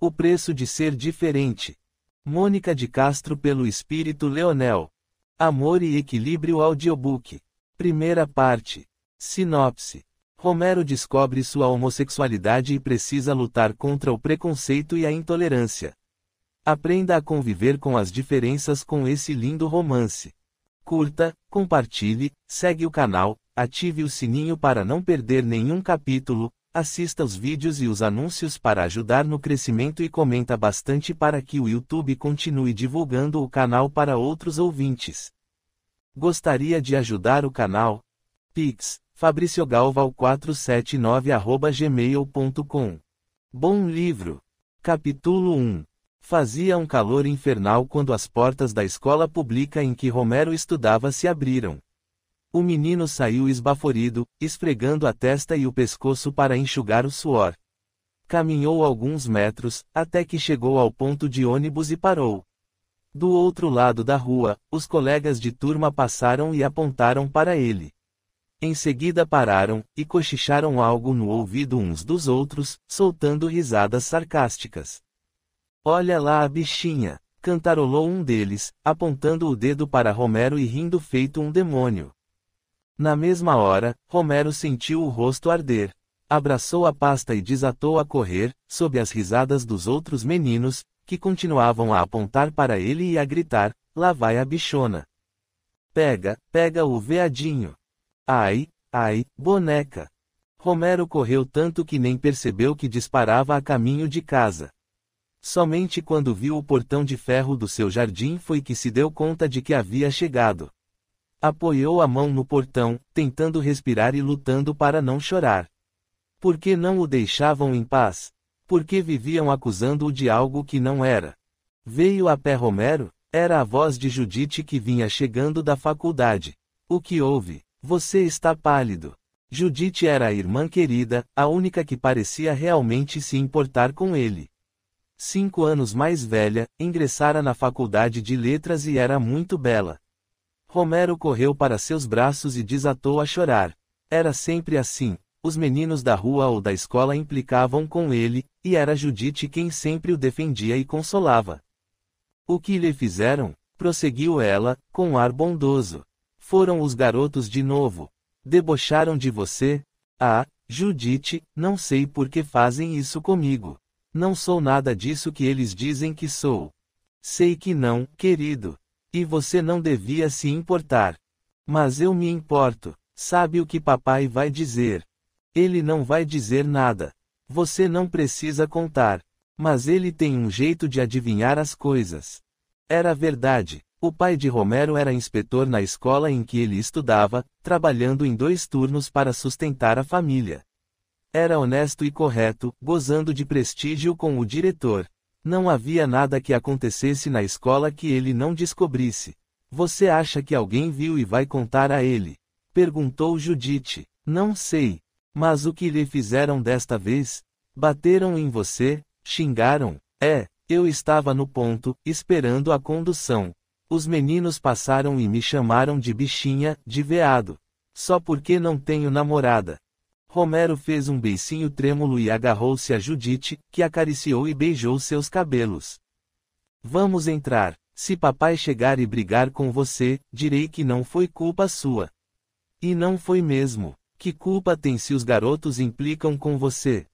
O preço de ser diferente. Mônica de Castro pelo Espírito Leonel. Amor e Equilíbrio Audiobook. Primeira parte. Sinopse. Romero descobre sua homossexualidade e precisa lutar contra o preconceito e a intolerância. Aprenda a conviver com as diferenças com esse lindo romance. Curta, compartilhe, segue o canal, ative o sininho para não perder nenhum capítulo, assista os vídeos e os anúncios para ajudar no crescimento e comenta bastante para que o YouTube continue divulgando o canal para outros ouvintes. Gostaria de ajudar o canal? Pix, fabriciogalval479@gmail.com. Bom livro. Capítulo 1. Fazia um calor infernal quando as portas da escola pública em que Romero estudava se abriram. O menino saiu esbaforido, esfregando a testa e o pescoço para enxugar o suor. Caminhou alguns metros, até que chegou ao ponto de ônibus e parou. Do outro lado da rua, os colegas de turma passaram e apontaram para ele. Em seguida pararam, e cochicharam algo no ouvido uns dos outros, soltando risadas sarcásticas. "Olha lá a bichinha", cantarolou um deles, apontando o dedo para Romero e rindo feito um demônio. Na mesma hora, Romero sentiu o rosto arder. Abraçou a pasta e desatou a correr, sob as risadas dos outros meninos, que continuavam a apontar para ele e a gritar: "Lá vai a bichona! Pega, pega o veadinho! Ai, ai, boneca!" Romero correu tanto que nem percebeu que disparava a caminho de casa. Somente quando viu o portão de ferro do seu jardim foi que se deu conta de que havia chegado. Apoiou a mão no portão, tentando respirar e lutando para não chorar. Por que não o deixavam em paz? Por que viviam acusando-o de algo que não era? Veio a pé Romero? Era a voz de Judite que vinha chegando da faculdade. "O que houve? Você está pálido." Judite era a irmã querida, a única que parecia realmente se importar com ele. 5 anos mais velha, ingressara na faculdade de letras e era muito bela. Romero correu para seus braços e desatou a chorar. Era sempre assim, os meninos da rua ou da escola implicavam com ele, e era Judite quem sempre o defendia e consolava. "O que lhe fizeram?" prosseguiu ela, com ar bondoso. "Foram os garotos de novo. Debocharam de você?" "Ah, Judite, não sei por que fazem isso comigo. Não sou nada disso que eles dizem que sou." "Sei que não, querido. E você não devia se importar." "Mas eu me importo. Sabe o que papai vai dizer?" "Ele não vai dizer nada. Você não precisa contar. Mas ele tem um jeito de adivinhar as coisas." Era verdade. O pai de Romero era inspetor na escola em que ele estudava, trabalhando em 2 turnos para sustentar a família. Era honesto e correto, gozando de prestígio com o diretor. Não havia nada que acontecesse na escola que ele não descobrisse. "Você acha que alguém viu e vai contar a ele?" perguntou Judite. "Não sei. Mas o que lhe fizeram desta vez? Bateram em você? Xingaram?" Eu estava no ponto, esperando a condução. Os meninos passaram e me chamaram de bichinha, de veado. Só porque não tenho namorada." Romero fez um beicinho trêmulo e agarrou-se a Judite, que acariciou e beijou seus cabelos. "Vamos entrar. Se papai chegar e brigar com você, direi que não foi culpa sua." "E não foi mesmo. Que culpa tem se os garotos implicam com você?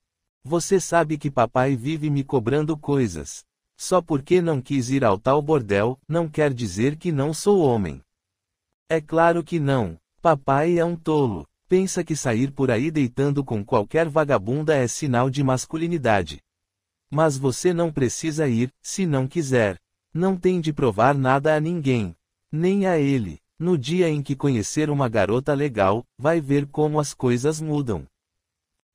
Você sabe que papai vive me cobrando coisas. Só porque não quis ir ao tal bordel, não quer dizer que não sou homem." "É claro que não. Papai é um tolo. Pensa que sair por aí deitando com qualquer vagabunda é sinal de masculinidade. Mas você não precisa ir, se não quiser. Não tem de provar nada a ninguém. Nem a ele. No dia em que conhecer uma garota legal, vai ver como as coisas mudam."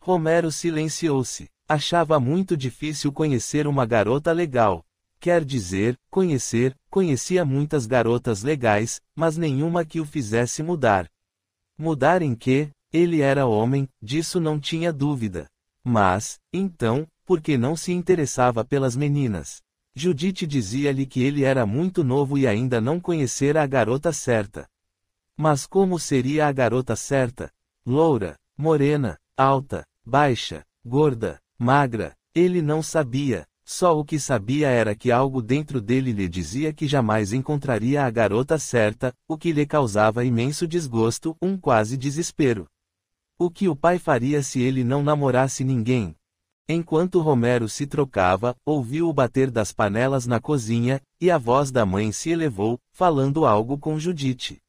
Romero silenciou-se. Achava muito difícil conhecer uma garota legal. Quer dizer, conhecia muitas garotas legais, mas nenhuma que o fizesse mudar. Mudar em quê? Ele era homem, disso não tinha dúvida. Mas, então, por que não se interessava pelas meninas? Judite dizia-lhe que ele era muito novo e ainda não conhecera a garota certa. Mas como seria a garota certa? Loura, morena, alta, baixa, gorda, magra, ele não sabia. Só o que sabia era que algo dentro dele lhe dizia que jamais encontraria a garota certa, o que lhe causava imenso desgosto, quase desespero. O que o pai faria se ele não namorasse ninguém? Enquanto Romero se trocava, ouviu o bater das panelas na cozinha, e a voz da mãe se elevou, falando algo com Judite.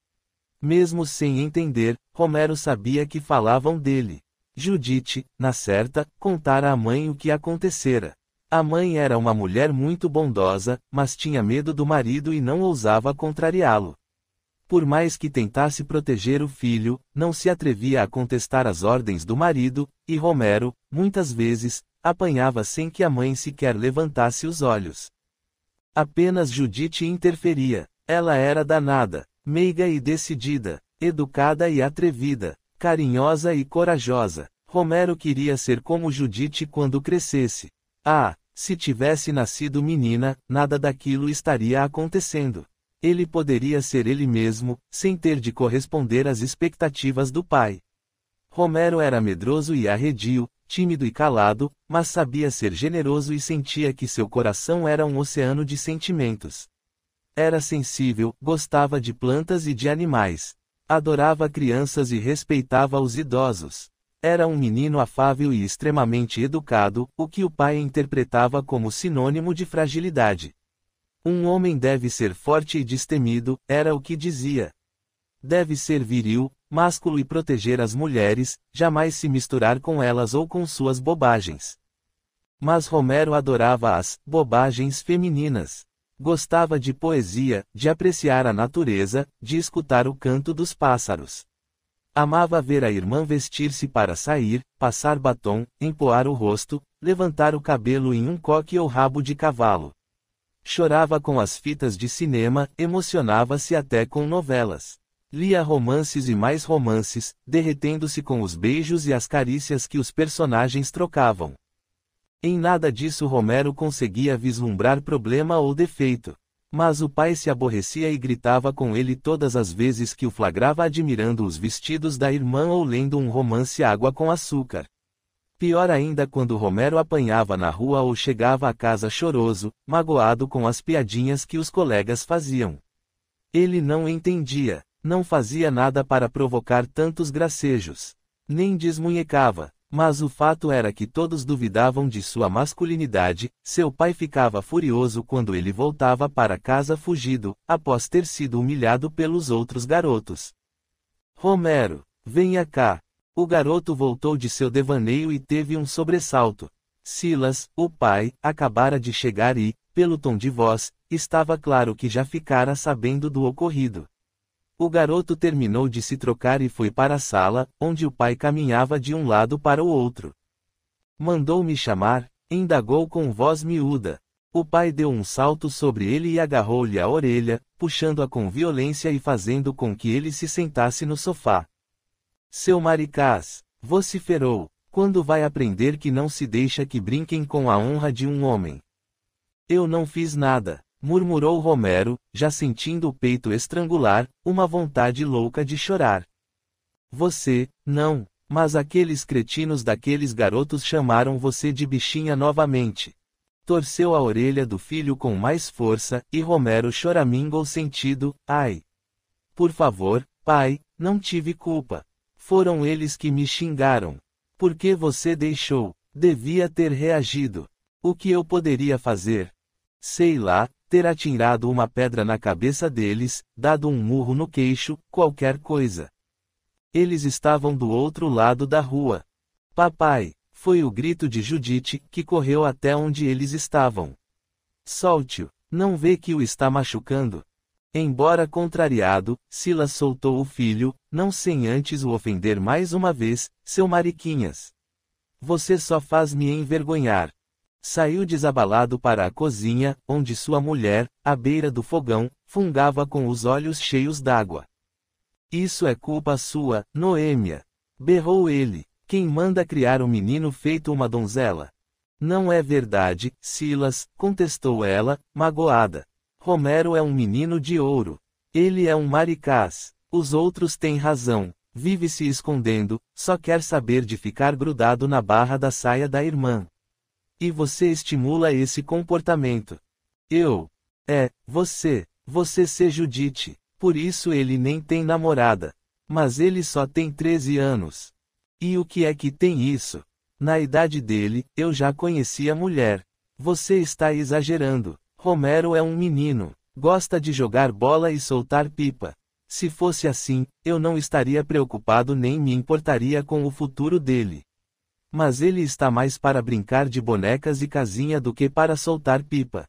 Mesmo sem entender, Romero sabia que falavam dele. Judite, na certa, contara à mãe o que acontecera. A mãe era uma mulher muito bondosa, mas tinha medo do marido e não ousava contrariá-lo. Por mais que tentasse proteger o filho, não se atrevia a contestar as ordens do marido, e Romero, muitas vezes, apanhava sem que a mãe sequer levantasse os olhos. Apenas Judite interferia. Ela era danada, meiga e decidida, educada e atrevida, carinhosa e corajosa. Romero queria ser como Judite quando crescesse. Ah, se tivesse nascido menina, nada daquilo estaria acontecendo. Ele poderia ser ele mesmo, sem ter de corresponder às expectativas do pai. Romero era medroso e arredio, tímido e calado, mas sabia ser generoso e sentia que seu coração era um oceano de sentimentos. Era sensível, gostava de plantas e de animais. Adorava crianças e respeitava os idosos. Era um menino afável e extremamente educado, o que o pai interpretava como sinônimo de fragilidade. Um homem deve ser forte e destemido, era o que dizia. Deve ser viril, másculo e proteger as mulheres, jamais se misturar com elas ou com suas bobagens. Mas Romero adorava as bobagens femininas. Gostava de poesia, de apreciar a natureza, de escutar o canto dos pássaros. Amava ver a irmã vestir-se para sair, passar batom, empoar o rosto, levantar o cabelo em um coque ou rabo de cavalo. Chorava com as fitas de cinema, emocionava-se até com novelas. Lia romances e mais romances, derretendo-se com os beijos e as carícias que os personagens trocavam. Em nada disso Romero conseguia vislumbrar problema ou defeito. Mas o pai se aborrecia e gritava com ele todas as vezes que o flagrava admirando os vestidos da irmã ou lendo um romance Água com Açúcar. Pior ainda quando Romero apanhava na rua ou chegava a casa choroso, magoado com as piadinhas que os colegas faziam. Ele não entendia, não fazia nada para provocar tantos gracejos. Nem desmunhecava. Mas o fato era que todos duvidavam de sua masculinidade, seu pai ficava furioso quando ele voltava para casa fugido, após ter sido humilhado pelos outros garotos. Romero, venha cá. O garoto voltou de seu devaneio e teve um sobressalto. Silas, o pai, acabara de chegar e, pelo tom de voz, estava claro que já ficara sabendo do ocorrido. O garoto terminou de se trocar e foi para a sala, onde o pai caminhava de um lado para o outro. Mandou-me chamar, indagou com voz miúda. O pai deu um salto sobre ele e agarrou-lhe a orelha, puxando-a com violência e fazendo com que ele se sentasse no sofá. Seu maricás, vociferou, quando vai aprender que não se deixa que brinquem com a honra de um homem? Eu não fiz nada. Murmurou Romero, já sentindo o peito estrangular, uma vontade louca de chorar. Você, não, mas aqueles cretinos daqueles garotos chamaram você de bichinha novamente. Torceu a orelha do filho com mais força, e Romero choramingou sentido, ai. Por favor, pai, não tive culpa. Foram eles que me xingaram. Por que você deixou? Devia ter reagido. O que eu poderia fazer? Sei lá. Ter atirado uma pedra na cabeça deles, dado um murro no queixo, qualquer coisa. Eles estavam do outro lado da rua. Papai! Foi o grito de Judite, que correu até onde eles estavam. Solte-o, não vê que o está machucando? Embora contrariado, Silas soltou o filho, não sem antes o ofender mais uma vez, seu mariquinhas. Você só faz me envergonhar. Saiu desabalado para a cozinha, onde sua mulher, à beira do fogão, fungava com os olhos cheios d'água. Isso é culpa sua, Noêmia. Berrou ele. Quem manda criar o menino feito uma donzela? Não é verdade, Silas, contestou ela, magoada. Romero é um menino de ouro. Ele é um maricás. Os outros têm razão. Vive se escondendo, só quer saber de ficar grudado na barra da saia da irmã. E você estimula esse comportamento. Você ser Judite. Por isso ele nem tem namorada. Mas ele só tem 13 anos. E o que é que tem isso? Na idade dele, eu já conhecia mulher. Você está exagerando. Romero é um menino. Gosta de jogar bola e soltar pipa. Se fosse assim, eu não estaria preocupado nem me importaria com o futuro dele. Mas ele está mais para brincar de bonecas e casinha do que para soltar pipa.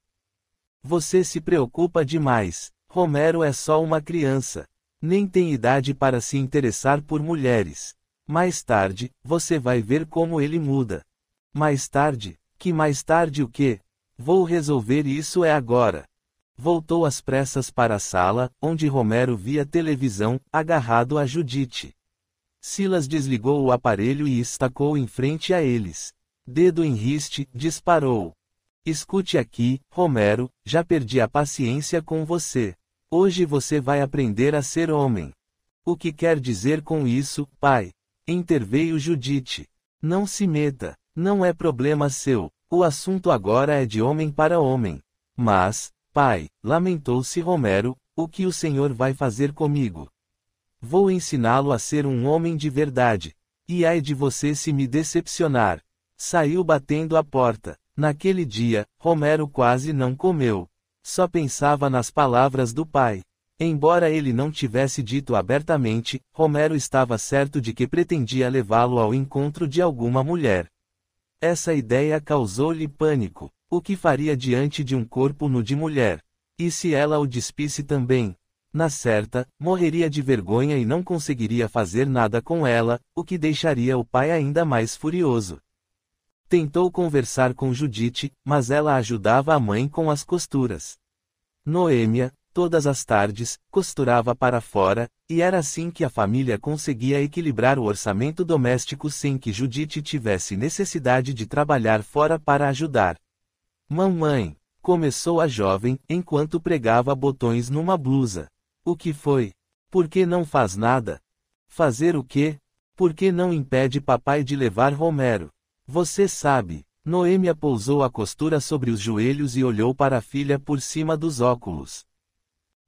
Você se preocupa demais. Romero é só uma criança. Nem tem idade para se interessar por mulheres. Mais tarde, você vai ver como ele muda. Mais tarde? Que mais tarde o quê? Vou resolver isso agora. Voltou às pressas para a sala, onde Romero via televisão, agarrado a Judite. Silas desligou o aparelho e estacou em frente a eles. Dedo em riste, disparou. Escute aqui, Romero, já perdi a paciência com você. Hoje você vai aprender a ser homem. O que quer dizer com isso, pai? Interveio Judite. Não se meta, não é problema seu. O assunto agora é de homem para homem. Mas, pai, lamentou-se Romero, o que o senhor vai fazer comigo? Vou ensiná-lo a ser um homem de verdade. E ai de você se me decepcionar. Saiu batendo a porta. Naquele dia, Romero quase não comeu. Só pensava nas palavras do pai. Embora ele não tivesse dito abertamente, Romero estava certo de que pretendia levá-lo ao encontro de alguma mulher. Essa ideia causou-lhe pânico. O que faria diante de um corpo nu de mulher? E se ela o despisse também? Na certa, morreria de vergonha e não conseguiria fazer nada com ela, o que deixaria o pai ainda mais furioso. Tentou conversar com Judite, mas ela ajudava a mãe com as costuras. Noêmia, todas as tardes, costurava para fora, e era assim que a família conseguia equilibrar o orçamento doméstico sem que Judite tivesse necessidade de trabalhar fora para ajudar. Mamãe, começou a jovem, enquanto pregava botões numa blusa. O que foi? Por que não faz nada? Fazer o quê? Por que não impede papai de levar Romero? Você sabe. Noêmia pousou a costura sobre os joelhos e olhou para a filha por cima dos óculos.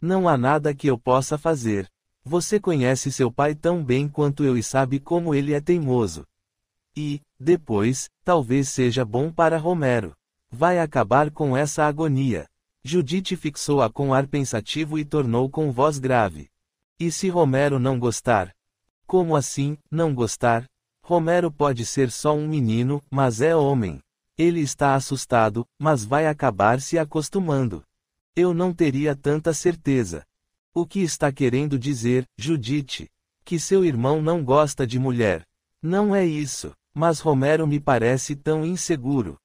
Não há nada que eu possa fazer. Você conhece seu pai tão bem quanto eu e sabe como ele é teimoso. E, depois, talvez seja bom para Romero. Vai acabar com essa agonia. Judite fixou-a com ar pensativo e tornou com voz grave. E se Romero não gostar? Como assim, não gostar? Romero pode ser só um menino, mas é homem. Ele está assustado, mas vai acabar se acostumando. Eu não teria tanta certeza. O que está querendo dizer, Judite? Que seu irmão não gosta de mulher. Não é isso, mas Romero me parece tão inseguro.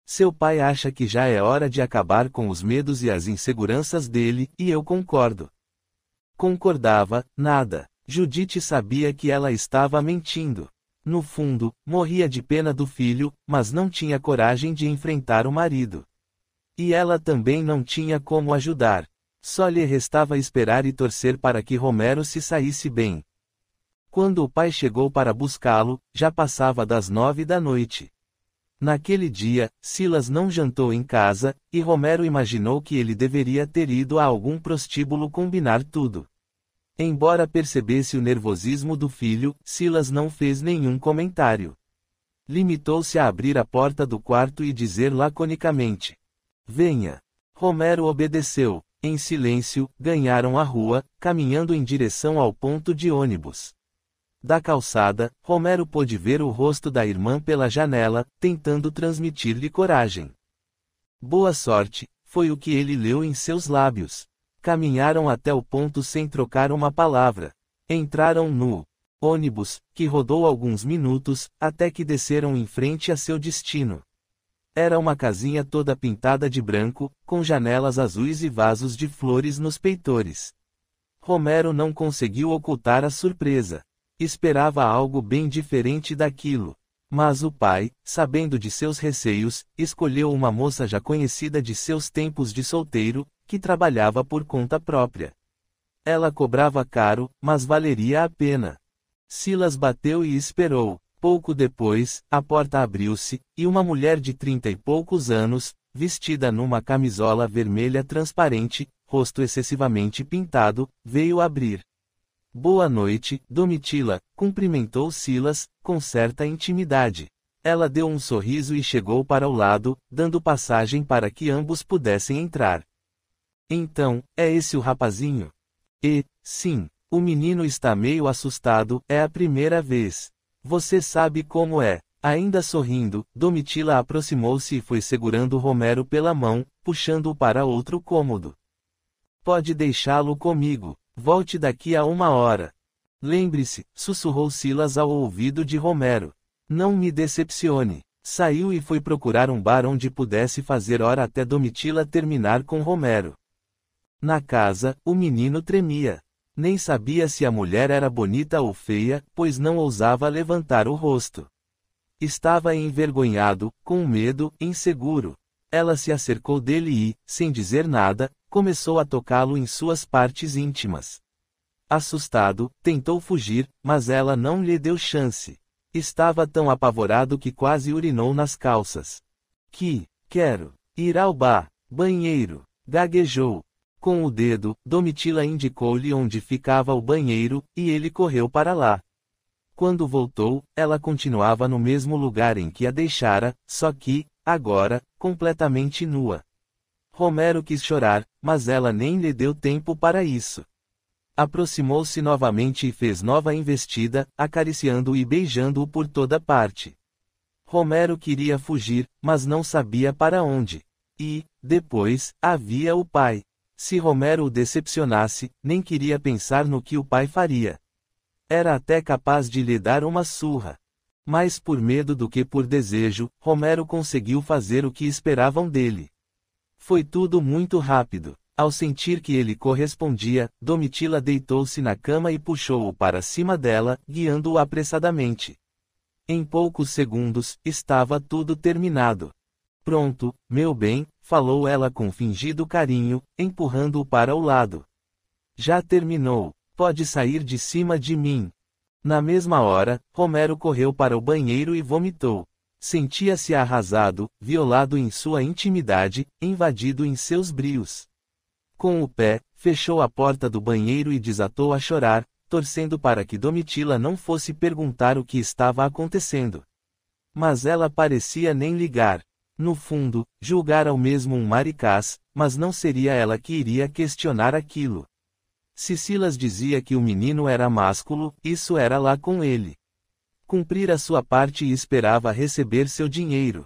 Seu pai acha que já é hora de acabar com os medos e as inseguranças dele, e eu concordo. Concordava, nada. Judite sabia que ela estava mentindo. No fundo, morria de pena do filho, mas não tinha coragem de enfrentar o marido. E ela também não tinha como ajudar. Só lhe restava esperar e torcer para que Romero se saísse bem. Quando o pai chegou para buscá-lo, já passava das 9 da noite. Naquele dia, Silas não jantou em casa, e Romero imaginou que ele deveria ter ido a algum prostíbulo combinar tudo. Embora percebesse o nervosismo do filho, Silas não fez nenhum comentário. Limitou-se a abrir a porta do quarto e dizer laconicamente: "Venha." Romero obedeceu. Em silêncio, ganharam a rua, caminhando em direção ao ponto de ônibus. Da calçada, Romero pôde ver o rosto da irmã pela janela, tentando transmitir-lhe coragem. Boa sorte, foi o que ele leu em seus lábios. Caminharam até o ponto sem trocar uma palavra. Entraram no ônibus, que rodou alguns minutos, até que desceram em frente a seu destino. Era uma casinha toda pintada de branco, com janelas azuis e vasos de flores nos peitores. Romero não conseguiu ocultar a surpresa. Esperava algo bem diferente daquilo. Mas o pai, sabendo de seus receios, escolheu uma moça já conhecida de seus tempos de solteiro, que trabalhava por conta própria. Ela cobrava caro, mas valeria a pena. Silas bateu e esperou. Pouco depois, a porta abriu-se, e uma mulher de 30 e poucos anos, vestida numa camisola vermelha transparente, rosto excessivamente pintado, veio abrir. Boa noite, Domitila, cumprimentou Silas, com certa intimidade. Ela deu um sorriso e chegou para o lado, dando passagem para que ambos pudessem entrar. Então, é esse o rapazinho? Sim, o menino está meio assustado, é a primeira vez. Você sabe como é. Ainda sorrindo, Domitila aproximou-se e foi segurando Romero pela mão, puxando-o para outro cômodo. Pode deixá-lo comigo. Volte daqui a 1 hora. Lembre-se, sussurrou Silas ao ouvido de Romero. Não me decepcione. Saiu e foi procurar um bar onde pudesse fazer hora até Domitila terminar com Romero. Na casa, o menino tremia. Nem sabia se a mulher era bonita ou feia, pois não ousava levantar o rosto. Estava envergonhado, com medo, inseguro. Ela se acercou dele e, sem dizer nada, começou a tocá-lo em suas partes íntimas. Assustado, tentou fugir, mas ela não lhe deu chance. Estava tão apavorado que quase urinou nas calças. Quero ir ao banheiro, gaguejou. Com o dedo, Domitila indicou-lhe onde ficava o banheiro, e ele correu para lá. Quando voltou, ela continuava no mesmo lugar em que a deixara, só que, agora, completamente nua. Romero quis chorar, mas ela nem lhe deu tempo para isso. Aproximou-se novamente e fez nova investida, acariciando-o e beijando-o por toda parte. Romero queria fugir, mas não sabia para onde. E, depois, havia o pai. Se Romero o decepcionasse, nem queria pensar no que o pai faria. Era até capaz de lhe dar uma surra. Mais por medo do que por desejo, Romero conseguiu fazer o que esperavam dele. Foi tudo muito rápido. Ao sentir que ele correspondia, Domitila deitou-se na cama e puxou-o para cima dela, guiando-o apressadamente. Em poucos segundos, estava tudo terminado. Pronto, meu bem, falou ela com fingido carinho, empurrando-o para o lado. Já terminou, pode sair de cima de mim. Na mesma hora, Romero correu para o banheiro e vomitou. Sentia-se arrasado, violado em sua intimidade, invadido em seus brios. Com o pé, fechou a porta do banheiro e desatou a chorar, torcendo para que Domitila não fosse perguntar o que estava acontecendo. Mas ela parecia nem ligar. No fundo, julgara-o mesmo um maricaz, mas não seria ela que iria questionar aquilo. Se Silas dizia que o menino era másculo, isso era lá com ele. Cumprir a sua parte e esperava receber seu dinheiro.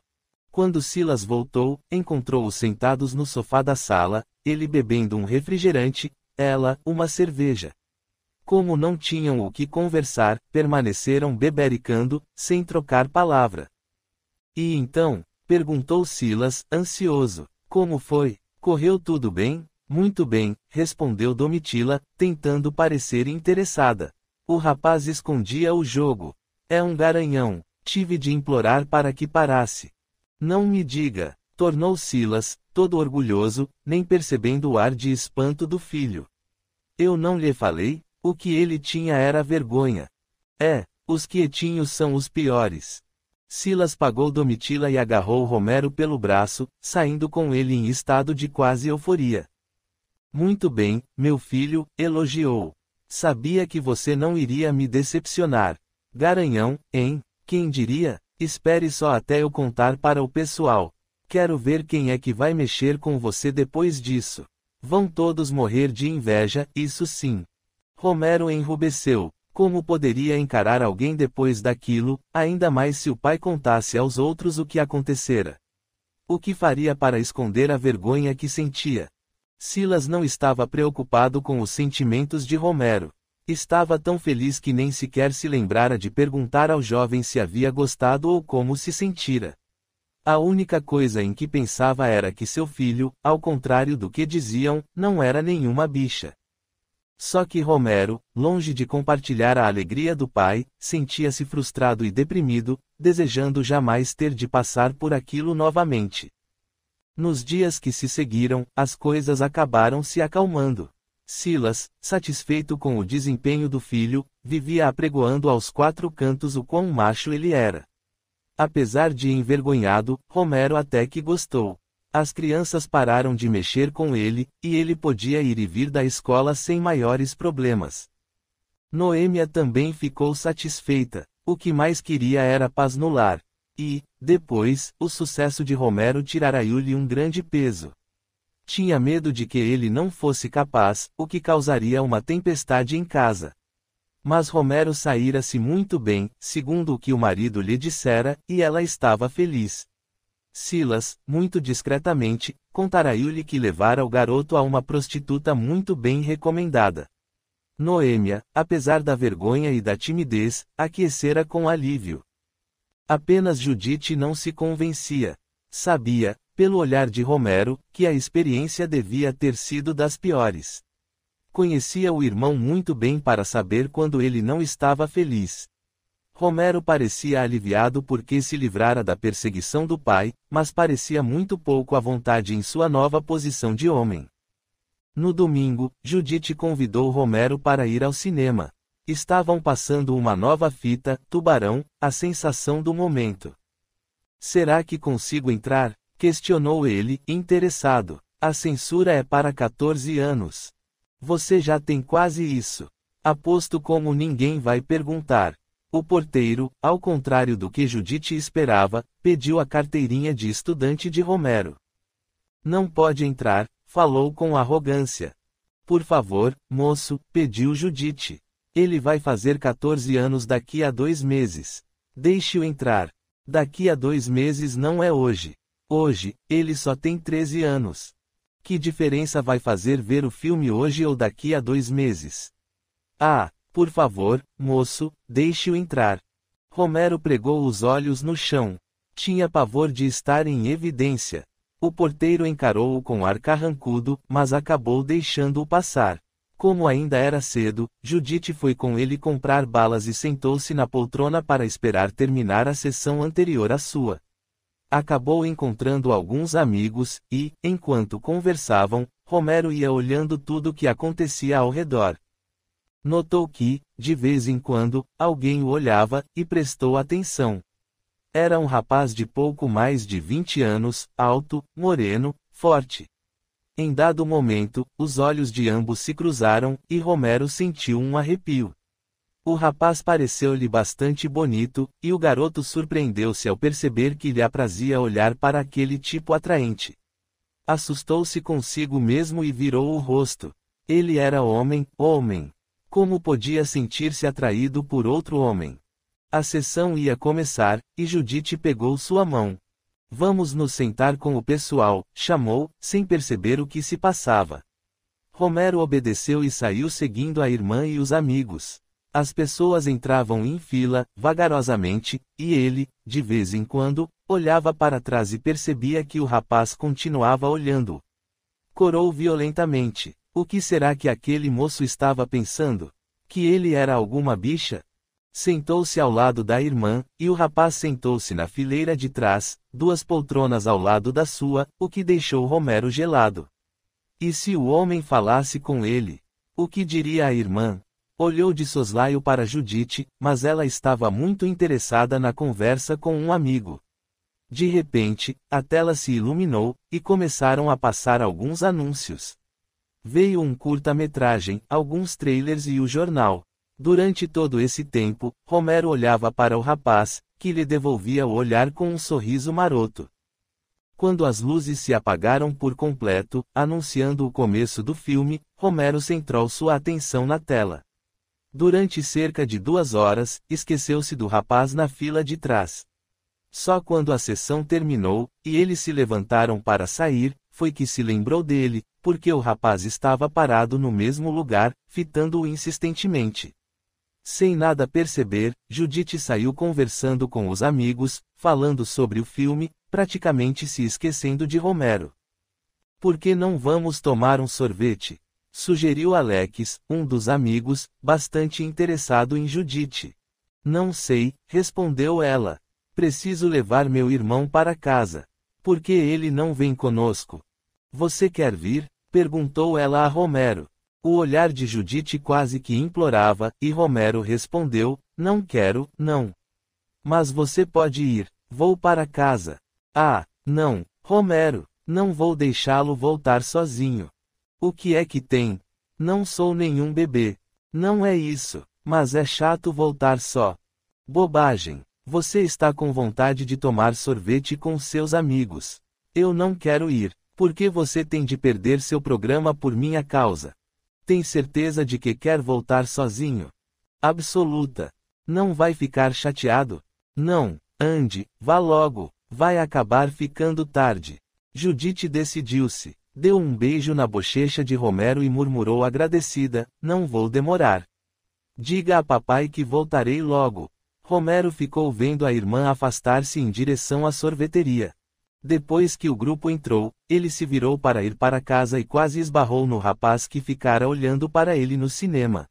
Quando Silas voltou, encontrou-os sentados no sofá da sala, ele bebendo um refrigerante, ela, uma cerveja. Como não tinham o que conversar, permaneceram bebericando, sem trocar palavra. E então? Perguntou Silas, ansioso. Como foi? Correu tudo bem? Muito bem, respondeu Domitila, tentando parecer interessada. O rapaz escondia o jogo. É um garanhão. Tive de implorar para que parasse. Não me diga, tornou Silas, todo orgulhoso, nem percebendo o ar de espanto do filho. Eu não lhe falei? O que ele tinha era vergonha. Os quietinhos são os piores. Silas pagou Domitila e agarrou Romero pelo braço, saindo com ele em estado de quase euforia. Muito bem, meu filho, elogiou. Sabia que você não iria me decepcionar. Garanhão, hein? Quem diria? Espere só até eu contar para o pessoal. Quero ver quem é que vai mexer com você depois disso. Vão todos morrer de inveja, isso sim. Romero enrubesceu. Como poderia encarar alguém depois daquilo, ainda mais se o pai contasse aos outros o que acontecera? O que faria para esconder a vergonha que sentia? Silas não estava preocupado com os sentimentos de Romero. Estava tão feliz que nem sequer se lembrara de perguntar ao jovem se havia gostado ou como se sentira. A única coisa em que pensava era que seu filho, ao contrário do que diziam, não era nenhuma bicha. Só que Romero, longe de compartilhar a alegria do pai, sentia-se frustrado e deprimido, desejando jamais ter de passar por aquilo novamente. Nos dias que se seguiram, as coisas acabaram se acalmando. Silas, satisfeito com o desempenho do filho, vivia apregoando aos quatro cantos o quão macho ele era. Apesar de envergonhado, Romero até que gostou. As crianças pararam de mexer com ele, e ele podia ir e vir da escola sem maiores problemas. Noêmia também ficou satisfeita. O que mais queria era paz no lar. E, depois, o sucesso de Romero tirara-lhe um grande peso. Tinha medo de que ele não fosse capaz, o que causaria uma tempestade em casa. Mas Romero saíra-se muito bem, segundo o que o marido lhe dissera, e ela estava feliz. Silas, muito discretamente, contara-lhe que levara o garoto a uma prostituta muito bem recomendada. Noêmia, apesar da vergonha e da timidez, aquecera com alívio. Apenas Judite não se convencia. Sabia, pelo olhar de Romero, que a experiência devia ter sido das piores. Conhecia o irmão muito bem para saber quando ele não estava feliz. Romero parecia aliviado porque se livrara da perseguição do pai, mas parecia muito pouco à vontade em sua nova posição de homem. No domingo, Judite convidou Romero para ir ao cinema. Estavam passando uma nova fita, Tubarão, a sensação do momento. Será que consigo entrar? Questionou ele, interessado. A censura é para 14 anos. Você já tem quase isso. Aposto como ninguém vai perguntar. O porteiro, ao contrário do que Judite esperava, pediu a carteirinha de estudante de Romero. Não pode entrar, falou com arrogância. Por favor, moço, pediu Judite. Ele vai fazer 14 anos daqui a 2 meses. Deixe-o entrar. Daqui a 2 meses não é hoje. Hoje, ele só tem 13 anos. Que diferença vai fazer ver o filme hoje ou daqui a 2 meses? Ah, por favor, moço, deixe-o entrar. Romero pregou os olhos no chão. Tinha pavor de estar em evidência. O porteiro encarou-o com ar carrancudo, mas acabou deixando-o passar. Como ainda era cedo, Judite foi com ele comprar balas e sentou-se na poltrona para esperar terminar a sessão anterior à sua. Acabou encontrando alguns amigos, e, enquanto conversavam, Romero ia olhando tudo o que acontecia ao redor. Notou que, de vez em quando, alguém o olhava, e prestou atenção. Era um rapaz de pouco mais de 20 anos, alto, moreno, forte. Em dado momento, os olhos de ambos se cruzaram, e Romero sentiu um arrepio. O rapaz pareceu-lhe bastante bonito, e o garoto surpreendeu-se ao perceber que lhe aprazia olhar para aquele tipo atraente. Assustou-se consigo mesmo e virou o rosto. Ele era homem. Como podia sentir-se atraído por outro homem? A sessão ia começar, e Judite pegou sua mão. Vamos nos sentar com o pessoal, chamou, sem perceber o que se passava. Romero obedeceu e saiu seguindo a irmã e os amigos. As pessoas entravam em fila, vagarosamente, e ele, de vez em quando, olhava para trás e percebia que o rapaz continuava olhando. Corou violentamente. O que será que aquele moço estava pensando? Que ele era alguma bicha? Sentou-se ao lado da irmã, e o rapaz sentou-se na fileira de trás, 2 poltronas ao lado da sua, o que deixou Romero gelado. E se o homem falasse com ele? O que diria a irmã? Olhou de soslaio para Judite, mas ela estava muito interessada na conversa com um amigo. De repente, a tela se iluminou, e começaram a passar alguns anúncios. Veio um curta-metragem, alguns trailers e o jornal. Durante todo esse tempo, Romero olhava para o rapaz, que lhe devolvia o olhar com um sorriso maroto. Quando as luzes se apagaram por completo, anunciando o começo do filme, Romero centrou sua atenção na tela. Durante cerca de 2 horas, esqueceu-se do rapaz na fila de trás. Só quando a sessão terminou, e eles se levantaram para sair, foi que se lembrou dele, porque o rapaz estava parado no mesmo lugar, fitando-o insistentemente. Sem nada perceber, Judite saiu conversando com os amigos, falando sobre o filme, praticamente se esquecendo de Romero. Por que não vamos tomar um sorvete? Sugeriu Alex, um dos amigos, bastante interessado em Judite. Não sei, respondeu ela. Preciso levar meu irmão para casa. Por que ele não vem conosco? Você quer vir? Perguntou ela a Romero. O olhar de Judite quase que implorava, e Romero respondeu, não quero, não. Mas você pode ir, vou para casa. Ah, não, Romero, não vou deixá-lo voltar sozinho. O que é que tem? Não sou nenhum bebê. Não é isso, mas é chato voltar só. Bobagem. Você está com vontade de tomar sorvete com seus amigos. Eu não quero ir, porque você tem de perder seu programa por minha causa. Tem certeza de que quer voltar sozinho? Absoluta. Não vai ficar chateado? Não, ande, vá logo, vai acabar ficando tarde. Judite decidiu-se, deu um beijo na bochecha de Romero e murmurou agradecida, não vou demorar. Diga a papai que voltarei logo. Romero ficou vendo a irmã afastar-se em direção à sorveteria. Depois que o grupo entrou, ele se virou para ir para casa e quase esbarrou no rapaz que ficara olhando para ele no cinema.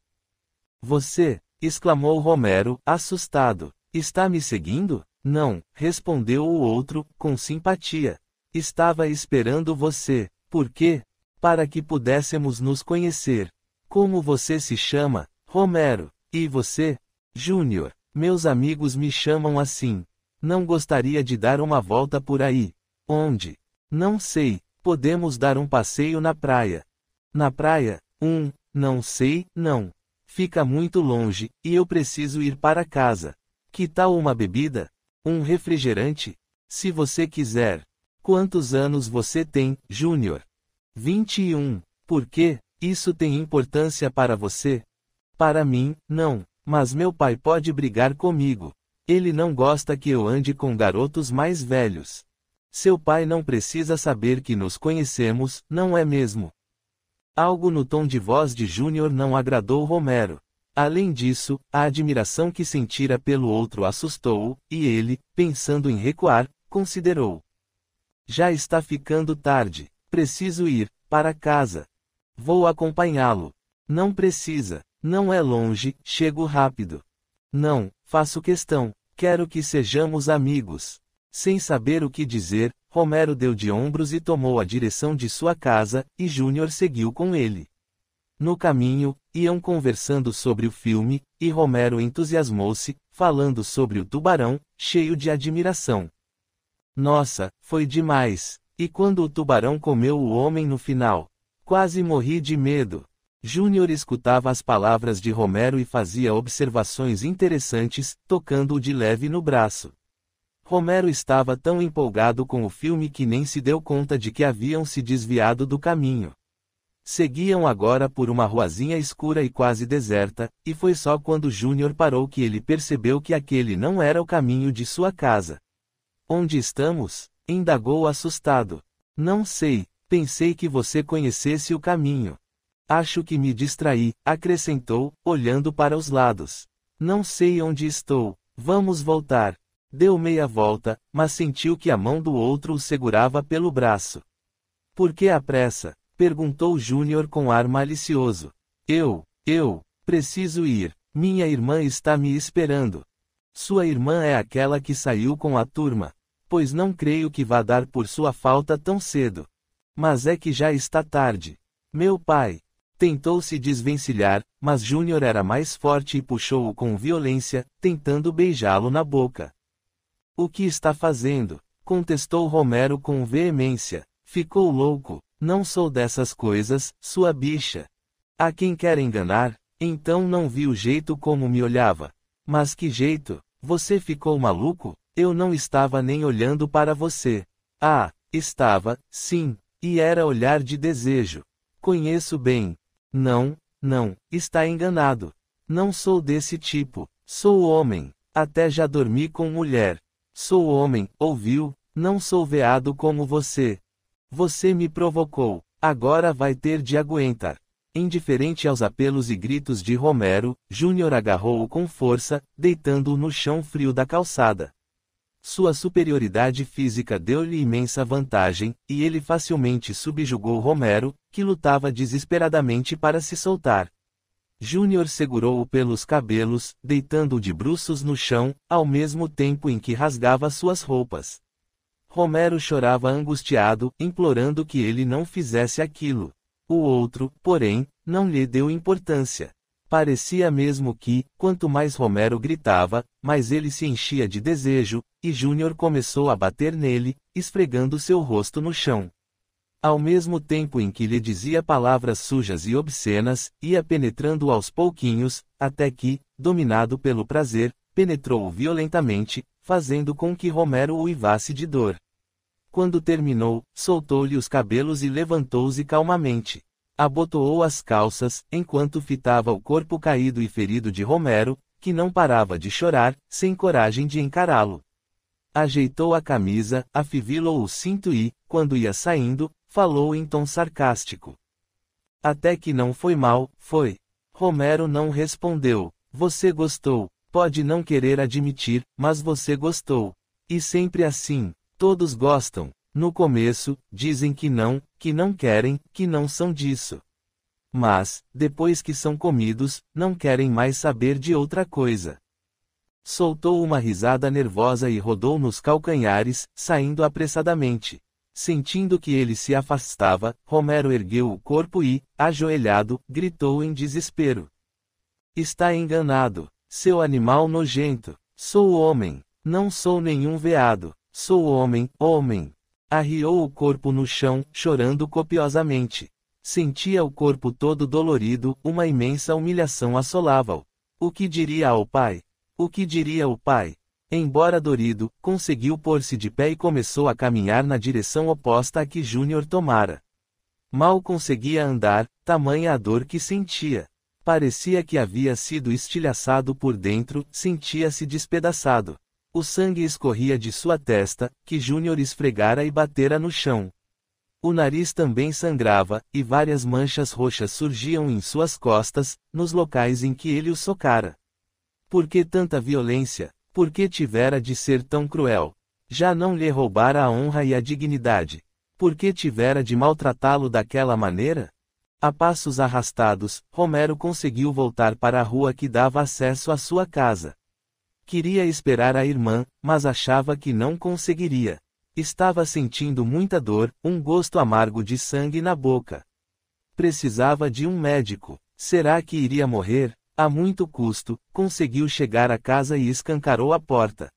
Você, exclamou Romero, assustado. Está me seguindo? Não, respondeu o outro, com simpatia. Estava esperando você. Por quê? Para que pudéssemos nos conhecer. Como você se chama? Romero. E você? Júnior. Meus amigos me chamam assim. Não gostaria de dar uma volta por aí. Onde? Não sei. Podemos dar um passeio na praia. Na praia? Não sei, não. Fica muito longe, e eu preciso ir para casa. Que tal uma bebida? Um refrigerante? Se você quiser. Quantos anos você tem, Júnior? 21. Por quê? Isso tem importância para você? Para mim, não. Mas meu pai pode brigar comigo. Ele não gosta que eu ande com garotos mais velhos. Seu pai não precisa saber que nos conhecemos, não é mesmo? Algo no tom de voz de Júnior não agradou Romero. Além disso, a admiração que sentira pelo outro assustou-o, e ele, pensando em recuar, considerou. Já está ficando tarde. Preciso ir para casa. Vou acompanhá-lo. Não precisa. Não é longe, chego rápido. Não, faço questão. Quero que sejamos amigos. Sem saber o que dizer, Romero deu de ombros e tomou a direção de sua casa, e Júnior seguiu com ele. No caminho, iam conversando sobre o filme, e Romero entusiasmou-se, falando sobre o tubarão, cheio de admiração. Nossa, foi demais! E quando o tubarão comeu o homem no final? Quase morri de medo. Júnior escutava as palavras de Romero e fazia observações interessantes, tocando-o de leve no braço. Romero estava tão empolgado com o filme que nem se deu conta de que haviam se desviado do caminho. Seguiam agora por uma ruazinha escura e quase deserta, e foi só quando Júnior parou que ele percebeu que aquele não era o caminho de sua casa. Onde estamos? Indagou assustado. Não sei, pensei que você conhecesse o caminho. Acho que me distraí, acrescentou, olhando para os lados. Não sei onde estou. Vamos voltar. Deu meia volta, mas sentiu que a mão do outro o segurava pelo braço. Por que a pressa? Perguntou Júnior com ar malicioso. Eu preciso ir. Minha irmã está me esperando. Sua irmã é aquela que saiu com a turma. Pois não creio que vá dar por sua falta tão cedo. Mas é que já está tarde. Meu pai. Tentou se desvencilhar, mas Júnior era mais forte e puxou-o com violência, tentando beijá-lo na boca. O que está fazendo? Contestou Romero com veemência. Ficou louco. Não sou dessas coisas, sua bicha. A quem quer enganar? Então não vi o jeito como me olhava. Mas que jeito? Você ficou maluco? Eu não estava nem olhando para você. Ah, estava, sim, e era olhar de desejo. Conheço bem. Não, está enganado. Não sou desse tipo. Sou homem. Até já dormi com mulher. Sou homem, ouviu? Não sou veado como você. Você me provocou. Agora vai ter de aguentar. Indiferente aos apelos e gritos de Romero, Júnior agarrou-o com força, deitando-o no chão frio da calçada. Sua superioridade física deu-lhe imensa vantagem, e ele facilmente subjugou Romero, que lutava desesperadamente para se soltar. Júnior segurou-o pelos cabelos, deitando-o de bruços no chão, ao mesmo tempo em que rasgava suas roupas. Romero chorava angustiado, implorando que ele não fizesse aquilo. O outro, porém, não lhe deu importância. Parecia mesmo que, quanto mais Romero gritava, mais ele se enchia de desejo, e Júnior começou a bater nele, esfregando seu rosto no chão. Ao mesmo tempo em que lhe dizia palavras sujas e obscenas, ia penetrando aos pouquinhos, até que, dominado pelo prazer, penetrou-o violentamente, fazendo com que Romero uivasse de dor. Quando terminou, soltou-lhe os cabelos e levantou-se calmamente. Abotoou as calças, enquanto fitava o corpo caído e ferido de Romero, que não parava de chorar, sem coragem de encará-lo. Ajeitou a camisa, afivilou o cinto e, quando ia saindo, falou em tom sarcástico. Até que não foi mal, foi. Romero não respondeu. Você gostou. Pode não querer admitir, mas você gostou. E sempre assim. Todos gostam. No começo, dizem que não querem, que não são disso. Mas, depois que são comidos, não querem mais saber de outra coisa. Soltou uma risada nervosa e rodou nos calcanhares, saindo apressadamente. Sentindo que ele se afastava, Romero ergueu o corpo e, ajoelhado, gritou em desespero. Está enganado, seu animal nojento. Sou homem. Não sou nenhum veado. Sou homem, homem. Arriou o corpo no chão, chorando copiosamente. Sentia o corpo todo dolorido, uma imensa humilhação assolava-o. O que diria ao pai? O que diria o pai? Embora dorido, conseguiu pôr-se de pé e começou a caminhar na direção oposta a que Júnior tomara. Mal conseguia andar, tamanha a dor que sentia. Parecia que havia sido estilhaçado por dentro, sentia-se despedaçado. O sangue escorria de sua testa, que Júnior esfregara e batera no chão. O nariz também sangrava, e várias manchas roxas surgiam em suas costas, nos locais em que ele o socara. Por que tanta violência? Por que tivera de ser tão cruel? Já não lhe roubara a honra e a dignidade? Por que tivera de maltratá-lo daquela maneira? A passos arrastados, Romero conseguiu voltar para a rua que dava acesso à sua casa. Queria esperar a irmã, mas achava que não conseguiria. Estava sentindo muita dor, um gosto amargo de sangue na boca. Precisava de um médico. Será que iria morrer? A muito custo, conseguiu chegar à casa e escancarou a porta.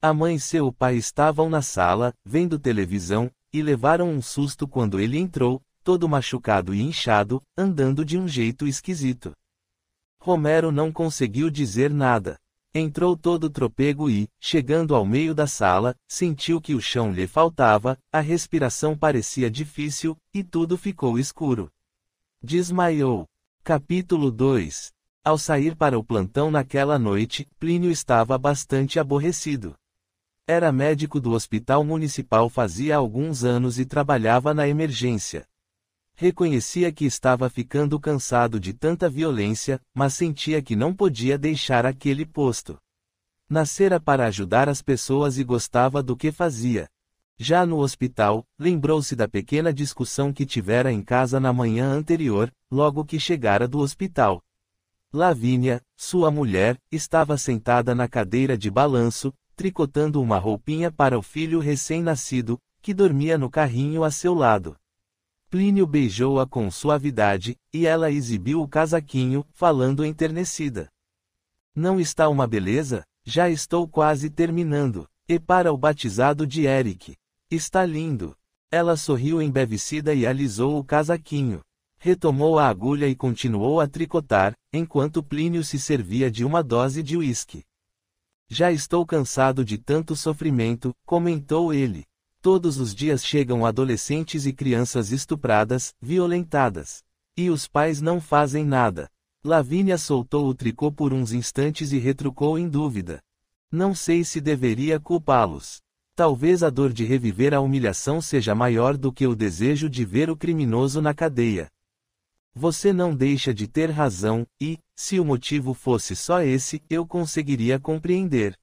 A mãe e seu pai estavam na sala, vendo televisão, e levaram um susto quando ele entrou, todo machucado e inchado, andando de um jeito esquisito. Romero não conseguiu dizer nada. Entrou todo trôpego e, chegando ao meio da sala, sentiu que o chão lhe faltava, a respiração parecia difícil, e tudo ficou escuro. Desmaiou. Capítulo 2. Ao sair para o plantão naquela noite, Plínio estava bastante aborrecido. Era médico do hospital municipal fazia alguns anos e trabalhava na emergência. Reconhecia que estava ficando cansado de tanta violência, mas sentia que não podia deixar aquele posto. Nascera para ajudar as pessoas e gostava do que fazia. Já no hospital, lembrou-se da pequena discussão que tivera em casa na manhã anterior, logo que chegara do hospital. Lavínia, sua mulher, estava sentada na cadeira de balanço, tricotando uma roupinha para o filho recém-nascido, que dormia no carrinho a seu lado. Plínio beijou-a com suavidade, e ela exibiu o casaquinho, falando enternecida. Não está uma beleza? Já estou quase terminando. E para o batizado de Eric. Está lindo. Ela sorriu embevecida e alisou o casaquinho. Retomou a agulha e continuou a tricotar, enquanto Plínio se servia de uma dose de uísque. Já estou cansado de tanto sofrimento, comentou ele. Todos os dias chegam adolescentes e crianças estupradas, violentadas. E os pais não fazem nada. Lavínia soltou o tricô por uns instantes e retrucou em dúvida. Não sei se deveria culpá-los. Talvez a dor de reviver a humilhação seja maior do que o desejo de ver o criminoso na cadeia. Você não deixa de ter razão, e, se o motivo fosse só esse, eu conseguiria compreender.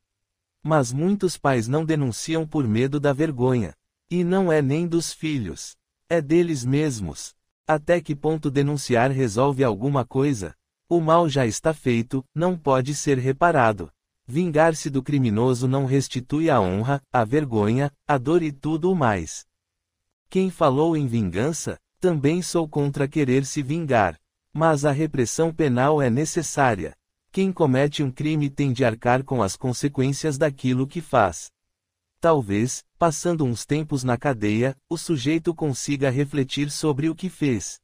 Mas muitos pais não denunciam por medo da vergonha. E não é nem dos filhos. É deles mesmos. Até que ponto denunciar resolve alguma coisa? O mal já está feito, não pode ser reparado. Vingar-se do criminoso não restitui a honra, a vergonha, a dor e tudo o mais. Quem falou em vingança? Também sou contra querer se vingar. Mas a repressão penal é necessária. Quem comete um crime tem de arcar com as consequências daquilo que faz. Talvez, passando uns tempos na cadeia, o sujeito consiga refletir sobre o que fez.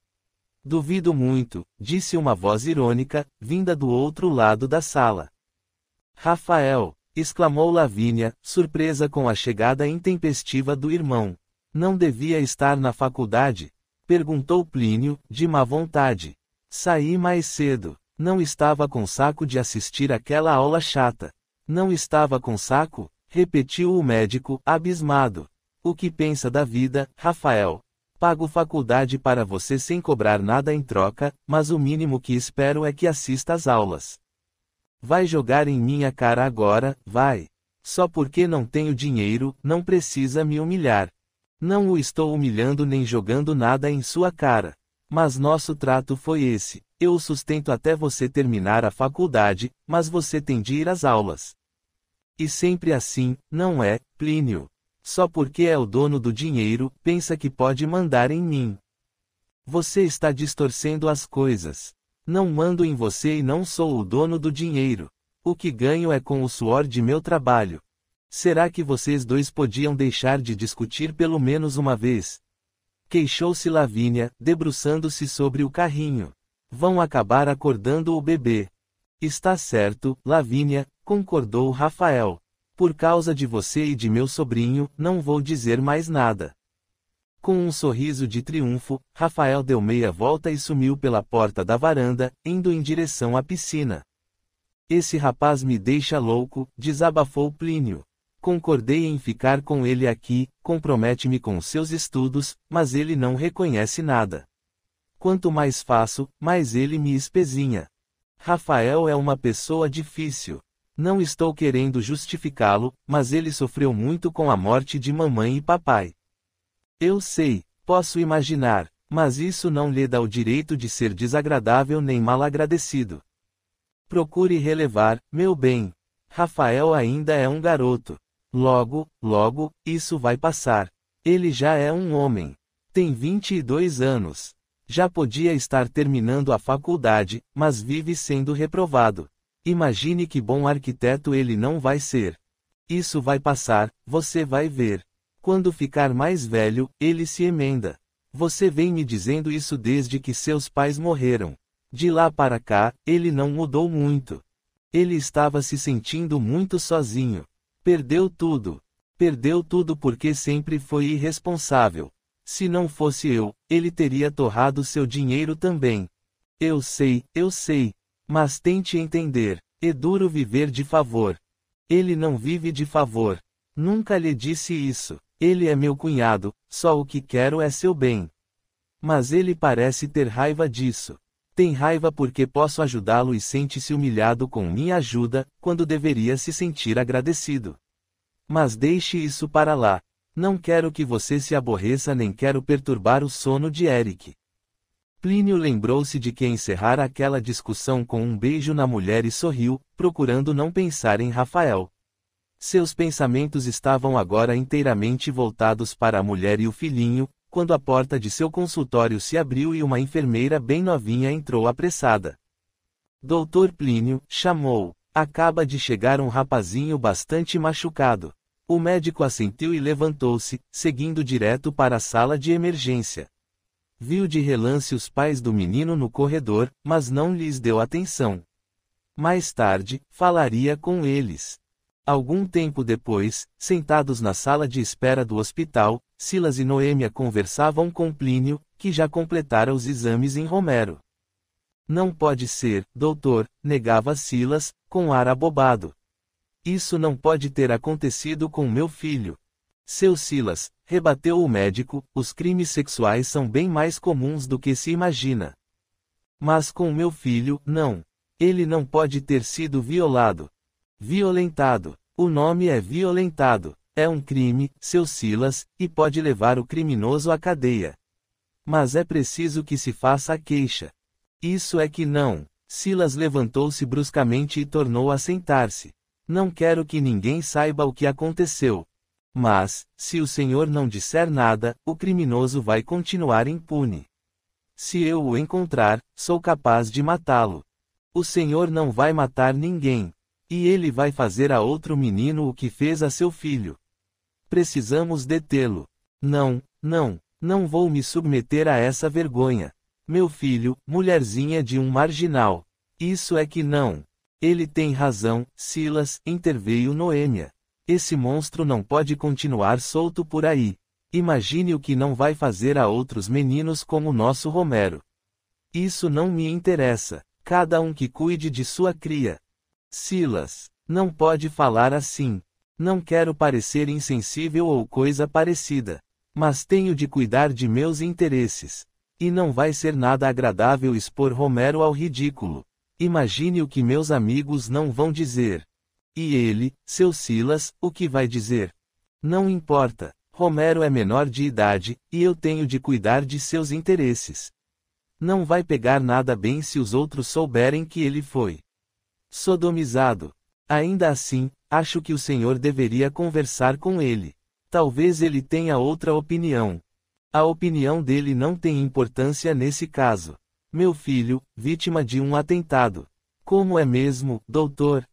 Duvido muito, disse uma voz irônica, vinda do outro lado da sala. Rafael! Exclamou Lavínia, surpresa com a chegada intempestiva do irmão. Não devia estar na faculdade? Perguntou Plínio, de má vontade. Saí mais cedo. Não estava com saco de assistir aquela aula chata. Não estava com saco? Repetiu o médico, abismado. O que pensa da vida, Rafael? Pago faculdade para você sem cobrar nada em troca, mas o mínimo que espero é que assista às aulas. Vai jogar em minha cara agora, vai. Só porque não tenho dinheiro, não precisa me humilhar. Não o estou humilhando nem jogando nada em sua cara. Mas nosso trato foi esse. Eu o sustento até você terminar a faculdade, mas você tem de ir às aulas. E sempre assim, não é, Plínio? Só porque é o dono do dinheiro, pensa que pode mandar em mim. Você está distorcendo as coisas. Não mando em você e não sou o dono do dinheiro. O que ganho é com o suor de meu trabalho. Será que vocês dois podiam deixar de discutir pelo menos uma vez? Queixou-se Lavínia, debruçando-se sobre o carrinho. Vão acabar acordando o bebê. Está certo, Lavínia, concordou Rafael. Por causa de você e de meu sobrinho, não vou dizer mais nada. Com um sorriso de triunfo, Rafael deu meia volta e sumiu pela porta da varanda, indo em direção à piscina. Esse rapaz me deixa louco, desabafou Plínio. Concordei em ficar com ele aqui, compromete-me com seus estudos, mas ele não reconhece nada. Quanto mais faço, mais ele me espezinha. Rafael é uma pessoa difícil. Não estou querendo justificá-lo, mas ele sofreu muito com a morte de mamãe e papai. Eu sei, posso imaginar, mas isso não lhe dá o direito de ser desagradável nem malagradecido. Procure relevar, meu bem. Rafael ainda é um garoto. Logo, isso vai passar. Ele já é um homem. Tem 22 anos. Já podia estar terminando a faculdade, mas vive sendo reprovado. Imagine que bom arquiteto ele não vai ser. Isso vai passar, você vai ver. Quando ficar mais velho, ele se emenda. Você vem me dizendo isso desde que seus pais morreram. De lá para cá, ele não mudou muito. Ele estava se sentindo muito sozinho. Perdeu tudo. Perdeu tudo porque sempre foi irresponsável. Se não fosse eu, ele teria torrado seu dinheiro também. Eu sei, mas tente entender. É duro viver de favor. Ele não vive de favor. Nunca lhe disse isso. Ele é meu cunhado, só o que quero é seu bem. Mas ele parece ter raiva disso. Tem raiva porque posso ajudá-lo e sente-se humilhado com minha ajuda, quando deveria se sentir agradecido. Mas deixe isso para lá. Não quero que você se aborreça nem quero perturbar o sono de Eric. Plínio lembrou-se de que encerrara aquela discussão com um beijo na mulher e sorriu, procurando não pensar em Rafael. Seus pensamentos estavam agora inteiramente voltados para a mulher e o filhinho, quando a porta de seu consultório se abriu e uma enfermeira bem novinha entrou apressada. Doutor Plínio, chamou. Acaba de chegar um rapazinho bastante machucado. O médico assentiu e levantou-se, seguindo direto para a sala de emergência. Viu de relance os pais do menino no corredor, mas não lhes deu atenção. Mais tarde, falaria com eles. Algum tempo depois, sentados na sala de espera do hospital, Silas e Noêmia conversavam com Plínio, que já completara os exames em Romero. Não pode ser, doutor, negava Silas, com ar abobado. Isso não pode ter acontecido com meu filho. Seu Silas, rebateu o médico, os crimes sexuais são bem mais comuns do que se imagina. Mas com meu filho, não. Ele não pode ter sido violado. Violentado. O nome é violentado. É um crime, seu Silas, e pode levar o criminoso à cadeia. Mas é preciso que se faça a queixa. Isso é que não. Silas levantou-se bruscamente e tornou a sentar-se. Não quero que ninguém saiba o que aconteceu. Mas, se o Senhor não disser nada, o criminoso vai continuar impune. Se eu o encontrar, sou capaz de matá-lo. O Senhor não vai matar ninguém. E ele vai fazer a outro menino o que fez a seu filho. Precisamos detê-lo. Não vou me submeter a essa vergonha. Meu filho, mulherzinha de um marginal. Isso é que não. Ele tem razão, Silas, interveio Noêmia. Esse monstro não pode continuar solto por aí. Imagine o que não vai fazer a outros meninos como o nosso Romero. Isso não me interessa. Cada um que cuide de sua cria. Silas, não pode falar assim. Não quero parecer insensível ou coisa parecida. Mas tenho de cuidar de meus interesses. E não vai ser nada agradável expor Romero ao ridículo. Imagine o que meus amigos não vão dizer. E ele, seu Silas, o que vai dizer? Não importa. Romero é menor de idade, e eu tenho de cuidar de seus interesses. Não vai pegar nada bem se os outros souberem que ele foi sodomizado. Ainda assim, acho que o Senhor deveria conversar com ele. Talvez ele tenha outra opinião. A opinião dele não tem importância nesse caso. Meu filho, vítima de um atentado. Como é mesmo, doutor?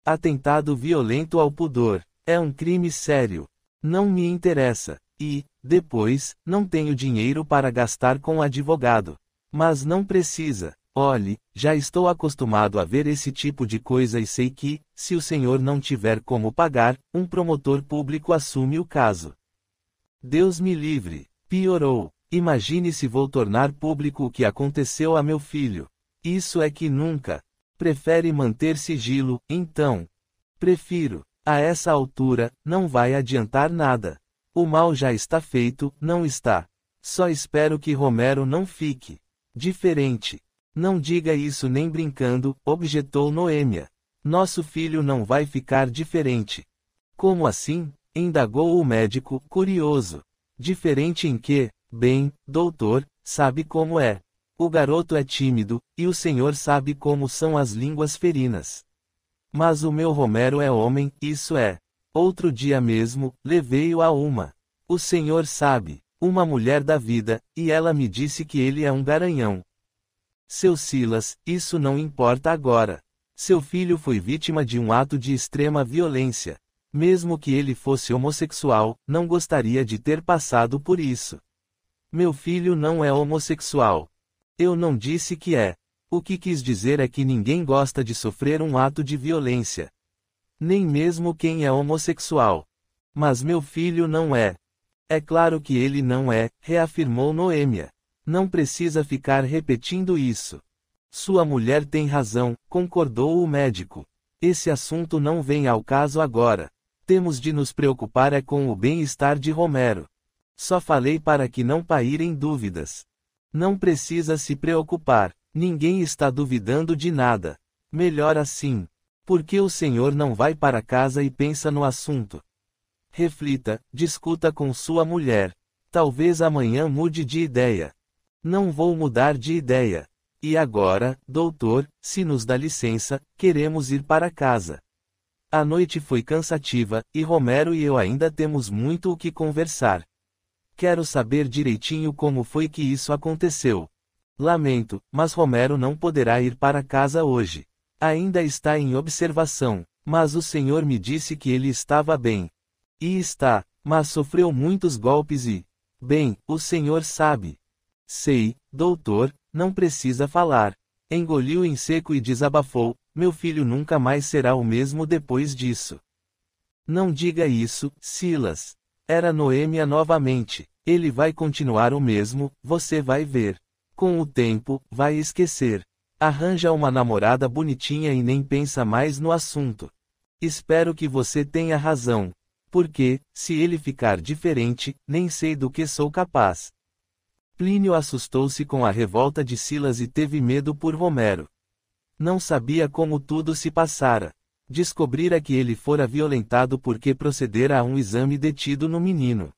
Atentado violento ao pudor. É um crime sério. Não me interessa. E, depois, não tenho dinheiro para gastar com advogado. Mas não precisa. Olhe, já estou acostumado a ver esse tipo de coisa e sei que, se o senhor não tiver como pagar, um promotor público assume o caso. Deus me livre. Piorou. Imagine se vou tornar público o que aconteceu a meu filho. Isso é que nunca. Prefere manter sigilo, então. Prefiro. A essa altura, não vai adiantar nada. O mal já está feito, não está. Só espero que Romero não fique diferente. Não diga isso nem brincando, objetou Noêmia. Nosso filho não vai ficar diferente. Como assim? Indagou o médico, curioso. Diferente em quê? Bem, doutor, sabe como é. O garoto é tímido, e o senhor sabe como são as línguas ferinas. Mas o meu Romero é homem, isso é. Outro dia mesmo, levei-o a uma. O senhor sabe, uma mulher da vida, e ela me disse que ele é um garanhão. Seu Silas, isso não importa agora. Seu filho foi vítima de um ato de extrema violência. Mesmo que ele fosse homossexual, não gostaria de ter passado por isso. Meu filho não é homossexual. Eu não disse que é. O que quis dizer é que ninguém gosta de sofrer um ato de violência. Nem mesmo quem é homossexual. Mas meu filho não é. É claro que ele não é, reafirmou Noêmia. Não precisa ficar repetindo isso. Sua mulher tem razão, concordou o médico. Esse assunto não vem ao caso agora. Temos de nos preocupar é com o bem-estar de Romero. Só falei para que não pairem dúvidas. Não precisa se preocupar. Ninguém está duvidando de nada. Melhor assim. Por que o senhor não vai para casa e pensa no assunto? Reflita, discuta com sua mulher. Talvez amanhã mude de ideia. Não vou mudar de ideia. E agora, doutor, se nos dá licença, queremos ir para casa. A noite foi cansativa, e Romero e eu ainda temos muito o que conversar. Quero saber direitinho como foi que isso aconteceu. Lamento, mas Romero não poderá ir para casa hoje. Ainda está em observação, mas o senhor me disse que ele estava bem. E está, mas sofreu muitos golpes e... Bem, o senhor sabe. Sei, doutor, não precisa falar. Engoliu em seco e desabafou, meu filho nunca mais será o mesmo depois disso. Não diga isso, Silas. Era Noêmia novamente. Ele vai continuar o mesmo, você vai ver. Com o tempo, vai esquecer. Arranja uma namorada bonitinha e nem pensa mais no assunto. Espero que você tenha razão. Porque, se ele ficar diferente, nem sei do que sou capaz. Plínio assustou-se com a revolta de Silas e teve medo por Romero. Não sabia como tudo se passara. Descobrira que ele fora violentado porque procedera a um exame detido no menino.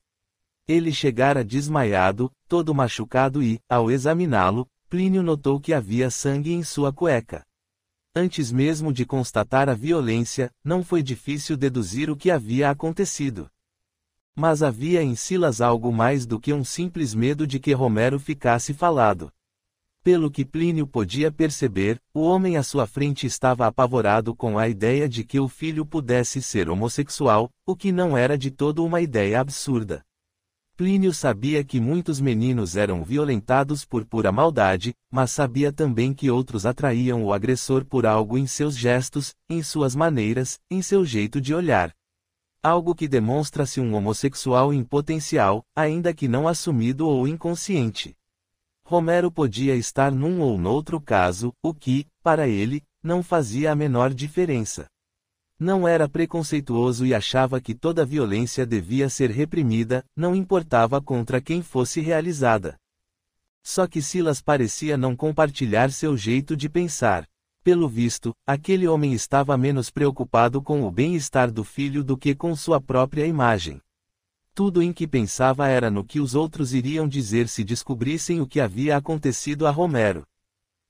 Ele chegara desmaiado, todo machucado e, ao examiná-lo, Plínio notou que havia sangue em sua cueca. Antes mesmo de constatar a violência, não foi difícil deduzir o que havia acontecido. Mas havia em Silas algo mais do que um simples medo de que Romero ficasse falado. Pelo que Plínio podia perceber, o homem à sua frente estava apavorado com a ideia de que o filho pudesse ser homossexual, o que não era de todo uma ideia absurda. Plínio sabia que muitos meninos eram violentados por pura maldade, mas sabia também que outros atraíam o agressor por algo em seus gestos, em suas maneiras, em seu jeito de olhar. Algo que demonstra-se um homossexual em potencial, ainda que não assumido ou inconsciente. Romero podia estar num ou noutro caso, o que, para ele, não fazia a menor diferença. Não era preconceituoso e achava que toda violência devia ser reprimida, não importava contra quem fosse realizada. Só que Silas parecia não compartilhar seu jeito de pensar. Pelo visto, aquele homem estava menos preocupado com o bem-estar do filho do que com sua própria imagem. Tudo em que pensava era no que os outros iriam dizer se descobrissem o que havia acontecido a Romero.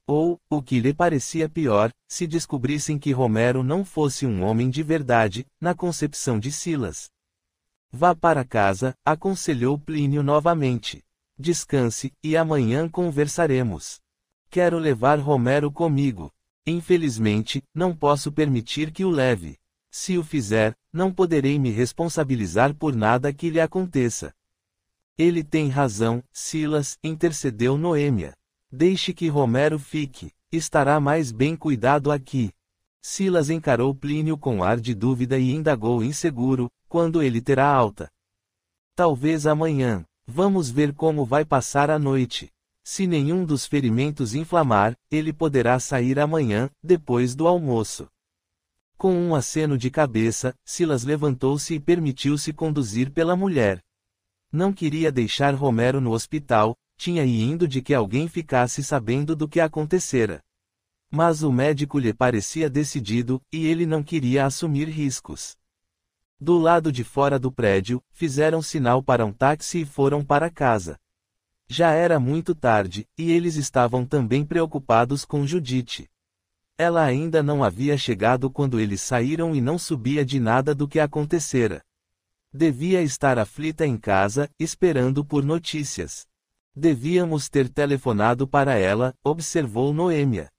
Ou, o que lhe parecia pior, se descobrissem que Romero não fosse um homem de verdade, na concepção de Silas. Vá para casa, aconselhou Plínio novamente. Descanse, e amanhã conversaremos. Quero levar Romero comigo. Infelizmente, não posso permitir que o leve. Se o fizer, não poderei me responsabilizar por nada que lhe aconteça. Ele tem razão, Silas, intercedeu Noêmia. Deixe que Romero fique. Estará mais bem cuidado aqui. Silas encarou Plínio com ar de dúvida e indagou inseguro, quando ele terá alta? Talvez amanhã. Vamos ver como vai passar a noite. Se nenhum dos ferimentos inflamar, ele poderá sair amanhã, depois do almoço. Com um aceno de cabeça, Silas levantou-se e permitiu-se conduzir pela mulher. Não queria deixar Romero no hospital, tinha ido de que alguém ficasse sabendo do que acontecera. Mas o médico lhe parecia decidido, e ele não queria assumir riscos. Do lado de fora do prédio, fizeram sinal para um táxi e foram para casa. Já era muito tarde, e eles estavam também preocupados com Judite. Ela ainda não havia chegado quando eles saíram e não sabia de nada do que acontecera. Devia estar aflita em casa, esperando por notícias. Devíamos ter telefonado para ela, observou Noêmia.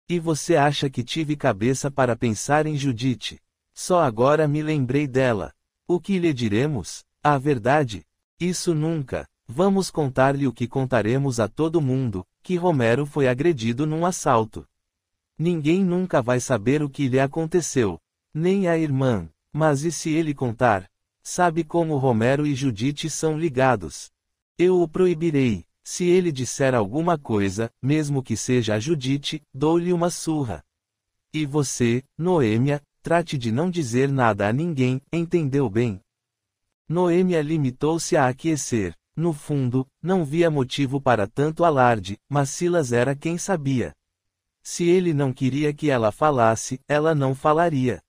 E você acha que tive cabeça para pensar em Judite? Só agora me lembrei dela. O que lhe diremos? A verdade? Isso nunca. Vamos contar-lhe o que contaremos a todo mundo, que Romero foi agredido num assalto. Ninguém nunca vai saber o que lhe aconteceu. Nem a irmã. Mas e se ele contar? Sabe como Romero e Judite são ligados. Eu o proibirei. Se ele disser alguma coisa, mesmo que seja a Judite, dou-lhe uma surra. E você, Noêmia, trate de não dizer nada a ninguém, entendeu bem? Noêmia limitou-se a aquecer. No fundo, não via motivo para tanto alarde, mas Silas era quem sabia. Se ele não queria que ela falasse, ela não falaria.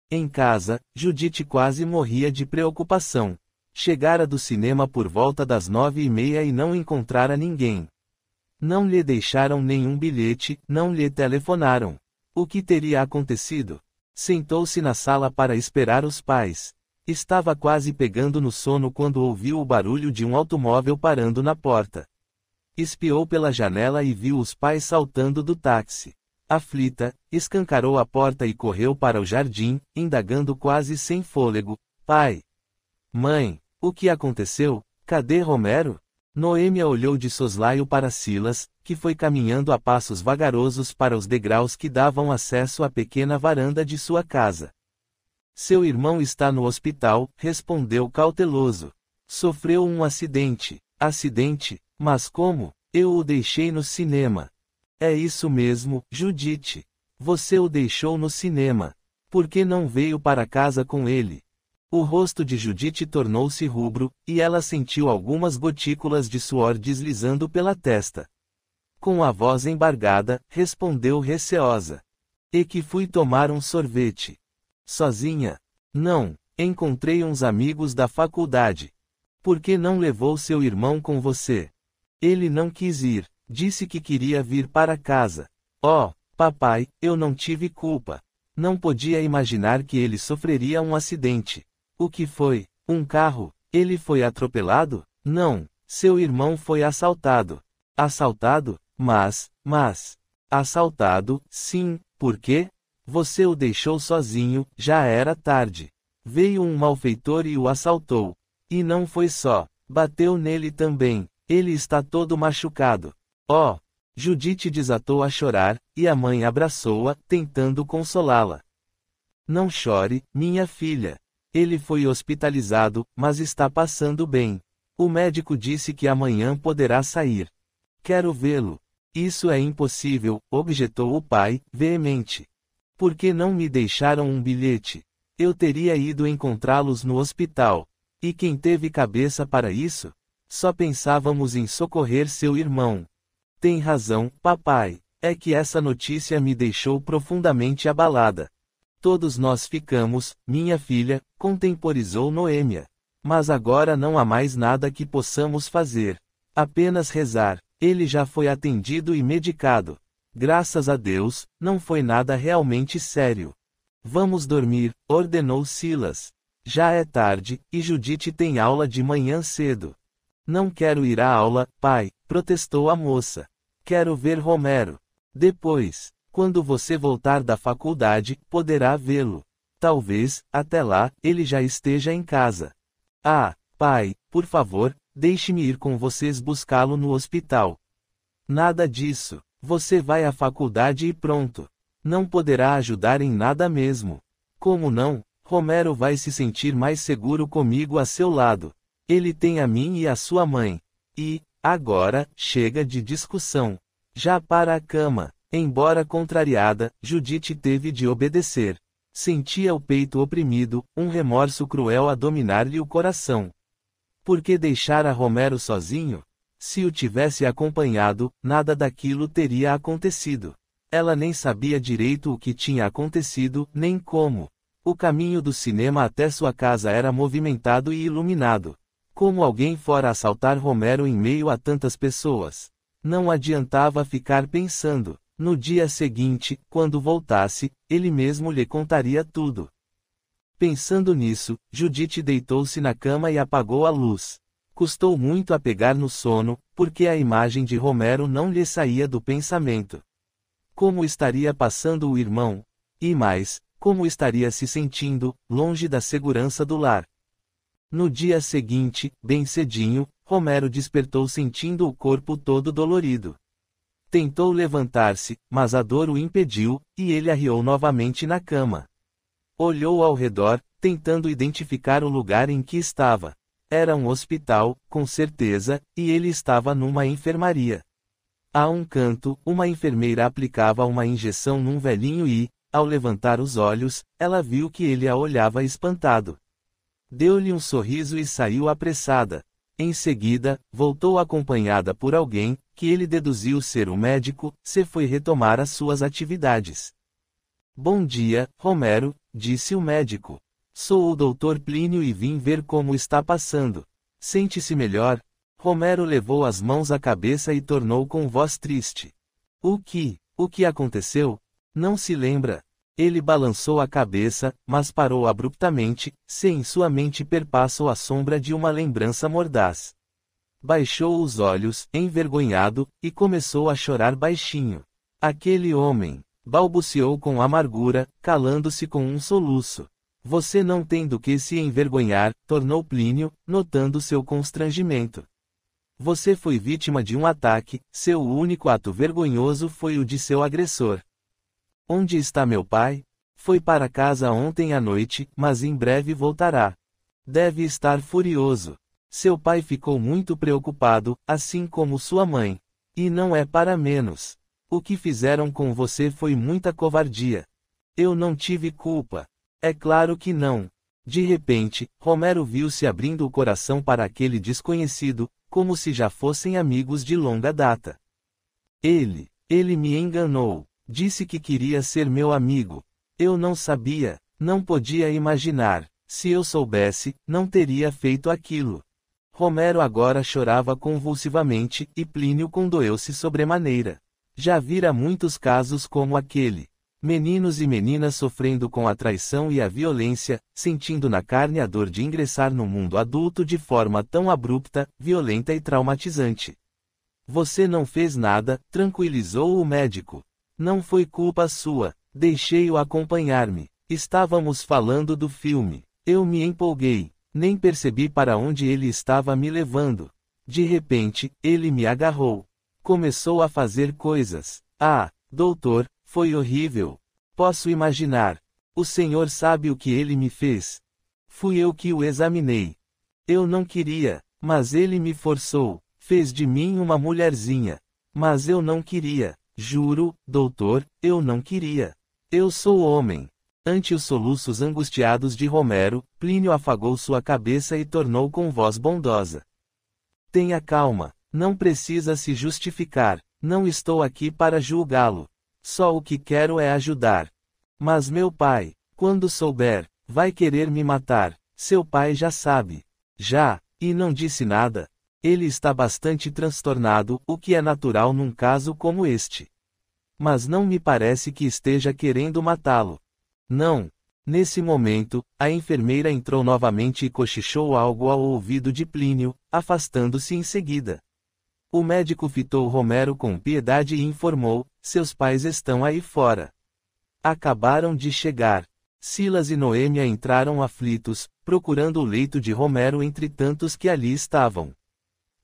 Em casa, Judite quase morria de preocupação. Chegara do cinema por volta das 9h30 e não encontrara ninguém. Não lhe deixaram nenhum bilhete, não lhe telefonaram. O que teria acontecido? Sentou-se na sala para esperar os pais. Estava quase pegando no sono quando ouviu o barulho de um automóvel parando na porta. Espiou pela janela e viu os pais saltando do táxi. Aflita, escancarou a porta e correu para o jardim, indagando quase sem fôlego. Pai! Mãe! O que aconteceu? Cadê Romero? Noêmia olhou de soslaio para Silas, que foi caminhando a passos vagarosos para os degraus que davam acesso à pequena varanda de sua casa. Seu irmão está no hospital, respondeu cauteloso. Sofreu um acidente. Acidente? Mas como? Eu o deixei no cinema. É isso mesmo, Judite. Você o deixou no cinema. Por que não veio para casa com ele? O rosto de Judite tornou-se rubro, e ela sentiu algumas gotículas de suor deslizando pela testa. Com a voz embargada, respondeu receosa. E que fui tomar um sorvete. Sozinha? Não, encontrei uns amigos da faculdade. Por que não levou seu irmão com você? Ele não quis ir, disse que queria vir para casa. Oh, papai, eu não tive culpa. Não podia imaginar que ele sofreria um acidente. O que foi? Um carro? Ele foi atropelado? Não. Seu irmão foi assaltado. Assaltado? Mas. Assaltado, sim, por quê? Você o deixou sozinho, já era tarde. Veio um malfeitor e o assaltou. E não foi só. Bateu nele também. Ele está todo machucado. Oh! Judite desatou a chorar, e a mãe abraçou-a, tentando consolá-la. Não chore, minha filha. Ele foi hospitalizado, mas está passando bem. O médico disse que amanhã poderá sair. Quero vê-lo. Isso é impossível, objetou o pai, veemente. Por que não me deixaram um bilhete? Eu teria ido encontrá-los no hospital. E quem teve cabeça para isso? Só pensávamos em socorrer seu irmão. Tem razão, papai. É que essa notícia me deixou profundamente abalada. Todos nós ficamos, minha filha, contemporizou Noêmia. Mas agora não há mais nada que possamos fazer. Apenas rezar. Ele já foi atendido e medicado. Graças a Deus, não foi nada realmente sério. Vamos dormir, ordenou Silas. Já é tarde, e Judite tem aula de manhã cedo. Não quero ir à aula, pai, protestou a moça. Quero ver Romero. Depois, quando você voltar da faculdade, poderá vê-lo. Talvez, até lá, ele já esteja em casa. Ah, pai, por favor, deixe-me ir com vocês buscá-lo no hospital. Nada disso. Você vai à faculdade e pronto. Não poderá ajudar em nada mesmo. Como não? Romero vai se sentir mais seguro comigo a seu lado. Ele tem a mim e a sua mãe. E, agora, chega de discussão. Já para a cama. Embora contrariada, Judite teve de obedecer. Sentia o peito oprimido, um remorso cruel a dominar-lhe o coração. Por que deixara Romero sozinho? Se o tivesse acompanhado, nada daquilo teria acontecido. Ela nem sabia direito o que tinha acontecido, nem como. O caminho do cinema até sua casa era movimentado e iluminado. Como alguém fora assaltar Romero em meio a tantas pessoas? Não adiantava ficar pensando. No dia seguinte, quando voltasse, ele mesmo lhe contaria tudo. Pensando nisso, Judite deitou-se na cama e apagou a luz. Custou muito a pegar no sono, porque a imagem de Romero não lhe saía do pensamento. Como estaria passando o irmão? E mais, como estaria se sentindo, longe da segurança do lar? No dia seguinte, bem cedinho, Romero despertou sentindo o corpo todo dolorido. Tentou levantar-se, mas a dor o impediu, e ele arriou novamente na cama. Olhou ao redor, tentando identificar o lugar em que estava. Era um hospital, com certeza, e ele estava numa enfermaria. A um canto, uma enfermeira aplicava uma injeção num velhinho e, ao levantar os olhos, ela viu que ele a olhava espantado. Deu-lhe um sorriso e saiu apressada. Em seguida, voltou acompanhada por alguém, que ele deduziu ser o médico, se foi retomar as suas atividades. Bom dia, Romero, disse o médico. Sou o Dr. Plínio e vim ver como está passando. Sente-se melhor? Romero levou as mãos à cabeça e tornou com voz triste. O que aconteceu? Não se lembra? Ele balançou a cabeça, mas parou abruptamente, se em sua mente perpassou a sombra de uma lembrança mordaz. Baixou os olhos, envergonhado, e começou a chorar baixinho. Aquele homem, balbuciou com amargura, calando-se com um soluço. Você não tem do que se envergonhar, tornou Plínio, notando seu constrangimento. Você foi vítima de um ataque, seu único ato vergonhoso foi o de seu agressor. Onde está meu pai? Foi para casa ontem à noite, mas em breve voltará. Deve estar furioso. Seu pai ficou muito preocupado, assim como sua mãe. E não é para menos. O que fizeram com você foi muita covardia. Eu não tive culpa. É claro que não. De repente, Romero viu-se abrindo o coração para aquele desconhecido, como se já fossem amigos de longa data. Ele me enganou. Disse que queria ser meu amigo. Eu não sabia, não podia imaginar. Se eu soubesse, não teria feito aquilo. Romero agora chorava convulsivamente, e Plínio condoeu-se sobremaneira. Já vira muitos casos como aquele. Meninos e meninas sofrendo com a traição e a violência, sentindo na carne a dor de ingressar no mundo adulto de forma tão abrupta, violenta e traumatizante. Você não fez nada, tranquilizou o médico. Não foi culpa sua, deixei-o acompanhar-me. Estávamos falando do filme. Eu me empolguei. Nem percebi para onde ele estava me levando. De repente, ele me agarrou. Começou a fazer coisas. Ah, doutor, foi horrível. Posso imaginar. O senhor sabe o que ele me fez. Fui eu que o examinei. Eu não queria, mas ele me forçou. Fez de mim uma mulherzinha. Mas eu não queria. Juro, doutor, eu não queria. Eu sou homem. Ante os soluços angustiados de Romero, Plínio afagou sua cabeça e tornou com voz bondosa. Tenha calma, não precisa se justificar, não estou aqui para julgá-lo. Só o que quero é ajudar. Mas meu pai, quando souber, vai querer me matar. Seu pai já sabe. Já, e não disse nada. Ele está bastante transtornado, o que é natural num caso como este. Mas não me parece que esteja querendo matá-lo. Não. Nesse momento, a enfermeira entrou novamente e cochichou algo ao ouvido de Plínio, afastando-se em seguida. O médico fitou Romero com piedade e informou: seus pais estão aí fora. Acabaram de chegar. Silas e Noêmia entraram aflitos, procurando o leito de Romero entre tantos que ali estavam.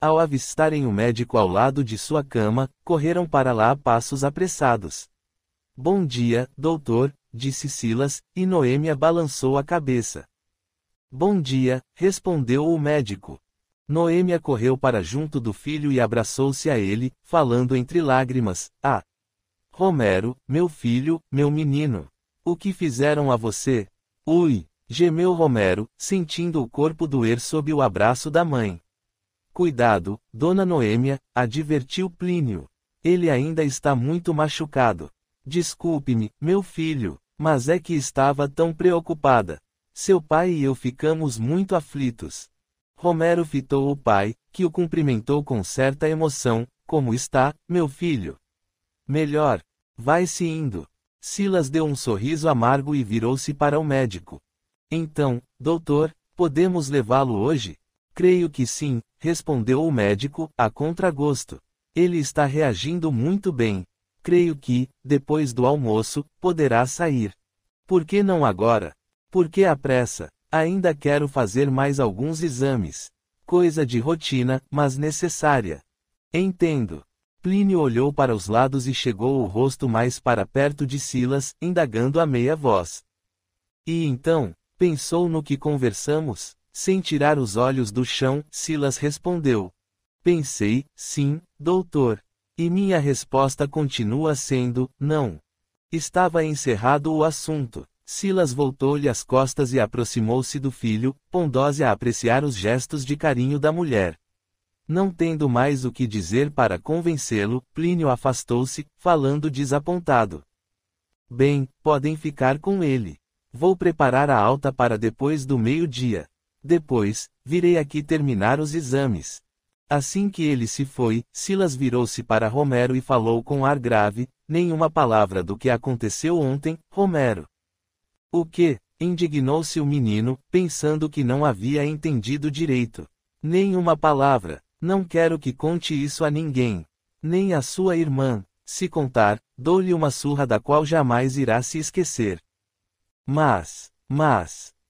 Ao avistarem o médico ao lado de sua cama, correram para lá a passos apressados. Bom dia, doutor, disse Silas, e Noêmia balançou a cabeça. Bom dia, respondeu o médico. Noêmia correu para junto do filho e abraçou-se a ele, falando entre lágrimas: Ah! Romero, meu filho, meu menino. O que fizeram a você? Ui! Gemeu Romero, sentindo o corpo doer sob o abraço da mãe. Cuidado, dona Noêmia, advertiu Plínio. Ele ainda está muito machucado. Desculpe-me, meu filho, mas é que estava tão preocupada. Seu pai e eu ficamos muito aflitos. Romero fitou o pai, que o cumprimentou com certa emoção. Como está, meu filho? Melhor. Vai-se indo. Silas deu um sorriso amargo e virou-se para o médico. Então, doutor, podemos levá-lo hoje? Creio que sim, respondeu o médico, a contragosto. Ele está reagindo muito bem. Creio que, depois do almoço, poderá sair. Por que não agora? Por que a pressa? Ainda quero fazer mais alguns exames. Coisa de rotina, mas necessária. Entendo. Plínio olhou para os lados e chegou o rosto mais para perto de Silas, indagando a meia voz. E então, pensou no que conversamos? Sem tirar os olhos do chão, Silas respondeu. Pensei, sim, doutor. E minha resposta continua sendo, não. Estava encerrado o assunto. Silas voltou-lhe as costas e aproximou-se do filho, pondosa a apreciar os gestos de carinho da mulher. Não tendo mais o que dizer para convencê-lo, Plínio afastou-se, falando desapontado. Bem, podem ficar com ele. Vou preparar a alta para depois do meio-dia. Depois, virei aqui terminar os exames. Assim que ele se foi, Silas virou-se para Romero e falou com ar grave: nenhuma palavra do que aconteceu ontem, Romero. O quê? Indignou-se o menino, pensando que não havia entendido direito. Nenhuma palavra. Não quero que conte isso a ninguém. Nem a sua irmã. Se contar, dou-lhe uma surra da qual jamais irá se esquecer. Mas,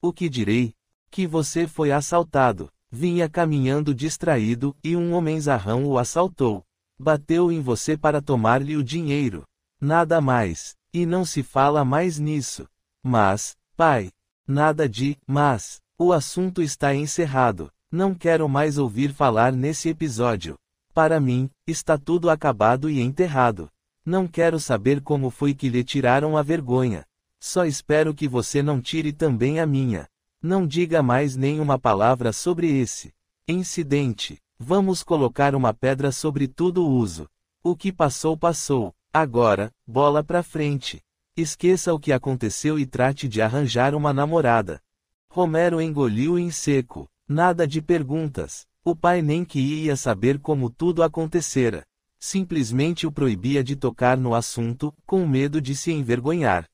o que direi? Que você foi assaltado. Vinha caminhando distraído, e um homenzarrão o assaltou. Bateu em você para tomar-lhe o dinheiro. Nada mais. E não se fala mais nisso. Mas, pai. Nada de, mas. O assunto está encerrado. Não quero mais ouvir falar nesse episódio. Para mim, está tudo acabado e enterrado. Não quero saber como foi que lhe tiraram a vergonha. Só espero que você não tire também a minha. Não diga mais nenhuma palavra sobre esse incidente. Vamos colocar uma pedra sobre tudo o uso. O que passou passou. Agora, bola pra frente. Esqueça o que aconteceu e trate de arranjar uma namorada. Romero engoliu em seco. Nada de perguntas. O pai nem que ia saber como tudo acontecera. Simplesmente o proibia de tocar no assunto, com medo de se envergonhar.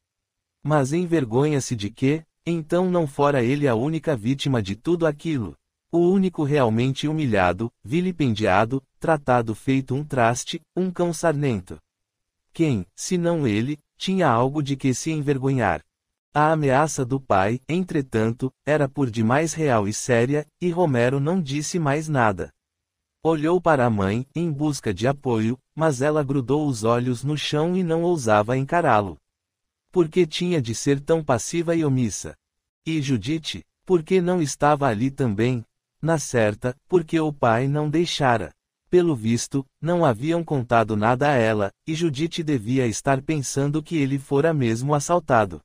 Mas envergonha-se de quê? Então não fora ele a única vítima de tudo aquilo. O único realmente humilhado, vilipendiado, tratado feito um traste, um cão sarnento. Quem, se não ele, tinha algo de que se envergonhar? A ameaça do pai, entretanto, era por demais real e séria, e Romero não disse mais nada. Olhou para a mãe, em busca de apoio, mas ela grudou os olhos no chão e não ousava encará-lo. Por que tinha de ser tão passiva e omissa? E Judite, por que não estava ali também? Na certa, porque o pai não deixara. Pelo visto, não haviam contado nada a ela, e Judite devia estar pensando que ele fora mesmo assaltado.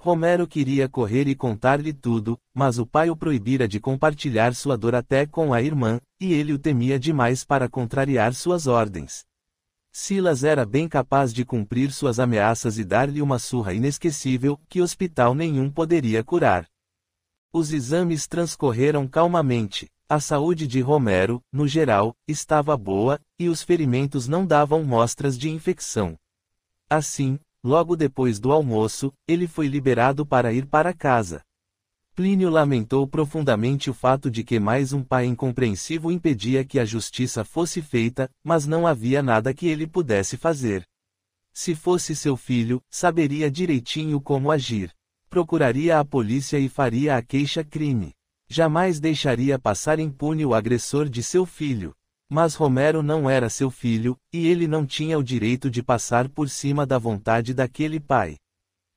Romero queria correr e contar-lhe tudo, mas o pai o proibira de compartilhar sua dor até com a irmã, e ele o temia demais para contrariar suas ordens. Silas era bem capaz de cumprir suas ameaças e dar-lhe uma surra inesquecível, que hospital nenhum poderia curar. Os exames transcorreram calmamente. A saúde de Romero, no geral, estava boa, e os ferimentos não davam mostras de infecção. Assim, logo depois do almoço, ele foi liberado para ir para casa. Plínio lamentou profundamente o fato de que mais um pai incompreensivo impedia que a justiça fosse feita, mas não havia nada que ele pudesse fazer. Se fosse seu filho, saberia direitinho como agir. Procuraria a polícia e faria a queixa-crime. Jamais deixaria passar impune o agressor de seu filho. Mas Romero não era seu filho, e ele não tinha o direito de passar por cima da vontade daquele pai.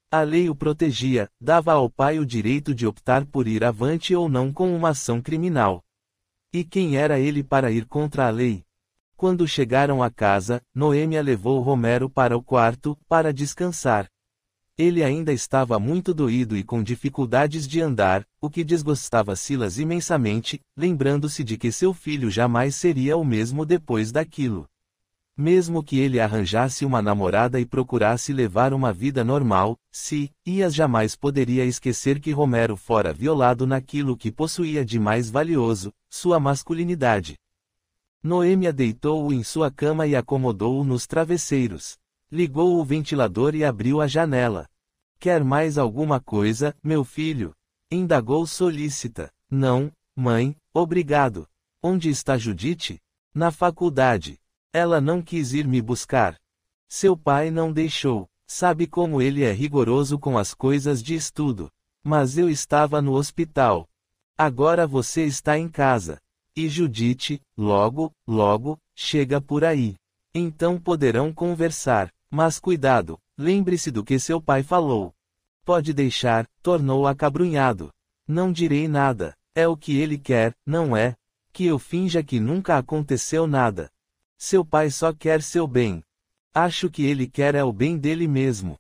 A lei o protegia, dava ao pai o direito de optar por ir avante ou não com uma ação criminal. E quem era ele para ir contra a lei? Quando chegaram à casa, Noêmia levou Romero para o quarto, para descansar. Ele ainda estava muito doído e com dificuldades de andar, o que desgostava Silas imensamente, lembrando-se de que seu filho jamais seria o mesmo depois daquilo. Mesmo que ele arranjasse uma namorada e procurasse levar uma vida normal, Silas jamais poderia esquecer que Romero fora violado naquilo que possuía de mais valioso, sua masculinidade. Noêmia deitou-o em sua cama e acomodou-o nos travesseiros. Ligou o ventilador e abriu a janela. Quer mais alguma coisa, meu filho? Indagou solícita. Não, mãe, obrigado. Onde está Judite? Na faculdade. Ela não quis ir me buscar. Seu pai não deixou. Sabe como ele é rigoroso com as coisas de estudo. Mas eu estava no hospital. Agora você está em casa. E Judite, logo, chega por aí. Então poderão conversar. Mas cuidado, lembre-se do que seu pai falou. Pode deixar, tornou acabrunhado. Não direi nada. É o que ele quer, não é? Que eu finja que nunca aconteceu nada. Seu pai só quer seu bem. Acho que ele quer é o bem dele mesmo.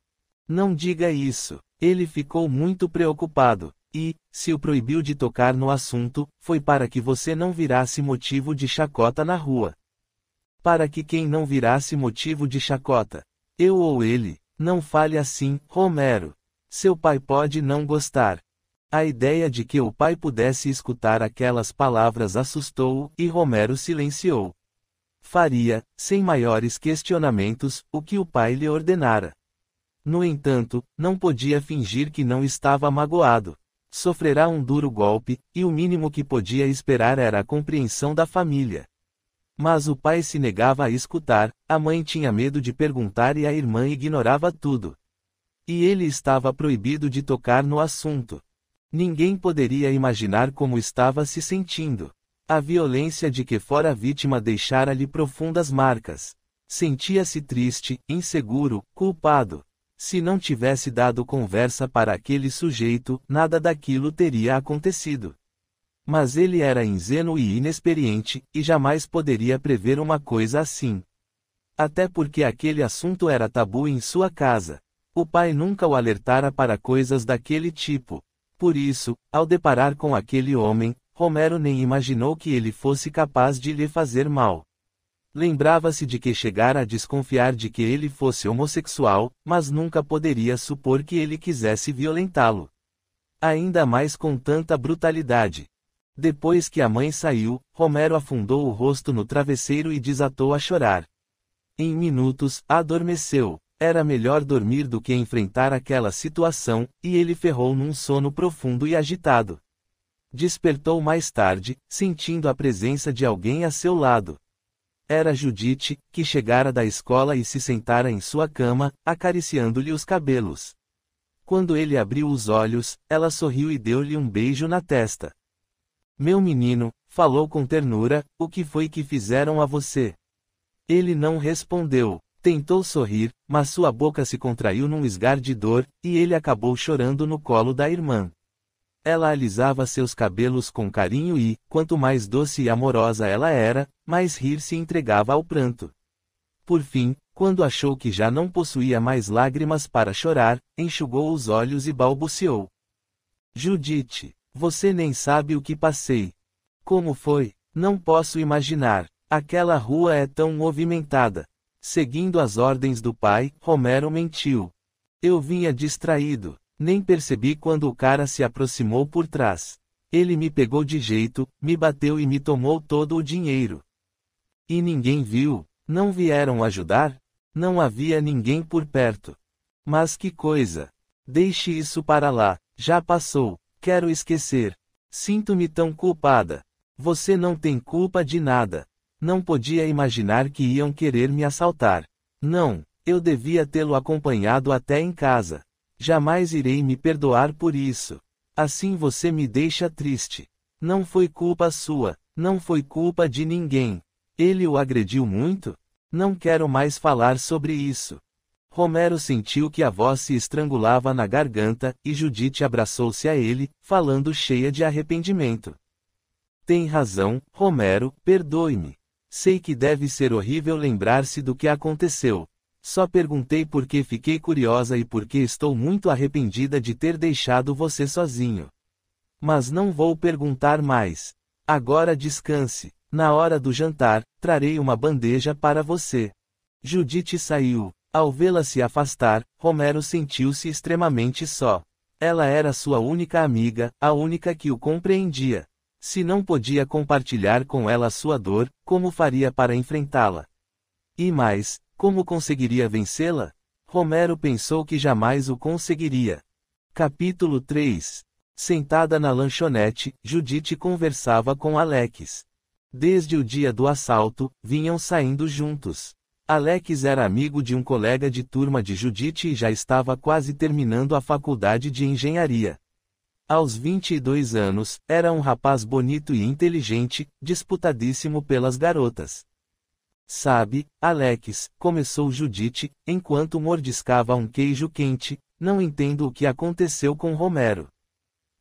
Não diga isso. Ele ficou muito preocupado. E, se o proibiu de tocar no assunto, foi para que você não virasse motivo de chacota na rua. Para que quem não virasse motivo de chacota? Eu ou ele? Não fale assim, Romero. Seu pai pode não gostar. A ideia de que o pai pudesse escutar aquelas palavras assustou-o, e Romero silenciou. Faria, sem maiores questionamentos, o que o pai lhe ordenara. No entanto, não podia fingir que não estava magoado. Sofrerá um duro golpe, e o mínimo que podia esperar era a compreensão da família. Mas o pai se negava a escutar, a mãe tinha medo de perguntar e a irmã ignorava tudo. E ele estava proibido de tocar no assunto. Ninguém poderia imaginar como estava se sentindo. A violência de que fora vítima deixara-lhe profundas marcas. Sentia-se triste, inseguro, culpado. Se não tivesse dado conversa para aquele sujeito, nada daquilo teria acontecido. Mas ele era ingênuo e inexperiente, e jamais poderia prever uma coisa assim. Até porque aquele assunto era tabu em sua casa. O pai nunca o alertara para coisas daquele tipo. Por isso, ao deparar com aquele homem, Romero nem imaginou que ele fosse capaz de lhe fazer mal. Lembrava-se de que chegara a desconfiar de que ele fosse homossexual, mas nunca poderia supor que ele quisesse violentá-lo. Ainda mais com tanta brutalidade. Depois que a mãe saiu, Romero afundou o rosto no travesseiro e desatou a chorar. Em minutos, adormeceu. Era melhor dormir do que enfrentar aquela situação, e ele ferrou num sono profundo e agitado. Despertou mais tarde, sentindo a presença de alguém a seu lado. Era Judite, que chegara da escola e se sentara em sua cama, acariciando-lhe os cabelos. Quando ele abriu os olhos, ela sorriu e deu-lhe um beijo na testa. Meu menino, falou com ternura, o que foi que fizeram a você? Ele não respondeu. Tentou sorrir, mas sua boca se contraiu num esgar de dor, e ele acabou chorando no colo da irmã. Ela alisava seus cabelos com carinho e, quanto mais doce e amorosa ela era, mais rir se entregava ao pranto. Por fim, quando achou que já não possuía mais lágrimas para chorar, enxugou os olhos e balbuciou. Judite, você nem sabe o que passei. Como foi? Não posso imaginar. Aquela rua é tão movimentada. Seguindo as ordens do pai, Romero mentiu. Eu vinha distraído. Nem percebi quando o cara se aproximou por trás. Ele me pegou de jeito, me bateu e me tomou todo o dinheiro. E ninguém viu? Não vieram ajudar? Não havia ninguém por perto. Mas que coisa! Deixe isso para lá, já passou. Quero esquecer. Sinto-me tão culpada. Você não tem culpa de nada. Não podia imaginar que iam querer me assaltar. Não, eu devia tê-lo acompanhado até em casa. Jamais irei me perdoar por isso. Assim você me deixa triste. Não foi culpa sua, não foi culpa de ninguém. Ele o agrediu muito? Não quero mais falar sobre isso. Romero sentiu que a voz se estrangulava na garganta, e Judite abraçou-se a ele, falando cheia de arrependimento. Tem razão, Romero, perdoe-me. Sei que deve ser horrível lembrar-se do que aconteceu. Só perguntei porque fiquei curiosa e porque estou muito arrependida de ter deixado você sozinho. Mas não vou perguntar mais. Agora descanse. Na hora do jantar, trarei uma bandeja para você. Judite saiu. Ao vê-la se afastar, Romero sentiu-se extremamente só. Ela era sua única amiga, a única que o compreendia. Se não podia compartilhar com ela sua dor, como faria para enfrentá-la? E mais, como conseguiria vencê-la? Romero pensou que jamais o conseguiria. Capítulo 3. Sentada na lanchonete, Judite conversava com Alex. Desde o dia do assalto, vinham saindo juntos. Alex era amigo de um colega de turma de Judite e já estava quase terminando a faculdade de engenharia. Aos 22 anos, era um rapaz bonito e inteligente, disputadíssimo pelas garotas. Sabe, Alex, começou Judite, enquanto mordiscava um queijo quente, não entendo o que aconteceu com Romero.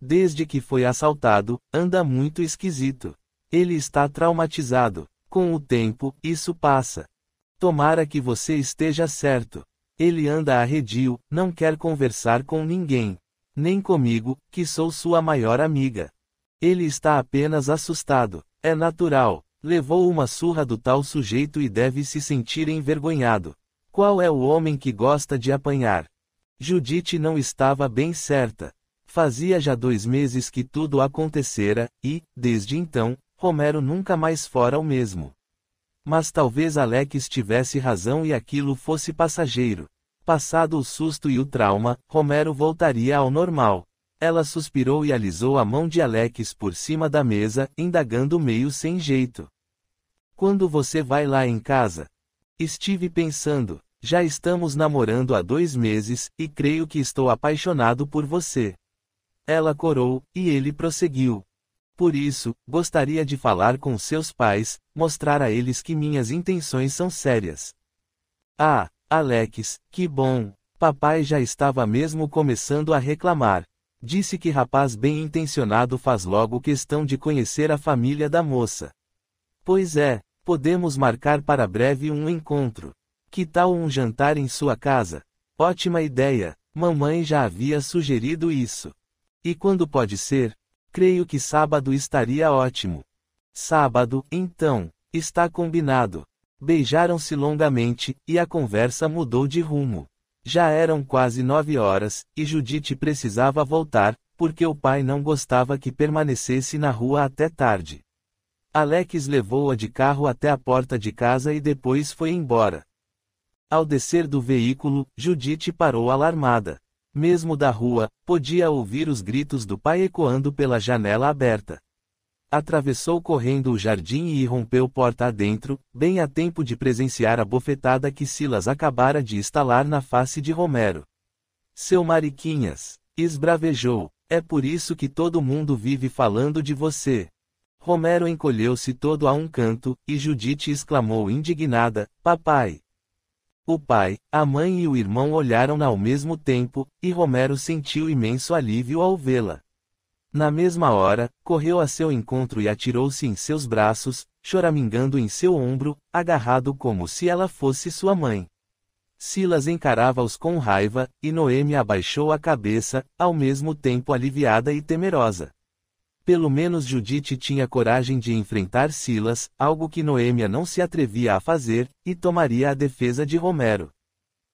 Desde que foi assaltado, anda muito esquisito. Ele está traumatizado. Com o tempo, isso passa. Tomara que você esteja certo. Ele anda arredio, não quer conversar com ninguém. Nem comigo, que sou sua maior amiga. Ele está apenas assustado. É natural. Levou uma surra do tal sujeito e deve se sentir envergonhado. Qual é o homem que gosta de apanhar? Judite não estava bem certa. Fazia já 2 meses que tudo acontecera, e, desde então, Romero nunca mais fora o mesmo. Mas talvez Alex tivesse razão e aquilo fosse passageiro. Passado o susto e o trauma, Romero voltaria ao normal. Ela suspirou e alisou a mão de Alex por cima da mesa, indagando meio sem jeito. Quando você vai lá em casa? Estive pensando, já estamos namorando há 2 meses, e creio que estou apaixonado por você. Ela corou, e ele prosseguiu. Por isso, gostaria de falar com seus pais, mostrar a eles que minhas intenções são sérias. Ah, Alex, que bom! Papai já estava mesmo começando a reclamar. Disse que rapaz bem intencionado faz logo questão de conhecer a família da moça. Pois é, podemos marcar para breve um encontro. Que tal um jantar em sua casa? Ótima ideia, mamãe já havia sugerido isso. E quando pode ser? Creio que sábado estaria ótimo. Sábado, então, está combinado. Beijaram-se longamente, e a conversa mudou de rumo. Já eram quase 9 horas, e Judite precisava voltar, porque o pai não gostava que permanecesse na rua até tarde. Alex levou-a de carro até a porta de casa e depois foi embora. Ao descer do veículo, Judite parou alarmada. Mesmo da rua, podia ouvir os gritos do pai ecoando pela janela aberta. Atravessou correndo o jardim e rompeu porta adentro, bem a tempo de presenciar a bofetada que Silas acabara de estalar na face de Romero. Seu mariquinhas, esbravejou, é por isso que todo mundo vive falando de você. Romero encolheu-se todo a um canto, e Judite exclamou indignada, papai. O pai, a mãe e o irmão olharam-na ao mesmo tempo, e Romero sentiu imenso alívio ao vê-la. Na mesma hora, correu a seu encontro e atirou-se em seus braços, choramingando em seu ombro, agarrado como se ela fosse sua mãe. Silas encarava-os com raiva, e Noemi abaixou a cabeça, ao mesmo tempo aliviada e temerosa. Pelo menos Judite tinha coragem de enfrentar Silas, algo que Noêmia não se atrevia a fazer, e tomaria a defesa de Romero.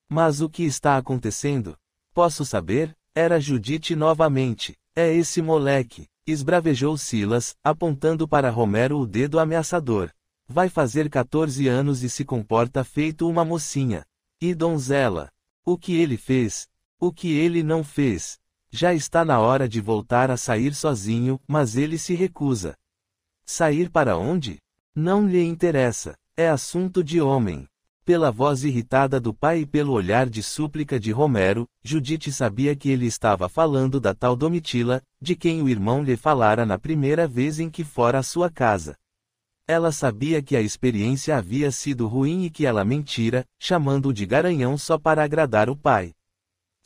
Mas o que está acontecendo? Posso saber? Era Judite novamente. É esse moleque, esbravejou Silas, apontando para Romero o dedo ameaçador. Vai fazer 14 anos e se comporta feito uma mocinha. E donzela? O que ele fez? O que ele não fez? Já está na hora de voltar a sair sozinho, mas ele se recusa. Sair para onde? Não lhe interessa. É assunto de homem. Pela voz irritada do pai e pelo olhar de súplica de Romero, Judite sabia que ele estava falando da tal Domitila, de quem o irmão lhe falara na primeira vez em que fora à sua casa. Ela sabia que a experiência havia sido ruim e que ela mentira, chamando-o de garanhão só para agradar o pai.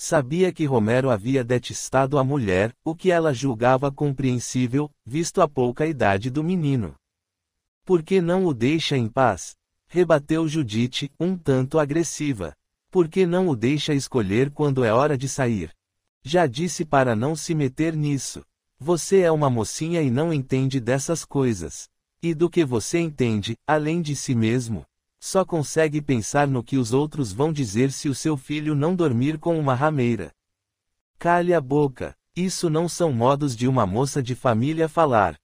Sabia que Romero havia detestado a mulher, o que ela julgava compreensível, visto a pouca idade do menino. Por que não o deixa em paz? Rebateu Judite, um tanto agressiva. Por que não o deixa escolher quando é hora de sair? Já disse para não se meter nisso. Você é uma mocinha e não entende dessas coisas. E do que você entende, além de si mesmo? Só consegue pensar no que os outros vão dizer se o seu filho não dormir com uma rameira. Calhe a boca. Isso não são modos de uma moça de família falar.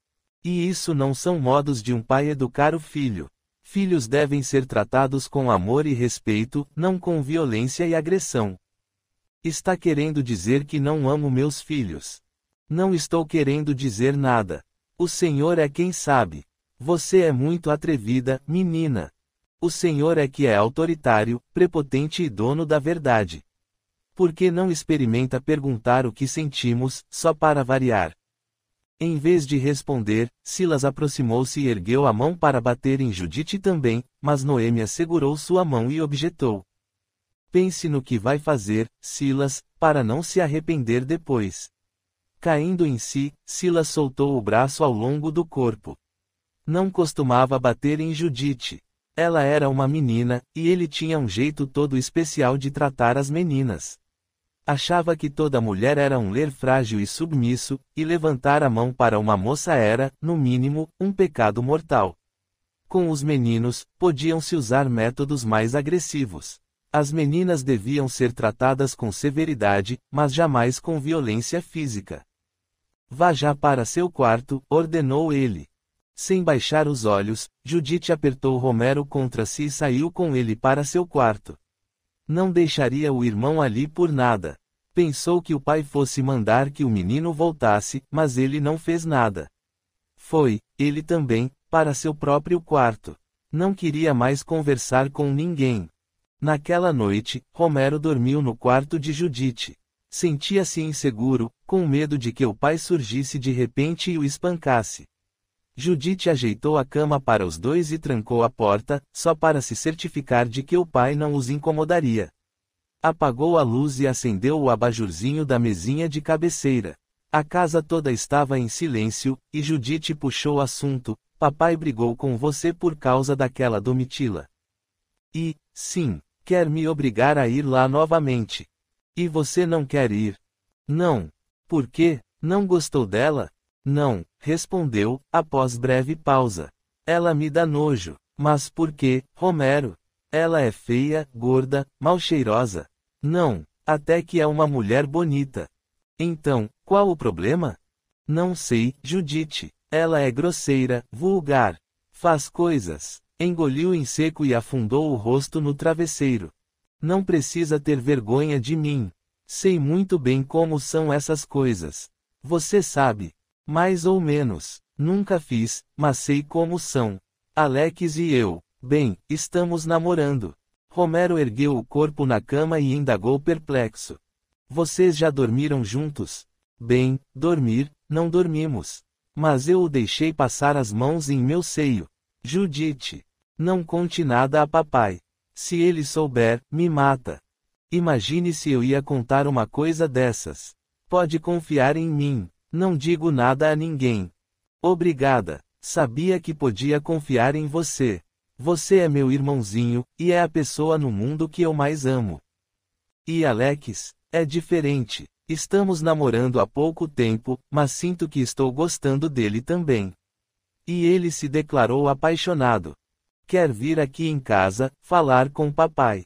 E isso não são modos de um pai educar o filho. Filhos devem ser tratados com amor e respeito, não com violência e agressão. Está querendo dizer que não amo meus filhos? Não estou querendo dizer nada. O Senhor é quem sabe. Você é muito atrevida, menina. O Senhor é que é autoritário, prepotente e dono da verdade. Por que não experimenta perguntar o que sentimos, só para variar? Em vez de responder, Silas aproximou-se e ergueu a mão para bater em Judite também, mas Noêmia segurou sua mão e objetou. Pense no que vai fazer, Silas, para não se arrepender depois. Caindo em si, Silas soltou o braço ao longo do corpo. Não costumava bater em Judite. Ela era uma menina, e ele tinha um jeito todo especial de tratar as meninas. Achava que toda mulher era um ler frágil e submisso, e levantar a mão para uma moça era, no mínimo, um pecado mortal. Com os meninos, podiam-se usar métodos mais agressivos. As meninas deviam ser tratadas com severidade, mas jamais com violência física. Vá já para seu quarto, ordenou ele. Sem baixar os olhos, Judite apertou Romero contra si e saiu com ele para seu quarto. Não deixaria o irmão ali por nada. Pensou que o pai fosse mandar que o menino voltasse, mas ele não fez nada. Foi, ele também, para seu próprio quarto. Não queria mais conversar com ninguém. Naquela noite, Romero dormiu no quarto de Judite. Sentia-se inseguro, com medo de que o pai surgisse de repente e o espancasse. Judite ajeitou a cama para os dois e trancou a porta, só para se certificar de que o pai não os incomodaria. Apagou a luz e acendeu o abajurzinho da mesinha de cabeceira. A casa toda estava em silêncio, e Judite puxou o assunto: papai brigou com você por causa daquela Domitila. E, sim, quer me obrigar a ir lá novamente. E você não quer ir? Não. Por quê? Não gostou dela? Não, respondeu, após breve pausa. Ela me dá nojo. Mas por quê, Romero? Ela é feia, gorda, mal cheirosa. Não, até que é uma mulher bonita. Então, qual o problema? Não sei, Judite. Ela é grosseira, vulgar. Faz coisas. Engoliu em seco e afundou o rosto no travesseiro. Não precisa ter vergonha de mim. Sei muito bem como são essas coisas. Você sabe. Mais ou menos. Nunca fiz, mas sei como são. Alex e eu. Bem, estamos namorando. Romero ergueu o corpo na cama e indagou perplexo. Vocês já dormiram juntos? Bem, dormir, não dormimos. Mas eu o deixei passar as mãos em meu seio. Judite. Não conte nada a papai. Se ele souber, me mata. Imagine se eu ia contar uma coisa dessas. Pode confiar em mim. Não digo nada a ninguém. Obrigada. Sabia que podia confiar em você. Você é meu irmãozinho, e é a pessoa no mundo que eu mais amo. E Alex? É diferente. Estamos namorando há pouco tempo, mas sinto que estou gostando dele também. E ele se declarou apaixonado. Quer vir aqui em casa, falar com papai.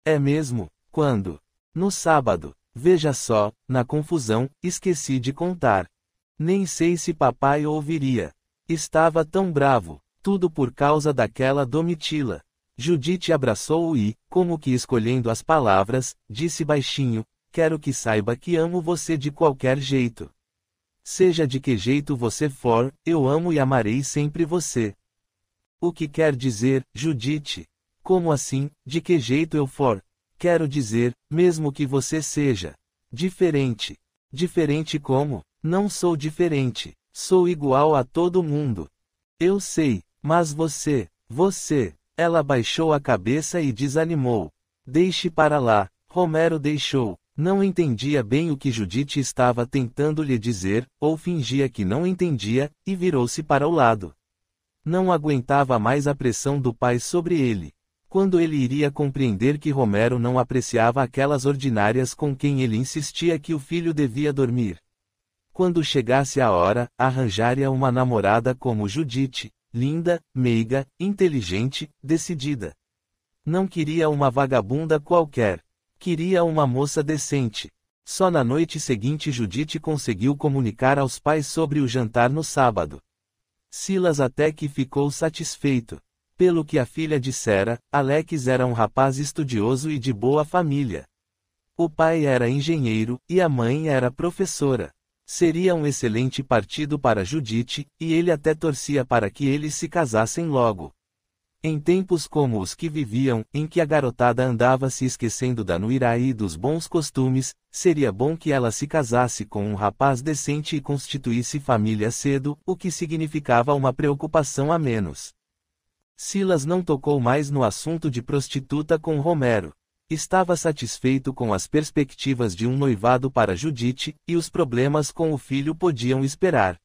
É mesmo? Quando? No sábado. Veja só, na confusão, esqueci de contar. Nem sei se papai ouviria. Estava tão bravo. Tudo por causa daquela Domitila. Judite abraçou-o e, como que escolhendo as palavras, disse baixinho: quero que saiba que amo você de qualquer jeito. Seja de que jeito você for, eu amo e amarei sempre você. O que quer dizer, Judite? Como assim, de que jeito eu for? Quero dizer, mesmo que você seja diferente. Diferente como? Não sou diferente. Sou igual a todo mundo. Eu sei, mas você. Ela baixou a cabeça e desanimou. Deixe para lá. Romero deixou. Não entendia bem o que Judite estava tentando lhe dizer, ou fingia que não entendia, e virou-se para o lado. Não aguentava mais a pressão do pai sobre ele. Quando ele iria compreender que Romero não apreciava aquelas ordinárias com quem ele insistia que o filho devia dormir? Quando chegasse a hora, arranjaria uma namorada como Judite, linda, meiga, inteligente, decidida. Não queria uma vagabunda qualquer. Queria uma moça decente. Só na noite seguinte Judite conseguiu comunicar aos pais sobre o jantar no sábado. Silas até que ficou satisfeito. Pelo que a filha dissera, Alex era um rapaz estudioso e de boa família. O pai era engenheiro, e a mãe era professora. Seria um excelente partido para Judite, e ele até torcia para que eles se casassem logo. Em tempos como os que viviam, em que a garotada andava se esquecendo da nuira e dos bons costumes, seria bom que ela se casasse com um rapaz decente e constituísse família cedo, o que significava uma preocupação a menos. Silas não tocou mais no assunto de prostituta com Romero. Estava satisfeito com as perspectivas de um noivado para Judite, e os problemas com o filho podiam esperar.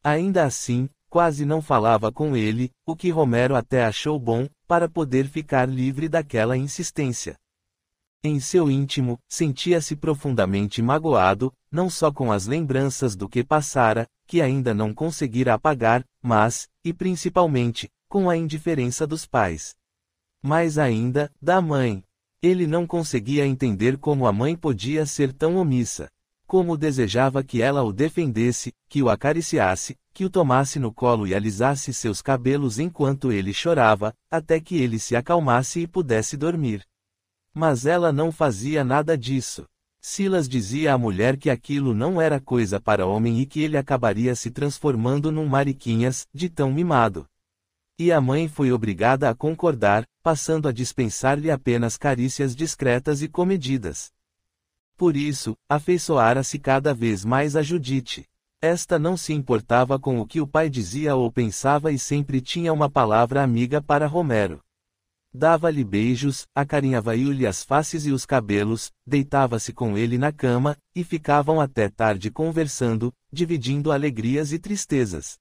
Ainda assim, quase não falava com ele, o que Romero até achou bom, para poder ficar livre daquela insistência. Em seu íntimo, sentia-se profundamente magoado, não só com as lembranças do que passara, que ainda não conseguira apagar, mas, e principalmente, com a indiferença dos pais. Mais ainda, da mãe. Ele não conseguia entender como a mãe podia ser tão omissa. Como desejava que ela o defendesse, que o acariciasse, que o tomasse no colo e alisasse seus cabelos enquanto ele chorava, até que ele se acalmasse e pudesse dormir. Mas ela não fazia nada disso. Silas dizia à mulher que aquilo não era coisa para homem e que ele acabaria se transformando num mariquinhas, de tão mimado. E a mãe foi obrigada a concordar, passando a dispensar-lhe apenas carícias discretas e comedidas. Por isso, afeiçoara-se cada vez mais a Judite. Esta não se importava com o que o pai dizia ou pensava e sempre tinha uma palavra amiga para Romero. Dava-lhe beijos, acarinhava-lhe as faces e os cabelos, deitava-se com ele na cama, e ficavam até tarde conversando, dividindo alegrias e tristezas.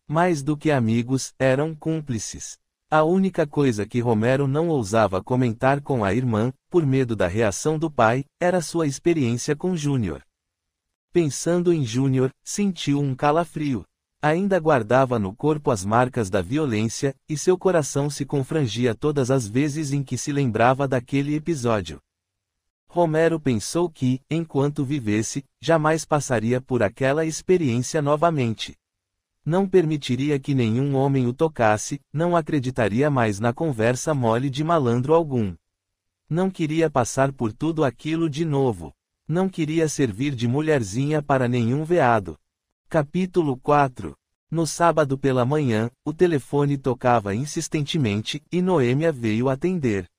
Mais do que amigos, eram cúmplices. A única coisa que Romero não ousava comentar com a irmã, por medo da reação do pai, era sua experiência com Júnior. Pensando em Júnior, sentiu um calafrio. Ainda guardava no corpo as marcas da violência, e seu coração se confrangia todas as vezes em que se lembrava daquele episódio. Romero pensou que, enquanto vivesse, jamais passaria por aquela experiência novamente. Não permitiria que nenhum homem o tocasse, não acreditaria mais na conversa mole de malandro algum. Não queria passar por tudo aquilo de novo. Não queria servir de mulherzinha para nenhum veado. Capítulo 4. No sábado pela manhã, o telefone tocava insistentemente, e Noêmia veio atender.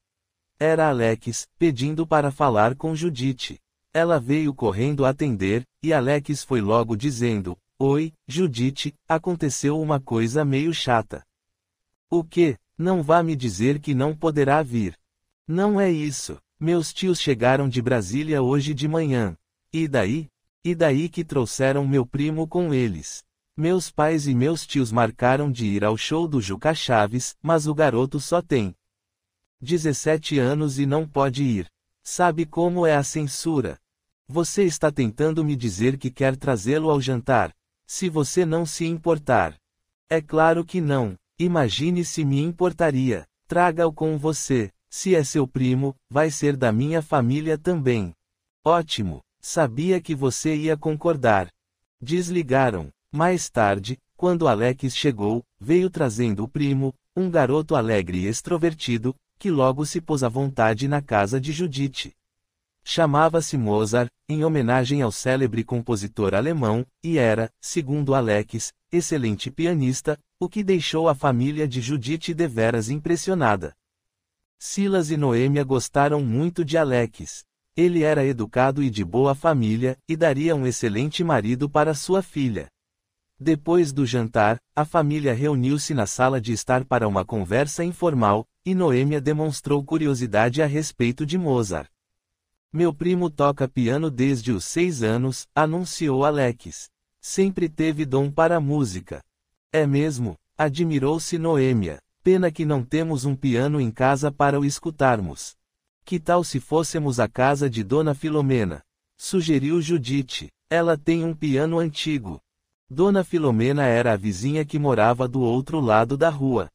Era Alex, pedindo para falar com Judite. Ela veio correndo atender, e Alex foi logo dizendo: "Oi, Judite, aconteceu uma coisa meio chata." "O quê? Não vá me dizer que não poderá vir." "Não é isso. Meus tios chegaram de Brasília hoje de manhã." "E daí?" "E daí que trouxeram meu primo com eles. Meus pais e meus tios marcaram de ir ao show do Juca Chaves, mas o garoto só tem 17 anos e não pode ir. Sabe como é a censura? Você está tentando me dizer que quer trazê-lo ao jantar. Se você não se importar." "É claro que não. Imagine se me importaria. Traga-o com você. Se é seu primo, vai ser da minha família também." "Ótimo. Sabia que você ia concordar." Desligaram. Mais tarde, quando Alex chegou, veio trazendo o primo, um garoto alegre e extrovertido, que logo se pôs à vontade na casa de Judite. Chamava-se Mozart, em homenagem ao célebre compositor alemão, e era, segundo Alex, excelente pianista, o que deixou a família de Judite deveras impressionada. Silas e Noêmia gostaram muito de Alex. Ele era educado e de boa família, e daria um excelente marido para sua filha. Depois do jantar, a família reuniu-se na sala de estar para uma conversa informal, e Noêmia demonstrou curiosidade a respeito de Mozart. "Meu primo toca piano desde os 6 anos, anunciou Alex. Sempre teve dom para a música." "É mesmo?" admirou-se Noêmia. "Pena que não temos um piano em casa para o escutarmos. Que tal se fôssemos à casa de Dona Filomena?" sugeriu Judite. "Ela tem um piano antigo." Dona Filomena era a vizinha que morava do outro lado da rua.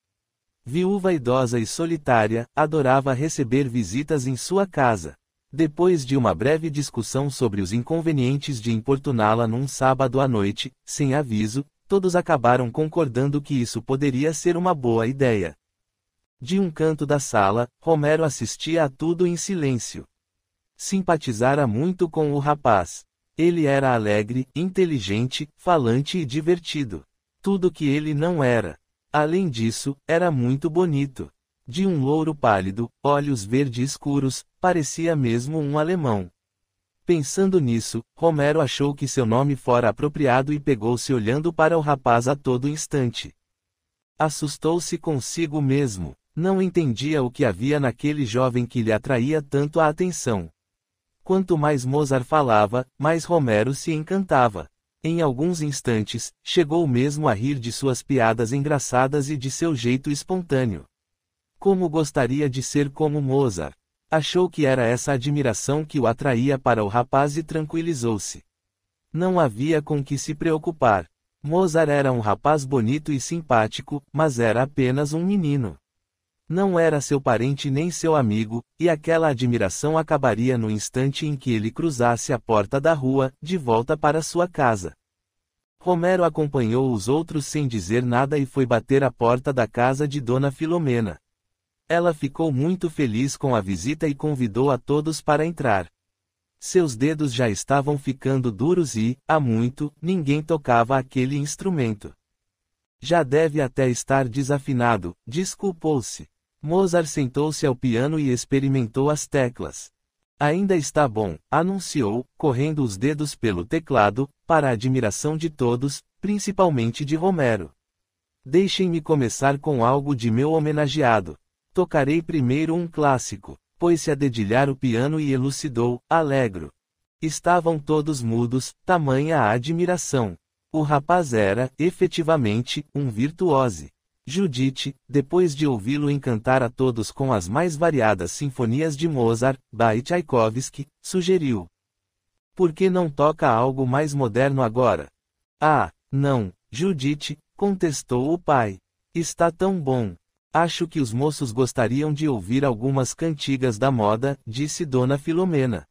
Viúva idosa e solitária, adorava receber visitas em sua casa. Depois de uma breve discussão sobre os inconvenientes de importuná-la num sábado à noite, sem aviso, todos acabaram concordando que isso poderia ser uma boa ideia. De um canto da sala, Romero assistia a tudo em silêncio. Simpatizara muito com o rapaz. Ele era alegre, inteligente, falante e divertido. Tudo que ele não era. Além disso, era muito bonito. De um louro pálido, olhos verde escuros, parecia mesmo um alemão. Pensando nisso, Romero achou que seu nome fora apropriado e pegou-se olhando para o rapaz a todo instante. Assustou-se consigo mesmo. Não entendia o que havia naquele jovem que lhe atraía tanto a atenção. Quanto mais Mozart falava, mais Romero se encantava. Em alguns instantes, chegou mesmo a rir de suas piadas engraçadas e de seu jeito espontâneo. Como gostaria de ser como Mozart! Achou que era essa admiração que o atraía para o rapaz e tranquilizou-se. Não havia com que se preocupar. Mozart era um rapaz bonito e simpático, mas era apenas um menino. Não era seu parente nem seu amigo, e aquela admiração acabaria no instante em que ele cruzasse a porta da rua, de volta para sua casa. Romero acompanhou os outros sem dizer nada e foi bater à porta da casa de Dona Filomena. Ela ficou muito feliz com a visita e convidou a todos para entrar. Seus dedos já estavam ficando duros e, há muito, ninguém tocava aquele instrumento. Já deve até estar desafinado, desculpou-se. Mozart sentou-se ao piano e experimentou as teclas. Ainda está bom, anunciou, correndo os dedos pelo teclado, para a admiração de todos, principalmente de Romero. Deixem-me começar com algo de meu homenageado. Tocarei primeiro um clássico. Pôs-se a dedilhar o piano e elucidou, alegro. Estavam todos mudos, tamanha a admiração. O rapaz era, efetivamente, um virtuose. Judite, depois de ouvi-lo encantar a todos com as mais variadas sinfonias de Mozart, Bach e Tchaikovsky, sugeriu. Por que não toca algo mais moderno agora? Ah, não, Judite, contestou o pai. Está tão bom. Acho que os moços gostariam de ouvir algumas cantigas da moda, disse Dona Filomena.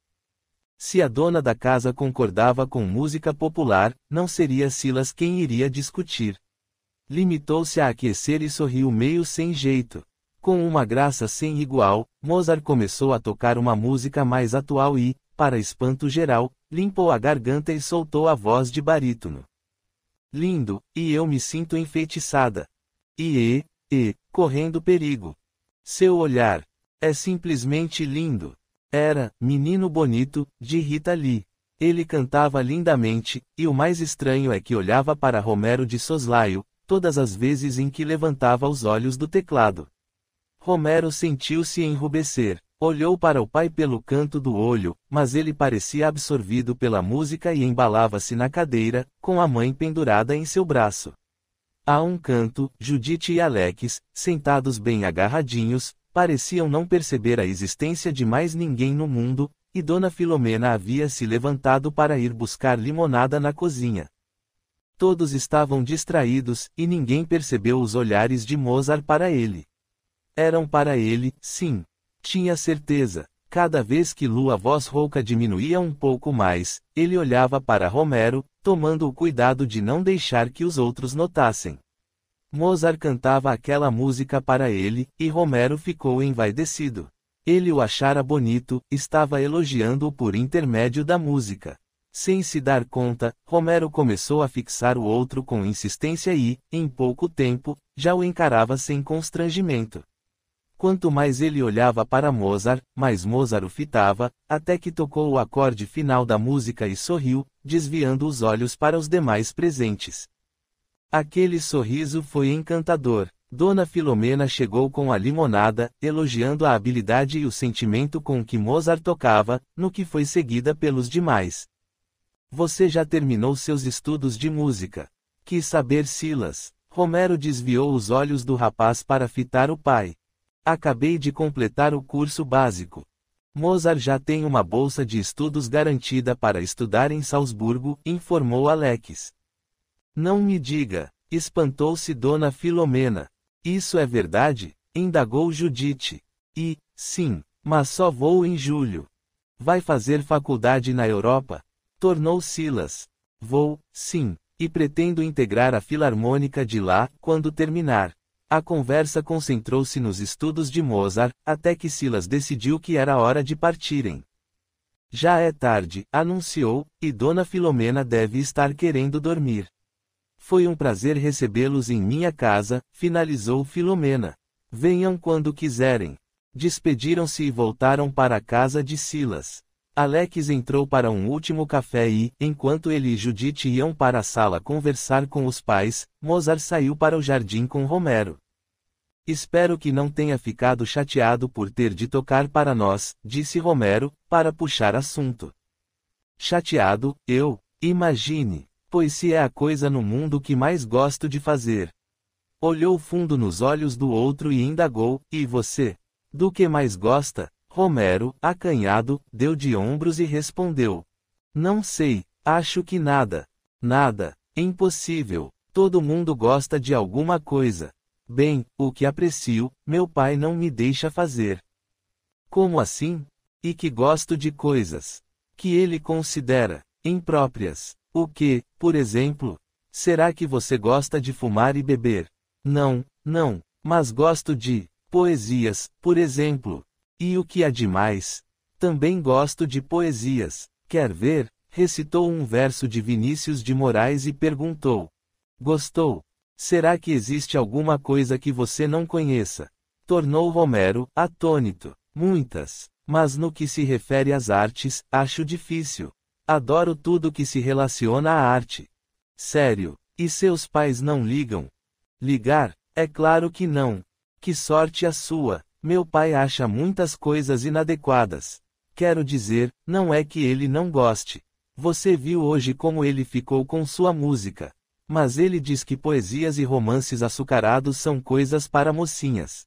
Se a dona da casa concordava com música popular, não seria Silas quem iria discutir. Limitou-se a aquecer e sorriu meio sem jeito. Com uma graça sem igual, Mozart começou a tocar uma música mais atual e, para espanto geral, limpou a garganta e soltou a voz de barítono. Lindo, e eu me sinto enfeitiçada. Correndo perigo. Seu olhar é simplesmente lindo. Era Menino Bonito, de Rita Lee. Ele cantava lindamente, e o mais estranho é que olhava para Romero de soslaio, todas as vezes em que levantava os olhos do teclado. Romero sentiu-se enrubescer. Olhou para o pai pelo canto do olho, mas ele parecia absorvido pela música e embalava-se na cadeira, com a mãe pendurada em seu braço. A um canto, Judite e Alex, sentados bem agarradinhos, pareciam não perceber a existência de mais ninguém no mundo, e Dona Filomena havia se levantado para ir buscar limonada na cozinha. Todos estavam distraídos, e ninguém percebeu os olhares de Mozart para ele. Eram para ele, sim. Tinha certeza. Cada vez que a voz rouca diminuía um pouco mais, ele olhava para Romero, tomando o cuidado de não deixar que os outros notassem. Mozart cantava aquela música para ele, e Romero ficou envaidecido. Ele o achara bonito, estava elogiando-o por intermédio da música. Sem se dar conta, Romero começou a fixar o outro com insistência e, em pouco tempo, já o encarava sem constrangimento. Quanto mais ele olhava para Mozart, mais Mozart o fitava, até que tocou o acorde final da música e sorriu, desviando os olhos para os demais presentes. Aquele sorriso foi encantador. Dona Filomena chegou com a limonada, elogiando a habilidade e o sentimento com que Mozart tocava, no que foi seguida pelos demais. Você já terminou seus estudos de música? Quis saber Silas. Romero desviou os olhos do rapaz para fitar o pai. Acabei de completar o curso básico. Mozart já tem uma bolsa de estudos garantida para estudar em Salzburgo, informou Alex. Não me diga, espantou-se Dona Filomena. Isso é verdade? Indagou Judite. Sim, mas só vou em julho. Vai fazer faculdade na Europa? Tornou Silas. Vou, sim, e pretendo integrar a Filarmônica de lá, quando terminar. A conversa concentrou-se nos estudos de Mozart, até que Silas decidiu que era hora de partirem. Já é tarde, anunciou, e Dona Filomena deve estar querendo dormir. Foi um prazer recebê-los em minha casa, finalizou Filomena. Venham quando quiserem. Despediram-se e voltaram para a casa de Silas. Alex entrou para um último café e, enquanto ele e Judite iam para a sala conversar com os pais, Mozart saiu para o jardim com Romero. Espero que não tenha ficado chateado por ter de tocar para nós, disse Romero, para puxar assunto. Chateado, eu? Imagine, pois se é a coisa no mundo que mais gosto de fazer. Olhou fundo nos olhos do outro e indagou, e você? Do que mais gosta? Romero, acanhado, deu de ombros e respondeu. Não sei, acho que nada. Nada. Impossível. Todo mundo gosta de alguma coisa. Bem, o que aprecio, meu pai não me deixa fazer. Como assim? E que gosto de coisas que ele considera impróprias. O que, por exemplo? Será que você gosta de fumar e beber? Não, mas gosto de poesias, por exemplo. E o que há de mais? Também gosto de poesias. Quer ver? Recitou um verso de Vinícius de Moraes e perguntou. Gostou? Será que existe alguma coisa que você não conheça? Tornou Romero, atônito. Muitas. Mas no que se refere às artes, acho difícil. Adoro tudo que se relaciona à arte. Sério. E seus pais não ligam? Ligar? É claro que não. Que sorte a sua. Meu pai acha muitas coisas inadequadas. Quero dizer, não é que ele não goste. Você viu hoje como ele ficou com sua música. Mas ele diz que poesias e romances açucarados são coisas para mocinhas.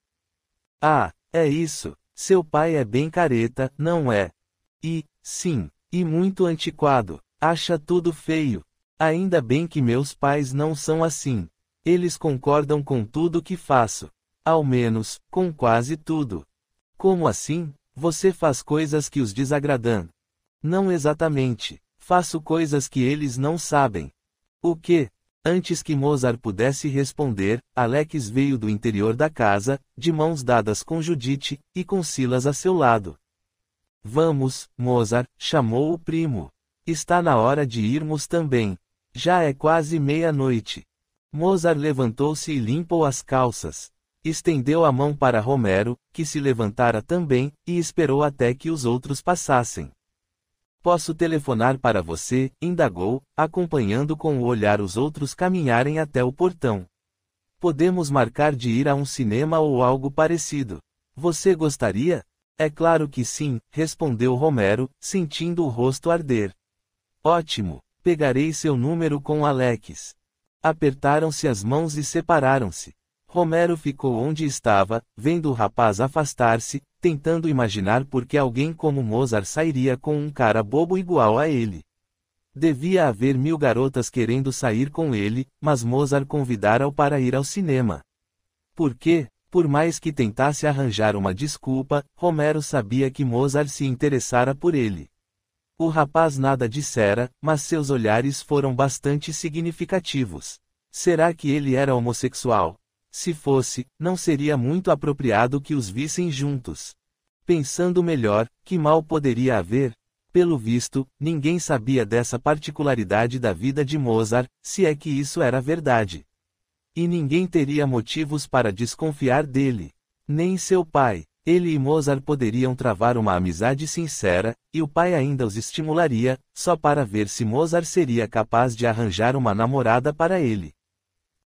Ah, é isso. Seu pai é bem careta, não é? Sim, e muito antiquado. Acha tudo feio. Ainda bem que meus pais não são assim. Eles concordam com tudo que faço. Ao menos, com quase tudo. Como assim? Você faz coisas que os desagradam? Não exatamente. Faço coisas que eles não sabem. O quê? Antes que Mozart pudesse responder, Alex veio do interior da casa, de mãos dadas com Judith, e com Silas a seu lado. Vamos, Mozart, chamou o primo. Está na hora de irmos também. Já é quase meia-noite. Mozart levantou-se e limpou as calças. Estendeu a mão para Romero, que se levantara também, e esperou até que os outros passassem. Posso telefonar para você? Indagou, acompanhando com o olhar os outros caminharem até o portão. Podemos marcar de ir a um cinema ou algo parecido. Você gostaria? É claro que sim, respondeu Romero, sentindo o rosto arder. Ótimo, pegarei seu número com Alex. Apertaram-se as mãos e separaram-se. Romero ficou onde estava, vendo o rapaz afastar-se, tentando imaginar por que alguém como Mozart sairia com um cara bobo igual a ele. Devia haver 1000 garotas querendo sair com ele, mas Mozart convidara-o para ir ao cinema. Por quê? Por mais que tentasse arranjar uma desculpa, Romero sabia que Mozart se interessara por ele. O rapaz nada dissera, mas seus olhares foram bastante significativos. Será que ele era homossexual? Se fosse, não seria muito apropriado que os vissem juntos. Pensando melhor, que mal poderia haver? Pelo visto, ninguém sabia dessa particularidade da vida de Mozart, se é que isso era verdade. E ninguém teria motivos para desconfiar dele. Nem seu pai. Ele e Mozart poderiam travar uma amizade sincera, e o pai ainda os estimularia, só para ver se Mozart seria capaz de arranjar uma namorada para ele.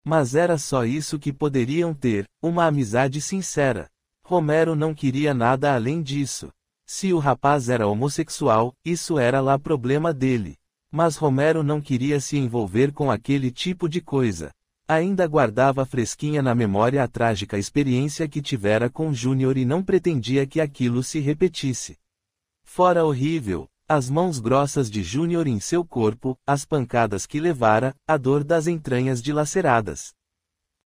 Mas era só isso que poderiam ter, uma amizade sincera. Romero não queria nada além disso. Se o rapaz era homossexual, isso era lá problema dele. Mas Romero não queria se envolver com aquele tipo de coisa. Ainda guardava fresquinha na memória a trágica experiência que tivera com Júnior e não pretendia que aquilo se repetisse. Fora horrível, as mãos grossas de Júnior em seu corpo, as pancadas que levara, a dor das entranhas dilaceradas.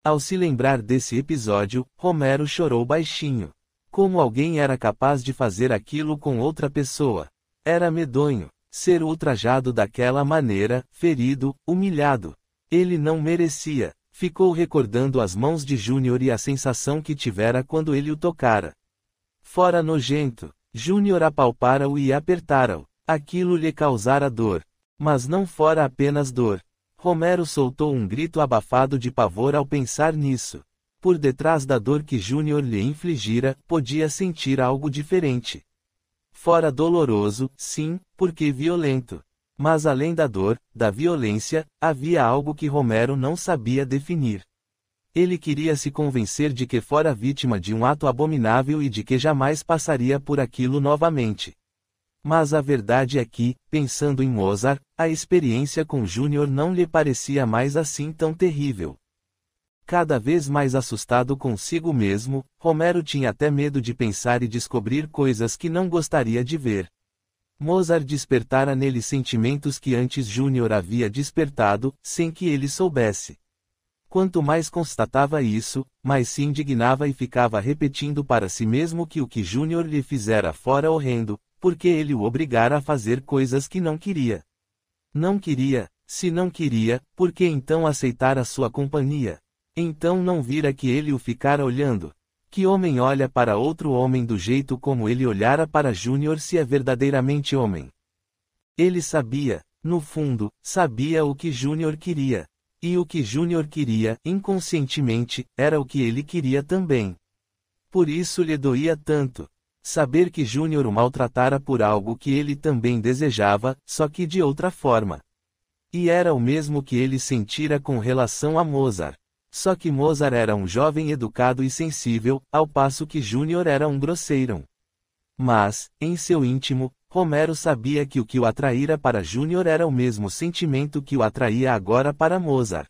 Ao se lembrar desse episódio, Romero chorou baixinho. Como alguém era capaz de fazer aquilo com outra pessoa? Era medonho. Ser ultrajado daquela maneira, ferido, humilhado. Ele não merecia. Ficou recordando as mãos de Júnior e a sensação que tivera quando ele o tocara. Fora nojento. Júnior apalpara-o e apertara-o. Aquilo lhe causara dor. Mas não fora apenas dor. Romero soltou um grito abafado de pavor ao pensar nisso. Por detrás da dor que Júnior lhe infligira, podia sentir algo diferente. Fora doloroso, sim, porque violento. Mas além da dor, da violência, havia algo que Romero não sabia definir. Ele queria se convencer de que fora vítima de um ato abominável e de que jamais passaria por aquilo novamente. Mas a verdade é que, pensando em Mozart, a experiência com Júnior não lhe parecia mais assim tão terrível. Cada vez mais assustado consigo mesmo, Romero tinha até medo de pensar e descobrir coisas que não gostaria de ver. Mozart despertara nele sentimentos que antes Júnior havia despertado, sem que ele soubesse. Quanto mais constatava isso, mais se indignava e ficava repetindo para si mesmo que o que Júnior lhe fizera fora horrendo, porque ele o obrigara a fazer coisas que não queria. Não queria, se não queria, por que então aceitar a sua companhia? Então não vira que ele o ficara olhando. Que homem olha para outro homem do jeito como ele olhara para Júnior se é verdadeiramente homem? Ele sabia, no fundo, sabia o que Júnior queria. E o que Júnior queria, inconscientemente, era o que ele queria também. Por isso lhe doía tanto. Saber que Júnior o maltratara por algo que ele também desejava, só que de outra forma. E era o mesmo que ele sentira com relação a Mozart. Só que Mozart era um jovem educado e sensível, ao passo que Júnior era um grosseiro. Mas, em seu íntimo, Romero sabia que o que o atraíra para Júnior era o mesmo sentimento que o atraía agora para Mozart.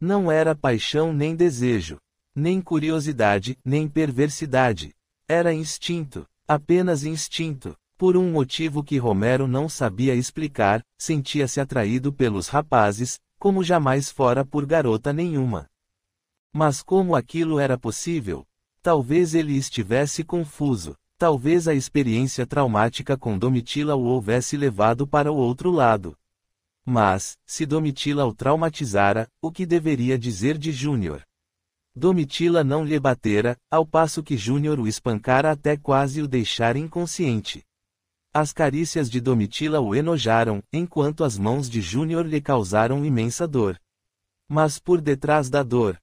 Não era paixão nem desejo, nem curiosidade, nem perversidade. Era instinto, apenas instinto. Por um motivo que Romero não sabia explicar, sentia-se atraído pelos rapazes, como jamais fora por garota nenhuma. Mas como aquilo era possível? Talvez ele estivesse confuso. Talvez a experiência traumática com Domitila o houvesse levado para o outro lado. Mas, se Domitila o traumatizara, o que deveria dizer de Júnior? Domitila não lhe batera, ao passo que Júnior o espancara até quase o deixar inconsciente. As carícias de Domitila o enojaram, enquanto as mãos de Júnior lhe causaram imensa dor. Mas por detrás da dor,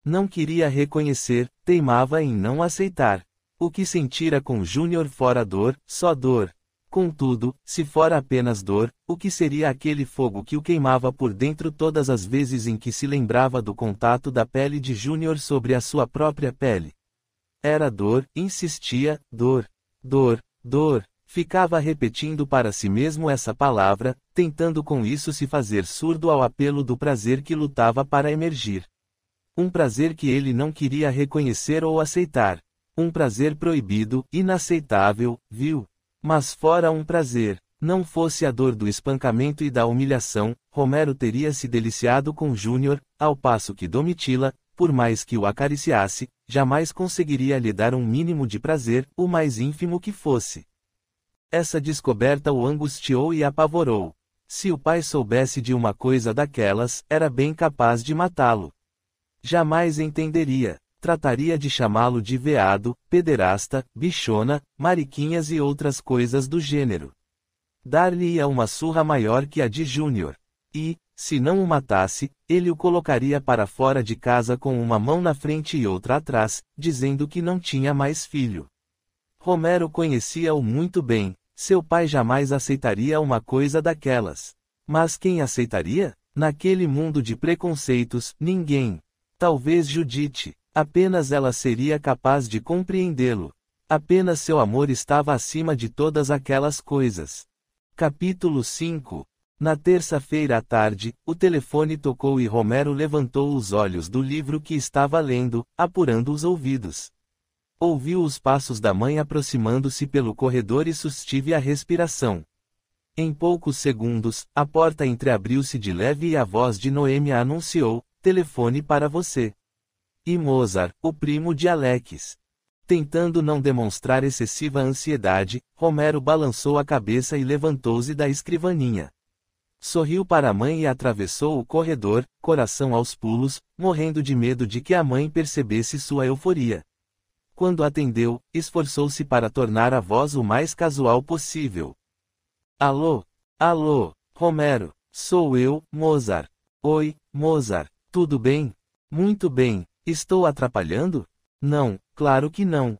não queria reconhecer, teimava em não aceitar. O que sentira com Júnior fora dor, só dor. Contudo, se fora apenas dor, o que seria aquele fogo que o queimava por dentro todas as vezes em que se lembrava do contato da pele de Júnior sobre a sua própria pele? Era dor, insistia, dor, dor, dor. Ficava repetindo para si mesmo essa palavra, tentando com isso se fazer surdo ao apelo do prazer que lutava para emergir. Um prazer que ele não queria reconhecer ou aceitar. Um prazer proibido, inaceitável, vil. Mas fora um prazer, não fosse a dor do espancamento e da humilhação, Romero teria se deliciado com Júnior, ao passo que Domitila, por mais que o acariciasse, jamais conseguiria lhe dar um mínimo de prazer, o mais ínfimo que fosse. Essa descoberta o angustiou e apavorou. Se o pai soubesse de uma coisa daquelas, era bem capaz de matá-lo. Jamais entenderia. Trataria de chamá-lo de veado, pederasta, bichona, mariquinhas e outras coisas do gênero. Dar-lhe-ia uma surra maior que a de Júnior. E, se não o matasse, ele o colocaria para fora de casa com uma mão na frente e outra atrás, dizendo que não tinha mais filho. Romero conhecia-o muito bem, seu pai jamais aceitaria uma coisa daquelas. Mas quem aceitaria? Naquele mundo de preconceitos, ninguém. Talvez Judite. Apenas ela seria capaz de compreendê-lo. Apenas seu amor estava acima de todas aquelas coisas. Capítulo 5. Na terça-feira à tarde, o telefone tocou e Romero levantou os olhos do livro que estava lendo, apurando os ouvidos. Ouviu os passos da mãe aproximando-se pelo corredor e sustive a respiração. Em poucos segundos, a porta entreabriu-se de leve e a voz de Noêmia anunciou: telefone para você. E Mozart, o primo de Alex. Tentando não demonstrar excessiva ansiedade, Romero balançou a cabeça e levantou-se da escrivaninha. Sorriu para a mãe e atravessou o corredor, coração aos pulos, morrendo de medo de que a mãe percebesse sua euforia. Quando atendeu, esforçou-se para tornar a voz o mais casual possível. Alô? Alô, Romero, sou eu, Mozart. Oi, Mozart, tudo bem? Muito bem. Estou atrapalhando? Não, claro que não.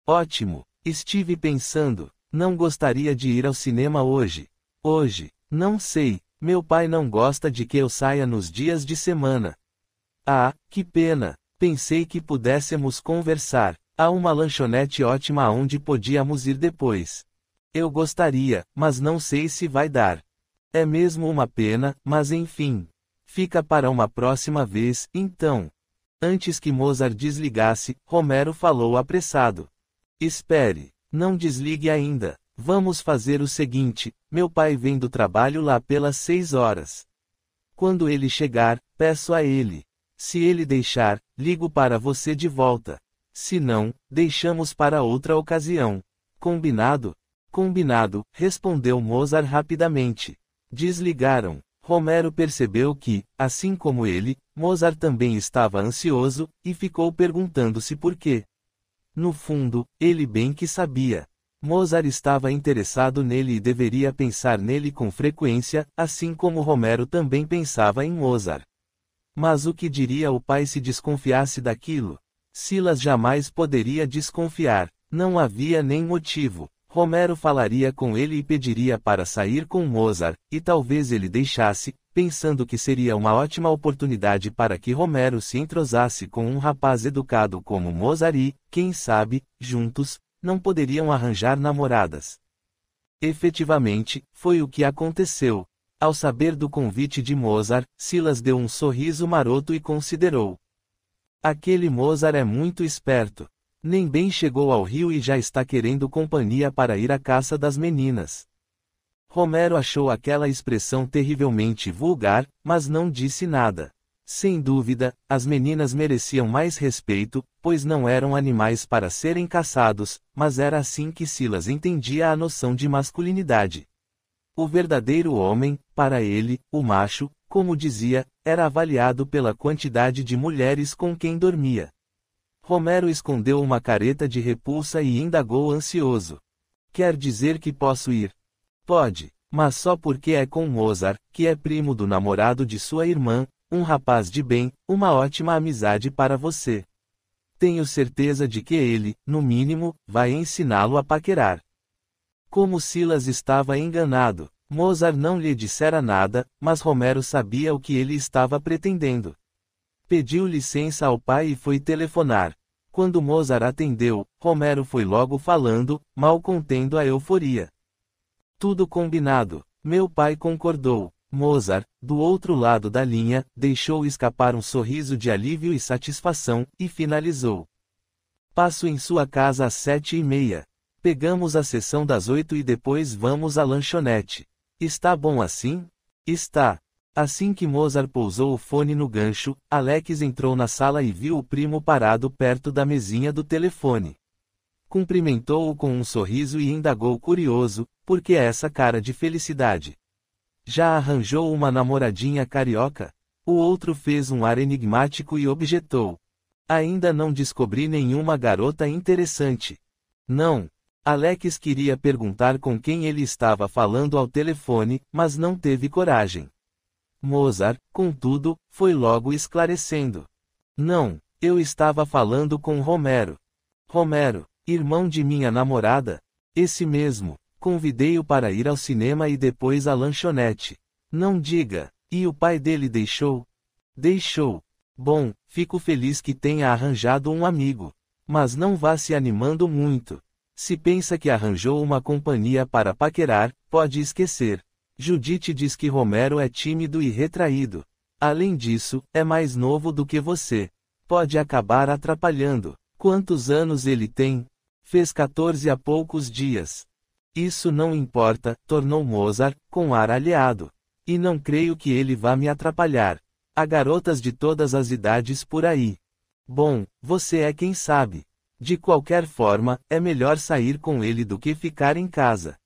Ótimo, estive pensando, não gostaria de ir ao cinema hoje. Hoje, não sei, meu pai não gosta de que eu saia nos dias de semana. Ah, que pena, pensei que pudéssemos conversar. Há uma lanchonete ótima aonde podíamos ir depois. Eu gostaria, mas não sei se vai dar. É mesmo uma pena, mas enfim. Fica para uma próxima vez, então. Antes que Mozart desligasse, Romero falou apressado. Espere, não desligue ainda. Vamos fazer o seguinte, meu pai vem do trabalho lá pelas 6 horas. Quando ele chegar, peço a ele. Se ele deixar, ligo para você de volta. Se não, deixamos para outra ocasião. Combinado? Combinado, respondeu Mozart rapidamente. Desligaram. Romero percebeu que, assim como ele, Mozart também estava ansioso, e ficou perguntando-se por quê. No fundo, ele bem que sabia. Mozart estava interessado nele e deveria pensar nele com frequência, assim como Romero também pensava em Mozart. Mas o que diria o pai se desconfiasse daquilo? Silas jamais poderia desconfiar. Não havia nem motivo. Romero falaria com ele e pediria para sair com Mozart, e talvez ele deixasse, pensando que seria uma ótima oportunidade para que Romero se entrosasse com um rapaz educado como Mozart e, quem sabe, juntos, não poderiam arranjar namoradas. Efetivamente, foi o que aconteceu. Ao saber do convite de Mozart, Silas deu um sorriso maroto e considerou. Aquele Mozart é muito esperto. Nem bem chegou ao Rio e já está querendo companhia para ir à caça das meninas. Romero achou aquela expressão terrivelmente vulgar, mas não disse nada. Sem dúvida, as meninas mereciam mais respeito, pois não eram animais para serem caçados, mas era assim que Silas entendia a noção de masculinidade. O verdadeiro homem, para ele, o macho, como dizia, era avaliado pela quantidade de mulheres com quem dormia. Romero escondeu uma careta de repulsa e indagou ansioso. Quer dizer que posso ir? Pode, mas só porque é com Mozart, que é primo do namorado de sua irmã, um rapaz de bem, uma ótima amizade para você. Tenho certeza de que ele, no mínimo, vai ensiná-lo a paquerar. Como Silas estava enganado. Mozart não lhe dissera nada, mas Romero sabia o que ele estava pretendendo. Pediu licença ao pai e foi telefonar. Quando Mozart atendeu, Romero foi logo falando, mal contendo a euforia. Tudo combinado. Meu pai concordou. Mozart, do outro lado da linha, deixou escapar um sorriso de alívio e satisfação, e finalizou. Passo em sua casa às 7h30. Pegamos a sessão das 8 e depois vamos à lanchonete. Está bom assim? Está. Assim que Mozart pousou o fone no gancho, Alex entrou na sala e viu o primo parado perto da mesinha do telefone. Cumprimentou-o com um sorriso e indagou curioso, por que essa cara de felicidade? Já arranjou uma namoradinha carioca? O outro fez um ar enigmático e objetou. Ainda não descobri nenhuma garota interessante. Não. Alex queria perguntar com quem ele estava falando ao telefone, mas não teve coragem. Mozart, contudo, foi logo esclarecendo. Não, eu estava falando com Romero. Romero, irmão de minha namorada? Esse mesmo. Convidei-o para ir ao cinema e depois à lanchonete. Não diga. E o pai dele deixou? Deixou. Bom, fico feliz que tenha arranjado um amigo. Mas não vá se animando muito. Se pensa que arranjou uma companhia para paquerar, pode esquecer. Judite diz que Romero é tímido e retraído. Além disso, é mais novo do que você. Pode acabar atrapalhando. Quantos anos ele tem? Fez 14 há poucos dias. Isso não importa, tornou Mozart, com ar alheado. E não creio que ele vá me atrapalhar. Há garotas de todas as idades por aí. Bom, você é quem sabe. De qualquer forma, é melhor sair com ele do que ficar em casa.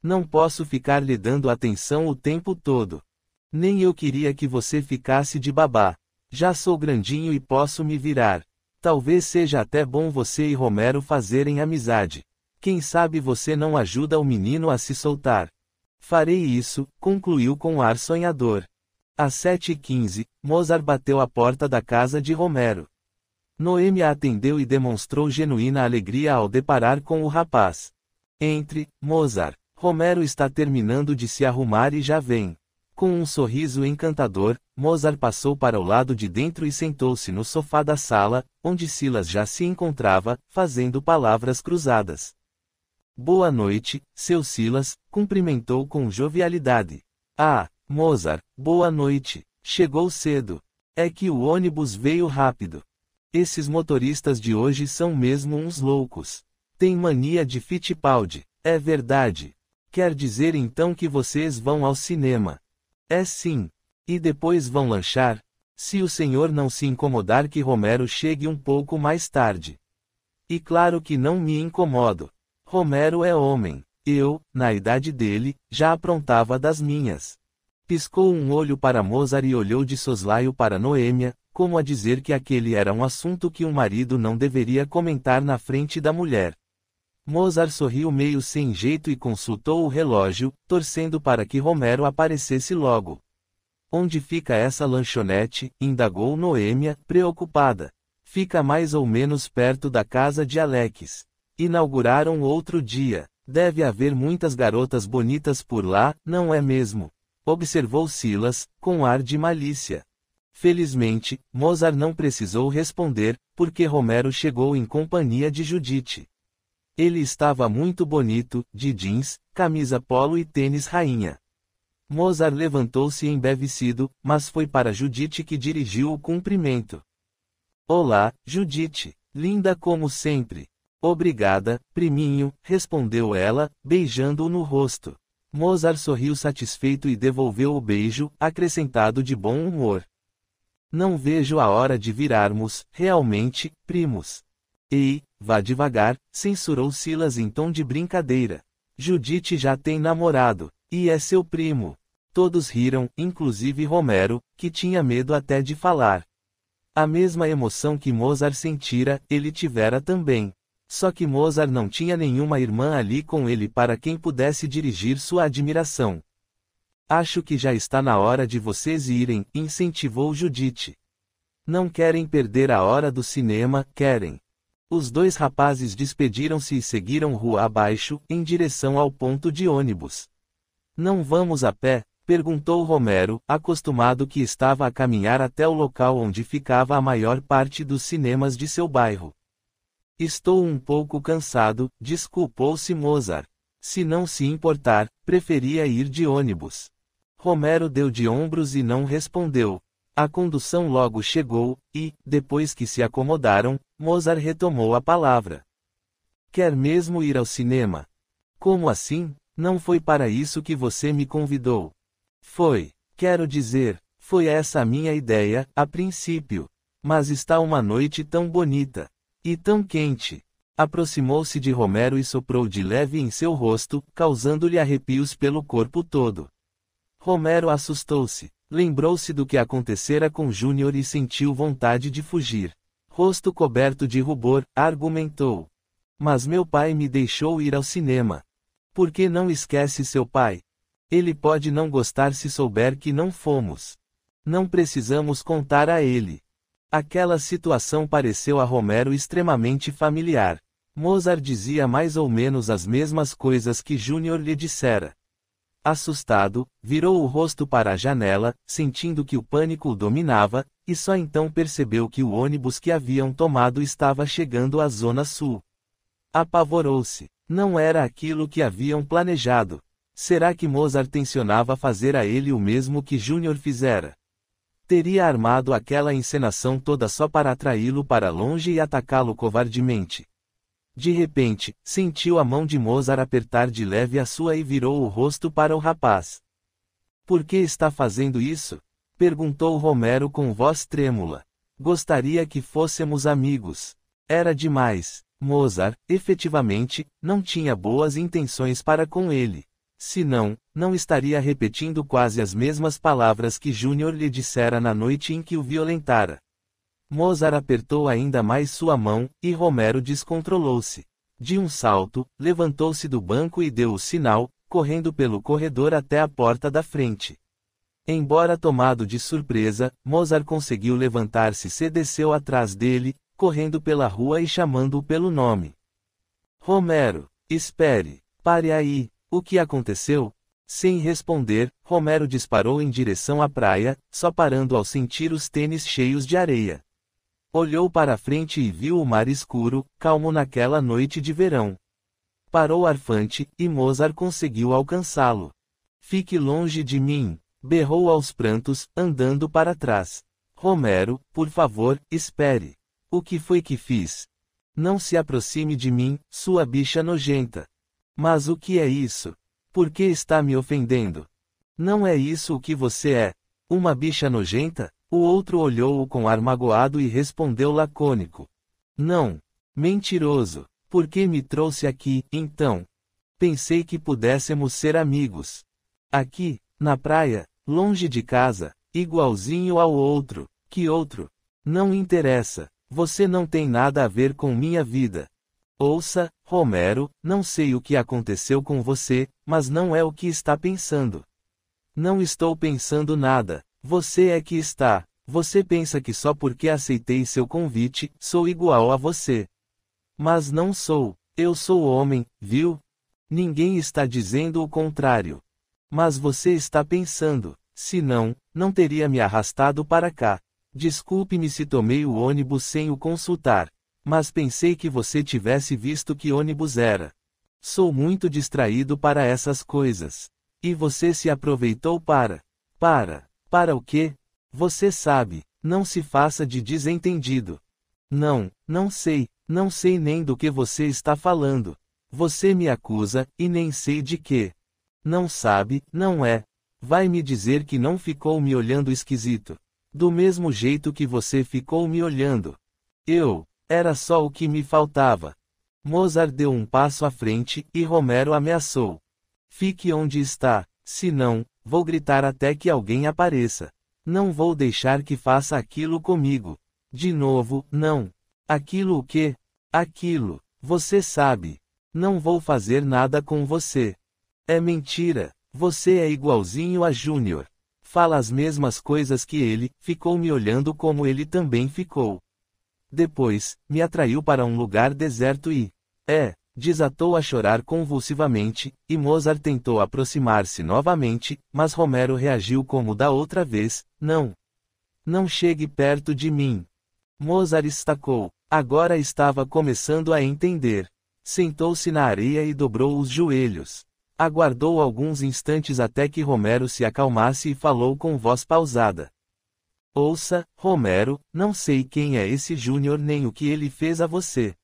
Não posso ficar lhe dando atenção o tempo todo. Nem eu queria que você ficasse de babá. Já sou grandinho e posso me virar. Talvez seja até bom você e Romero fazerem amizade. Quem sabe você não ajuda o menino a se soltar. Farei isso, concluiu com ar sonhador. Às 7h15, Mozart bateu à porta da casa de Romero. Noêmia atendeu e demonstrou genuína alegria ao deparar com o rapaz. Entre, Mozart. Romero está terminando de se arrumar e já vem. Com um sorriso encantador, Mozart passou para o lado de dentro e sentou-se no sofá da sala, onde Silas já se encontrava, fazendo palavras cruzadas. Boa noite, seu Silas, cumprimentou com jovialidade. Ah, Mozart, boa noite. Chegou cedo. É que o ônibus veio rápido. Esses motoristas de hoje são mesmo uns loucos. Tem mania de Fittipaldi. É verdade. Quer dizer então que vocês vão ao cinema? É sim. E depois vão lanchar? Se o senhor não se incomodar que Romero chegue um pouco mais tarde. E claro que não me incomodo. Romero é homem. Eu, na idade dele, já aprontava das minhas. Piscou um olho para Mozart e olhou de soslaio para Noêmia, como a dizer que aquele era um assunto que um marido não deveria comentar na frente da mulher. Mozart sorriu meio sem jeito e consultou o relógio, torcendo para que Romero aparecesse logo. Onde fica essa lanchonete? Indagou Noêmia, preocupada. Fica mais ou menos perto da casa de Alex. Inauguraram outro dia. Deve haver muitas garotas bonitas por lá, não é mesmo? Observou Silas, com ar de malícia. Felizmente, Mozart não precisou responder, porque Romero chegou em companhia de Judite. Ele estava muito bonito, de jeans, camisa polo e tênis rainha. Mozart levantou-se embevecido, mas foi para Judite que dirigiu o cumprimento. Olá, Judite, linda como sempre. Obrigada, priminho, respondeu ela, beijando-o no rosto. Mozart sorriu satisfeito e devolveu o beijo, acrescentado de bom humor. Não vejo a hora de virarmos, realmente, primos. Ei, vá devagar, censurou Silas em tom de brincadeira. Judite já tem namorado. E é seu primo. Todos riram, inclusive Romero, que tinha medo até de falar. A mesma emoção que Mozart sentira, ele tivera também. Só que Mozart não tinha nenhuma irmã ali com ele para quem pudesse dirigir sua admiração. Acho que já está na hora de vocês irem, incentivou Judith. Não querem perder a hora do cinema, querem. Os dois rapazes despediram-se e seguiram rua abaixo, em direção ao ponto de ônibus. Não vamos a pé? Perguntou Romero, acostumado que estava a caminhar até o local onde ficava a maior parte dos cinemas de seu bairro. Estou um pouco cansado, desculpou-se Mozart. Se não se importar, preferia ir de ônibus. Romero deu de ombros e não respondeu. A condução logo chegou, e, depois que se acomodaram, Mozart retomou a palavra. Quer mesmo ir ao cinema? Como assim? Não foi para isso que você me convidou. Foi. Quero dizer, foi essa a minha ideia, a princípio. Mas está uma noite tão bonita. E tão quente. Aproximou-se de Romero e soprou de leve em seu rosto, causando-lhe arrepios pelo corpo todo. Romero assustou-se. Lembrou-se do que acontecera com Júnior e sentiu vontade de fugir. Rosto coberto de rubor, argumentou. Mas meu pai me deixou ir ao cinema. Por que não esquece seu pai? Ele pode não gostar se souber que não fomos. Não precisamos contar a ele. Aquela situação pareceu a Romero extremamente familiar. Mozart dizia mais ou menos as mesmas coisas que Júnior lhe dissera. Assustado, virou o rosto para a janela, sentindo que o pânico o dominava, e só então percebeu que o ônibus que haviam tomado estava chegando à Zona Sul. Apavorou-se. Não era aquilo que haviam planejado. Será que Mozart tencionava fazer a ele o mesmo que Júnior fizera? Teria armado aquela encenação toda só para atraí-lo para longe e atacá-lo covardemente. De repente, sentiu a mão de Mozart apertar de leve a sua e virou o rosto para o rapaz. Por que está fazendo isso? Perguntou Romero com voz trêmula. Gostaria que fôssemos amigos. Era demais. Mozart, efetivamente, não tinha boas intenções para com ele. Senão, não estaria repetindo quase as mesmas palavras que Júnior lhe dissera na noite em que o violentara. Mozart apertou ainda mais sua mão, e Romero descontrolou-se. De um salto, levantou-se do banco e deu o sinal, correndo pelo corredor até a porta da frente. Embora tomado de surpresa, Mozart conseguiu levantar-se e desceu atrás dele, correndo pela rua e chamando-o pelo nome. Romero, espere, pare aí, o que aconteceu? Sem responder, Romero disparou em direção à praia, só parando ao sentir os tênis cheios de areia. Olhou para a frente e viu o mar escuro, calmo naquela noite de verão. Parou arfante, e Mozart conseguiu alcançá-lo. Fique longe de mim, berrou aos prantos, andando para trás. Romero, por favor, espere. O que foi que fiz? Não se aproxime de mim, sua bicha nojenta. Mas o que é isso? Por que está me ofendendo? Não é isso o que você é. Uma bicha nojenta? O outro olhou-o com ar magoado e respondeu lacônico. Não. Mentiroso. Por que me trouxe aqui, então? Pensei que pudéssemos ser amigos. Aqui, na praia, longe de casa, igualzinho ao outro. Que outro? Não interessa. Você não tem nada a ver com minha vida. Ouça, Romero, não sei o que aconteceu com você, mas não é o que está pensando. Não estou pensando nada. Você é que está. Você pensa que só porque aceitei seu convite, sou igual a você. Mas não sou. Eu sou homem, viu? Ninguém está dizendo o contrário. Mas você está pensando. Se não, não teria me arrastado para cá. Desculpe-me se tomei o ônibus sem o consultar. Mas pensei que você tivesse visto que ônibus era. Sou muito distraído para essas coisas. E você se aproveitou para. Para o quê? Você sabe, não se faça de desentendido. Não sei nem do que você está falando. Você me acusa, e nem sei de quê. Não sabe, não é? Vai me dizer que não ficou me olhando esquisito. Do mesmo jeito que você ficou me olhando. Era só o que me faltava. Mozart deu um passo à frente, e Romero ameaçou. Fique onde está. Se não, vou gritar até que alguém apareça. Não vou deixar que faça aquilo comigo. De novo, não. Aquilo o quê? Aquilo. Você sabe. Não vou fazer nada com você. É mentira. Você é igualzinho a Júnior. Fala as mesmas coisas que ele, ficou me olhando como ele também ficou. Depois, me atraiu para um lugar deserto e... desatou a chorar convulsivamente, e Mozart tentou aproximar-se novamente, mas Romero reagiu como da outra vez, não. Não chegue perto de mim. Mozart estacou. Agora estava começando a entender. Sentou-se na areia e dobrou os joelhos. Aguardou alguns instantes até que Romero se acalmasse e falou com voz pausada. Ouça, Romero, não sei quem é esse Júnior nem o que ele fez a você.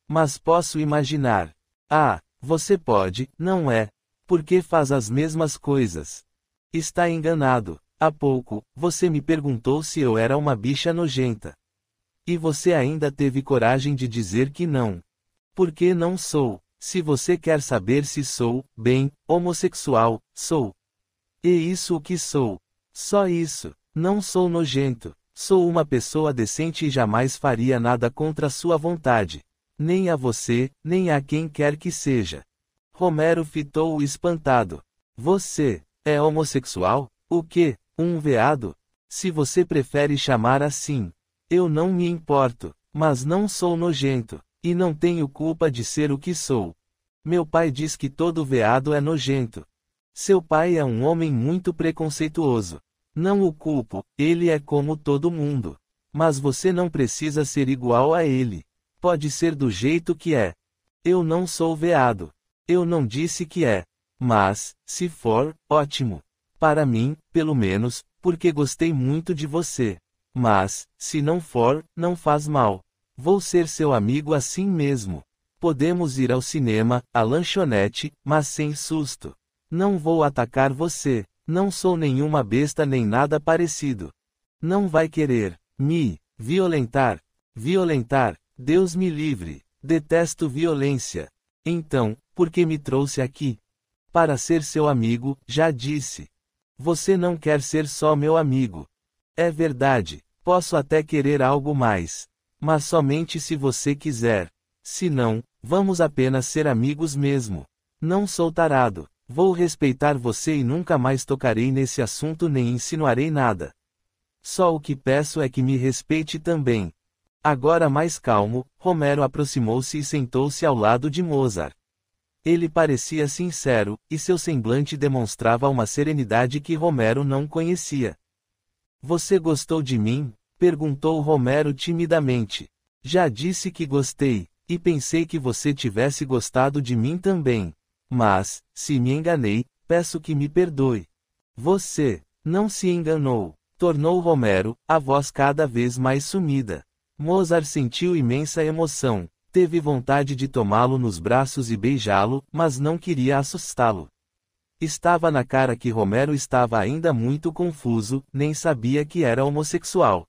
Mas posso imaginar. Ah, você pode, não é? Porque faz as mesmas coisas. Está enganado. Há pouco, você me perguntou se eu era uma bicha nojenta. E você ainda teve coragem de dizer que não. Porque não sou. Se você quer saber se sou, bem, homossexual, sou. E isso o que sou. Só isso. Não sou nojento. Sou uma pessoa decente e jamais faria nada contra sua vontade. Nem a você, nem a quem quer que seja. Romero fitou-o espantado. Você é homossexual? O quê? Um veado? Se você prefere chamar assim. Eu não me importo, mas não sou nojento. E não tenho culpa de ser o que sou. Meu pai diz que todo veado é nojento. Seu pai é um homem muito preconceituoso. Não o culpo, ele é como todo mundo. Mas você não precisa ser igual a ele. Pode ser do jeito que é. Eu não sou veado. Eu não disse que é. Mas, se for, ótimo. Para mim, pelo menos, porque gostei muito de você. Mas, se não for, não faz mal. Vou ser seu amigo assim mesmo. Podemos ir ao cinema, à lanchonete, mas sem susto. Não vou atacar você. Não sou nenhuma besta nem nada parecido. Não vai querer me violentar. Violentar, Deus me livre. Detesto violência. Então, por que me trouxe aqui? Para ser seu amigo, já disse. Você não quer ser só meu amigo. É verdade, posso até querer algo mais. Mas somente se você quiser. Se não, vamos apenas ser amigos mesmo. Não sou tarado. Vou respeitar você e nunca mais tocarei nesse assunto nem insinuarei nada. Só o que peço é que me respeite também. Agora mais calmo, Romero aproximou-se e sentou-se ao lado de Mozart. Ele parecia sincero, e seu semblante demonstrava uma serenidade que Romero não conhecia. Você gostou de mim? Perguntou Romero timidamente. Já disse que gostei, e pensei que você tivesse gostado de mim também. Mas, se me enganei, peço que me perdoe. Você não se enganou, tornou Romero, a voz cada vez mais sumida. Mozart sentiu imensa emoção, teve vontade de tomá-lo nos braços e beijá-lo, mas não queria assustá-lo. Estava na cara que Romero estava ainda muito confuso, nem sabia que era homossexual.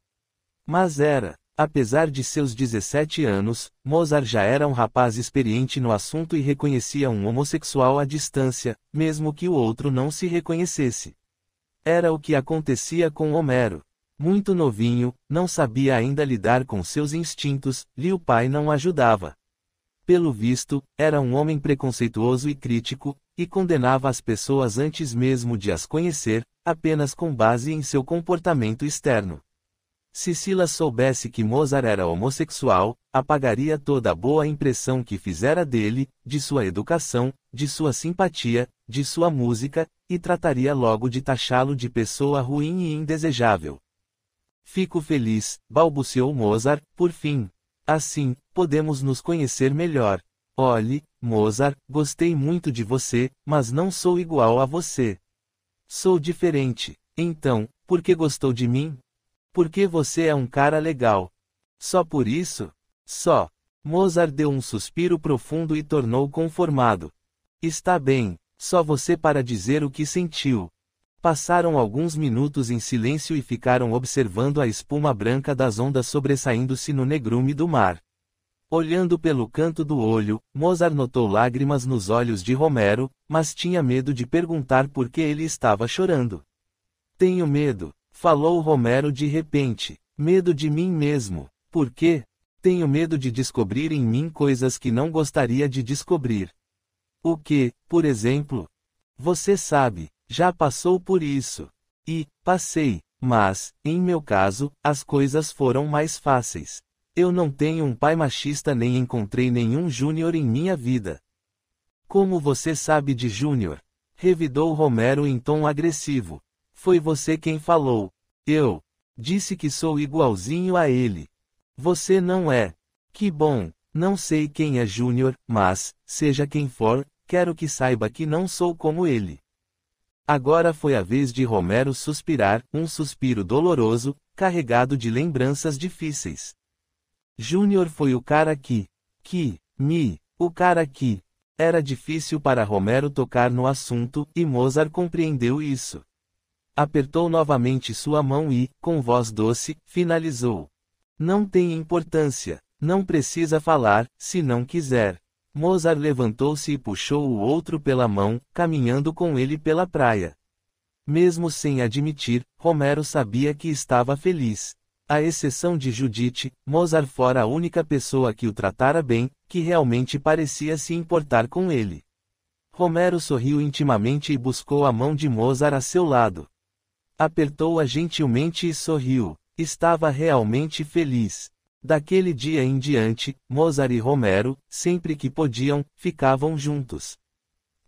Mas era. Apesar de seus 17 anos, Mozart já era um rapaz experiente no assunto e reconhecia um homossexual à distância, mesmo que o outro não se reconhecesse. Era o que acontecia com Homero. Muito novinho, não sabia ainda lidar com seus instintos, e o pai não ajudava. Pelo visto, era um homem preconceituoso e crítico, e condenava as pessoas antes mesmo de as conhecer, apenas com base em seu comportamento externo. Se Silas soubesse que Mozart era homossexual, apagaria toda a boa impressão que fizera dele, de sua educação, de sua simpatia, de sua música, e trataria logo de taxá-lo de pessoa ruim e indesejável. Fico feliz, balbuciou Mozart, por fim. Assim, podemos nos conhecer melhor. Olhe, Mozart, gostei muito de você, mas não sou igual a você. Sou diferente. Então, por que gostou de mim? Porque você é um cara legal. Só por isso? Só. Mozart deu um suspiro profundo e tornou conformado. Está bem, só você para dizer o que sentiu. Passaram alguns minutos em silêncio e ficaram observando a espuma branca das ondas sobressaindo-se no negrume do mar. Olhando pelo canto do olho, Mozart notou lágrimas nos olhos de Romero, mas tinha medo de perguntar por que ele estava chorando. Tenho medo, falou Romero de repente. Medo de mim mesmo. Por quê? Tenho medo de descobrir em mim coisas que não gostaria de descobrir. O que, por exemplo? Você sabe, já passou por isso. E, passei, mas, em meu caso, as coisas foram mais fáceis. Eu não tenho um pai machista nem encontrei nenhum Júnior em minha vida. Como você sabe de Júnior? Revidou Romero em tom agressivo. Foi você quem falou. Eu disse que sou igualzinho a ele. Você não é. Que bom, não sei quem é Júnior, mas, seja quem for, quero que saiba que não sou como ele. Agora foi a vez de Romero suspirar, um suspiro doloroso, carregado de lembranças difíceis. Júnior foi o cara o cara que. Era difícil para Romero tocar no assunto, e Mozart compreendeu isso. Apertou novamente sua mão e, com voz doce, finalizou. Não tem importância, não precisa falar, se não quiser. Mozart levantou-se e puxou o outro pela mão, caminhando com ele pela praia. Mesmo sem admitir, Romero sabia que estava feliz. À exceção de Judith, Mozart fora a única pessoa que o tratara bem, que realmente parecia se importar com ele. Romero sorriu intimamente e buscou a mão de Mozart a seu lado. Apertou-a gentilmente e sorriu. Estava realmente feliz. Daquele dia em diante, Mozart e Romero, sempre que podiam, ficavam juntos.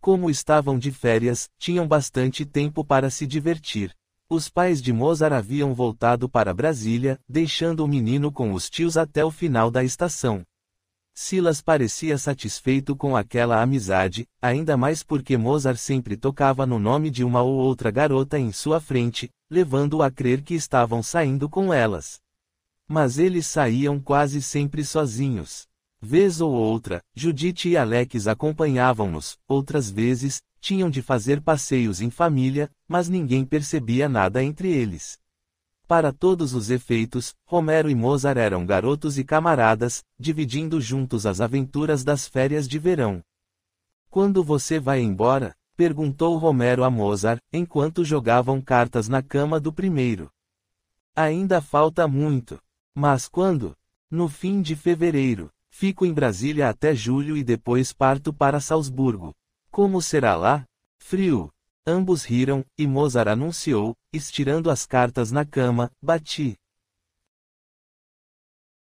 Como estavam de férias, tinham bastante tempo para se divertir. Os pais de Mozart haviam voltado para Brasília, deixando o menino com os tios até o final da estação. Silas parecia satisfeito com aquela amizade, ainda mais porque Mozart sempre tocava no nome de uma ou outra garota em sua frente, levando-o a crer que estavam saindo com elas. Mas eles saíam quase sempre sozinhos. Vez ou outra, Judith e Alex acompanhavam-nos, outras vezes, tinham de fazer passeios em família, mas ninguém percebia nada entre eles. Para todos os efeitos, Romero e Mozart eram garotos e camaradas, dividindo juntos as aventuras das férias de verão. Quando você vai embora? Perguntou Romero a Mozart, enquanto jogavam cartas na cama do primeiro. Ainda falta muito. Mas quando? No fim de fevereiro. Fico em Brasília até julho e depois parto para Salzburgo. Como será lá? Frio. Ambos riram, e Mozart anunciou, estirando as cartas na cama, bati.